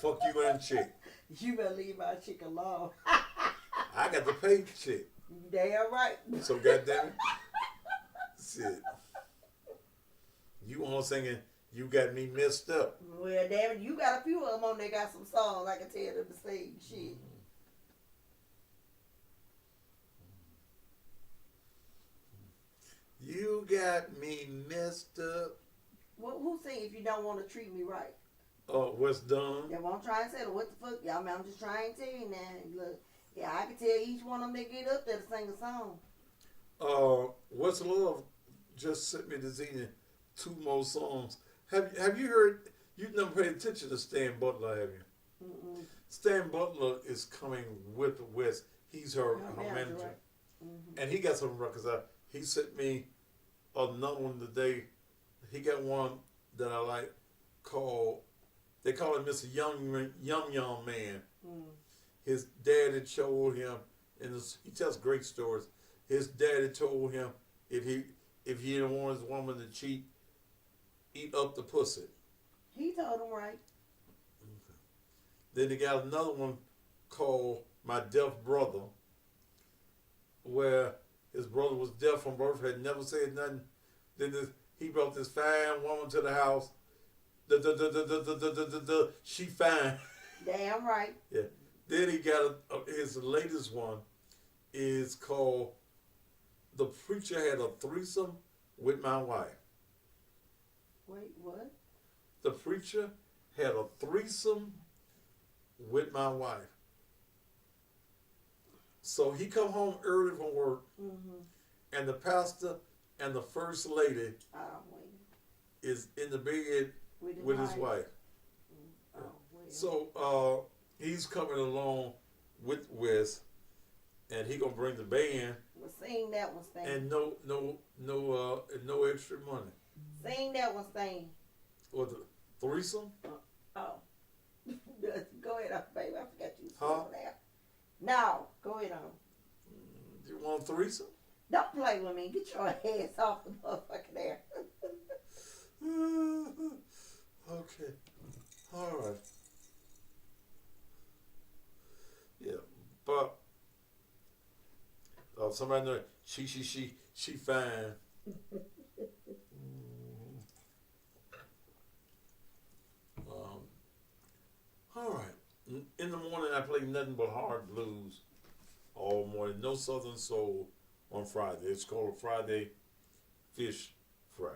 Speaker 4: Fuck you and Chick.
Speaker 13: You better leave my chick alone.
Speaker 4: I got to pay Chick.
Speaker 13: Damn right.
Speaker 4: So goddamn it. Shit. You on singing You Got Me Messed Up.
Speaker 13: Well, damn it, you got a few of them on there got some songs I can tell them to sing. Shit.
Speaker 4: You got me messed up.
Speaker 13: Well, who sing If You Don't Want to Treat Me Right?
Speaker 4: What's done?
Speaker 13: Yeah, well, I'm trying to say, what the fuck? Yeah, I'm just trying to tell you now. Look, yeah, I can tell each one of them that get up there to sing a song.
Speaker 4: What's Love just sent me this evening 2 more songs. Have you heard? You've never paid attention to Stan Butler, have you?
Speaker 13: Mm-mm.
Speaker 4: Stan Butler is coming with the West. He's her manager,
Speaker 13: right. Mm-hmm.
Speaker 4: and he got some records out. He sent me another one today. He got one that I like called. They call him Mr. Young Man.
Speaker 13: Mm.
Speaker 4: His daddy told him, and he tells great stories. His daddy told him if he didn't want his woman to cheat, eat up the pussy.
Speaker 13: He told him right.
Speaker 4: Okay. Then they got another one called My Deaf Brother, where his brother was deaf from birth, had never said nothing. Then he brought this fine woman to the house. She fine.
Speaker 13: Damn right.
Speaker 4: Yeah. Then he got his latest one is called The Preacher Had a Threesome with My Wife.
Speaker 13: Wait, what?
Speaker 4: The Preacher Had a Threesome with My Wife. So he come home early from work, and the pastor and the first lady is in the bed with his wife. So he's coming along with Wes, and he gonna bring the band.
Speaker 13: Well, sing that one, Stan.
Speaker 4: And no extra money.
Speaker 13: Sing that one, Stan.
Speaker 4: Or the threesome?
Speaker 13: Oh. Go ahead, baby. I forgot you was there. No, go ahead on.
Speaker 4: You want a threesome?
Speaker 13: Don't play with me. Get your ass off the motherfucking air.
Speaker 4: Okay. All right. Yeah, but somebody know she fine. All right. In the morning, I play nothing but hard blues all morning. No Southern soul on Friday. It's called a Friday fish fry.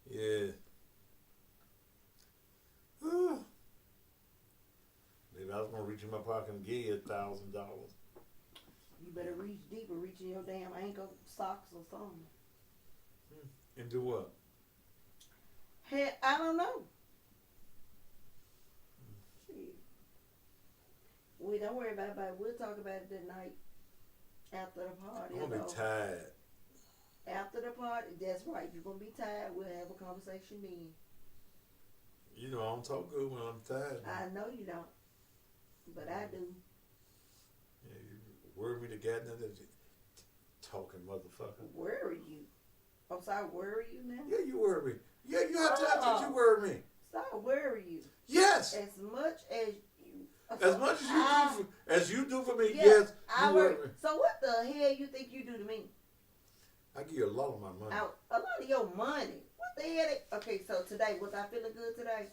Speaker 4: Yeah. Maybe I was gonna reach in my pocket and give you $1,000.
Speaker 13: You better reach deeper, reach in your damn ankle socks or something.
Speaker 4: And do what?
Speaker 13: Hey, I don't know. Shit. We don't worry about it. We'll talk about it that night after the party.
Speaker 4: I'm gonna be tired.
Speaker 13: After the party, that's right. You're gonna be tired. We'll have a conversation then.
Speaker 4: You know I don't talk good when I'm tired.
Speaker 13: I know you don't, but I do.
Speaker 4: Yeah, you worry me to goddamn talking motherfucker.
Speaker 13: Worry you? I'm sorry, worry you now?
Speaker 4: Yeah, you worry me. Yeah, you have times that you worry me.
Speaker 13: Stop worry you.
Speaker 4: Yes.
Speaker 13: As much as you.
Speaker 4: As much as you do for me,
Speaker 13: Yeah,
Speaker 4: yes,
Speaker 13: I
Speaker 4: you
Speaker 13: worry.
Speaker 4: worry me.
Speaker 13: So what the hell you think you do to me?
Speaker 4: I give you a lot of my money.
Speaker 13: A lot of your money. What the hell? Okay, so today, was I feeling good today?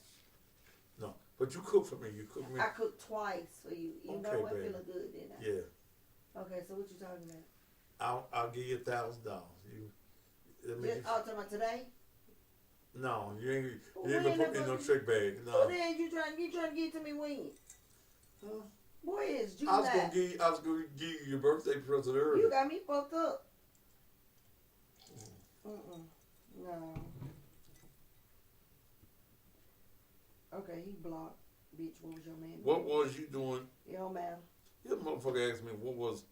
Speaker 4: No, but you cook for me. You cook me.
Speaker 13: I cooked twice for you. You know what?
Speaker 4: baby.
Speaker 13: Feeling good, didn't I?
Speaker 4: Yeah.
Speaker 13: Okay, so what you talking about?
Speaker 4: I'll give you $1,000.
Speaker 13: Talking about today?
Speaker 4: No, you ain't gonna put me in no trick bag. No.
Speaker 13: So then you trying to get it to me when?
Speaker 4: Huh?
Speaker 13: Boy, it's July.
Speaker 4: I was gonna give you your birthday present early.
Speaker 13: You got me fucked up. No. Okay, he blocked. Bitch, what was your man doing?
Speaker 4: What was you doing?
Speaker 13: It don't matter.
Speaker 4: This motherfucker asked me what was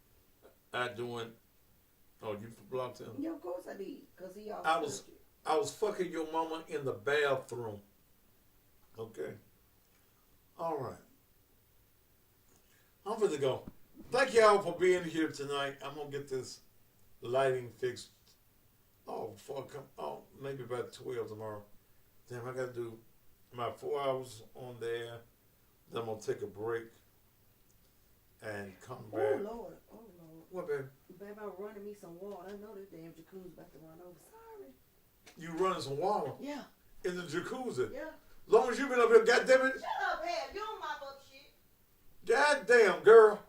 Speaker 4: I doing. Oh, you blocked him?
Speaker 13: Yeah, of course I did. Cause he always
Speaker 4: I was fucking your mama in the bathroom. Okay. All right. I'm ready to go. Thank y'all for being here tonight. I'm gonna get this lighting fixed. Oh fuck! Oh, maybe about 12 tomorrow. Damn, I gotta do my 4 hours on there. Then I'm gonna take a break and come back.
Speaker 13: Oh Lord.
Speaker 4: What, baby?
Speaker 13: Baby, I'm running me some water. I know this damn jacuzzi about to run over. Sorry.
Speaker 4: You running some water?
Speaker 13: Yeah.
Speaker 4: In the jacuzzi?
Speaker 13: Yeah.
Speaker 4: Long as you been up here, goddamn it.
Speaker 13: Shut up, Ab. You don't mop up shit.
Speaker 4: Goddamn, girl.